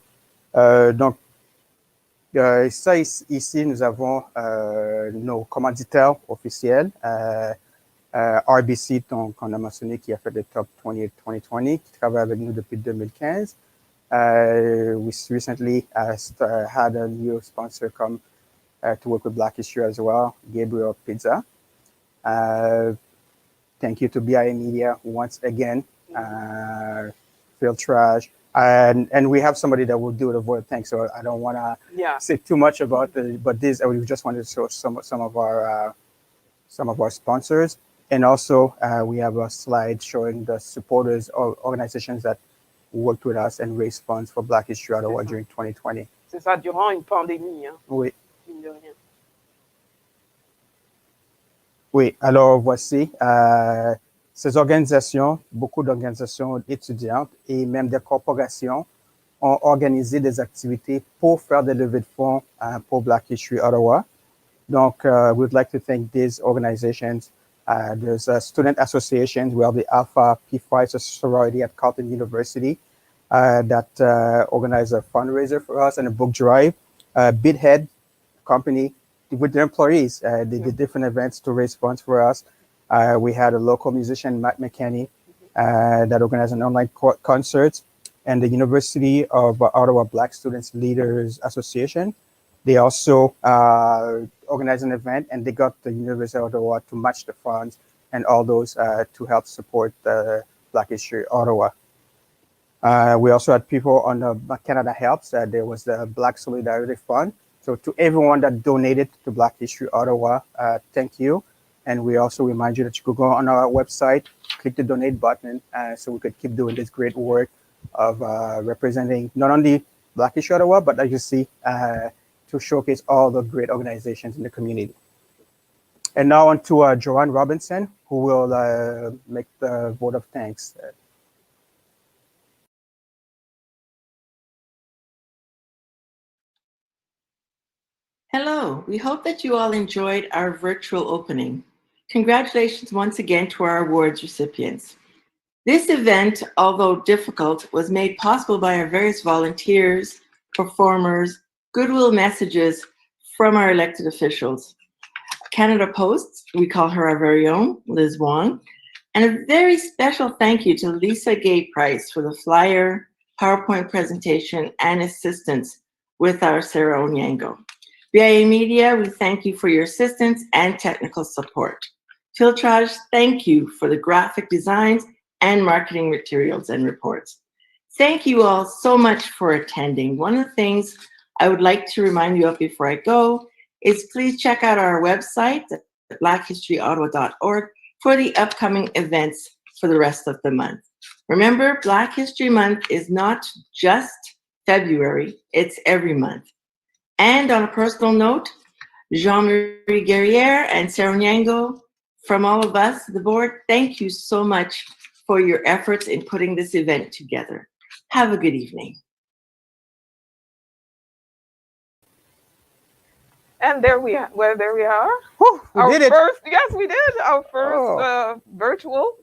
Donc, ça, ici, nous avons nos commanditaires officiels. RBC, qu'on a mentionné, qui a fait le Top 20 2020, qui travaille avec nous depuis 2015. We recently had a new sponsor come to work with Black History as well, Gabriel Pizza. Thank you to BIA Media once again, Phil Trash. And we have somebody that will do the vote of thanks, so I don't want to say too much about it, but this, we just wanted to show some of our sponsors. And also, we have a slide showing the supporters or organizations that worked with us and raised funds for Black History Ottawa during 2020. C'est ça, durant une pandémie. Hein. Oui. Mine de rien. Oui, alors voici ces organisations, beaucoup d'organisations étudiantes et même des corporations ont organisé des activités pour faire des levées de fonds pour Black History Ottawa. Donc, we'd like to thank these organizations. There's a student association. We have the Alpha Pi Phi sorority at Carleton University that organized a fundraiser for us and a book drive. Bithead company with their employees, they did different events to raise funds for us. We had a local musician, Matt McKenney, that organized an online concert, and the University of Ottawa Black Students Leaders Association. They also organized an event, and they got the University of Ottawa to match the funds and all those to help support Black History Ottawa. We also had people on the Canada Helps. There was the Black Solidarity Fund. So to everyone that donated to Black History Ottawa, thank you. And we also remind you that you could go on our website, click the donate button, so we could keep doing this great work of representing not only Black History Ottawa, but as you see, to showcase all the great organizations in the community. And now on to Joanne Robinson, who will make the vote of thanks. Hello, we hope that you all enjoyed our virtual opening. Congratulations once again to our awards recipients. This event, although difficult, was made possible by our various volunteers, performers, goodwill messages from our elected officials. Canada Post, we call her our very own, Liz Wong, and a very special thank you to Lisa Gay Price for the flyer, PowerPoint presentation, and assistance with our Sarah Onyango. BIA Media, we thank you for your assistance and technical support. Filtrage, thank you for the graphic designs and marketing materials and reports. Thank you all so much for attending. One of the things I would like to remind you of before I go is please check out our website at blackhistoryottawa.org for the upcoming events for the rest of the month. Remember, Black History Month is not just February, it's every month. And on a personal note, Jean-Marie Guerriere and Sarah Nyango, from all of us, the board, thank you so much for your efforts in putting this event together. Have a good evening. And there we are. Well, there we are. Whew, we did it. Yes, we did. Our first virtual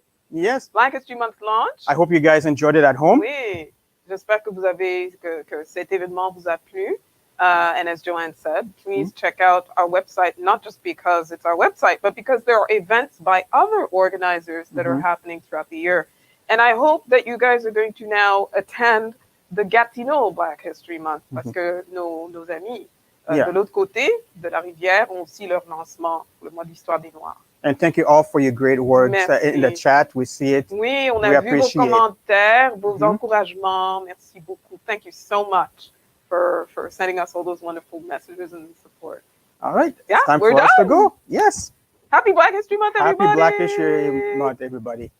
Black History Month launch. I hope you guys enjoyed it at home. Oui. J'espère que cet événement vous a plu. And as Joanne said, please check out our website, not just because it's our website, but because there are events by other organizers that are happening throughout the year. And I hope that you guys are going to now attend the Gatineau Black History Month, parce que nos amis de l'autre côté de la rivière ont aussi leur lancement pour le mois d'histoire des Noirs. And thank you all for your great words in the chat. We see it. Oui, on a vu vos commentaires, vos encouragements. Merci beaucoup. Thank you so much for sending us all those wonderful messages and support. All right. Yeah, it's time we're for done. us to go. Yes. Happy Black History Month, everybody. Happy Black History Month, everybody.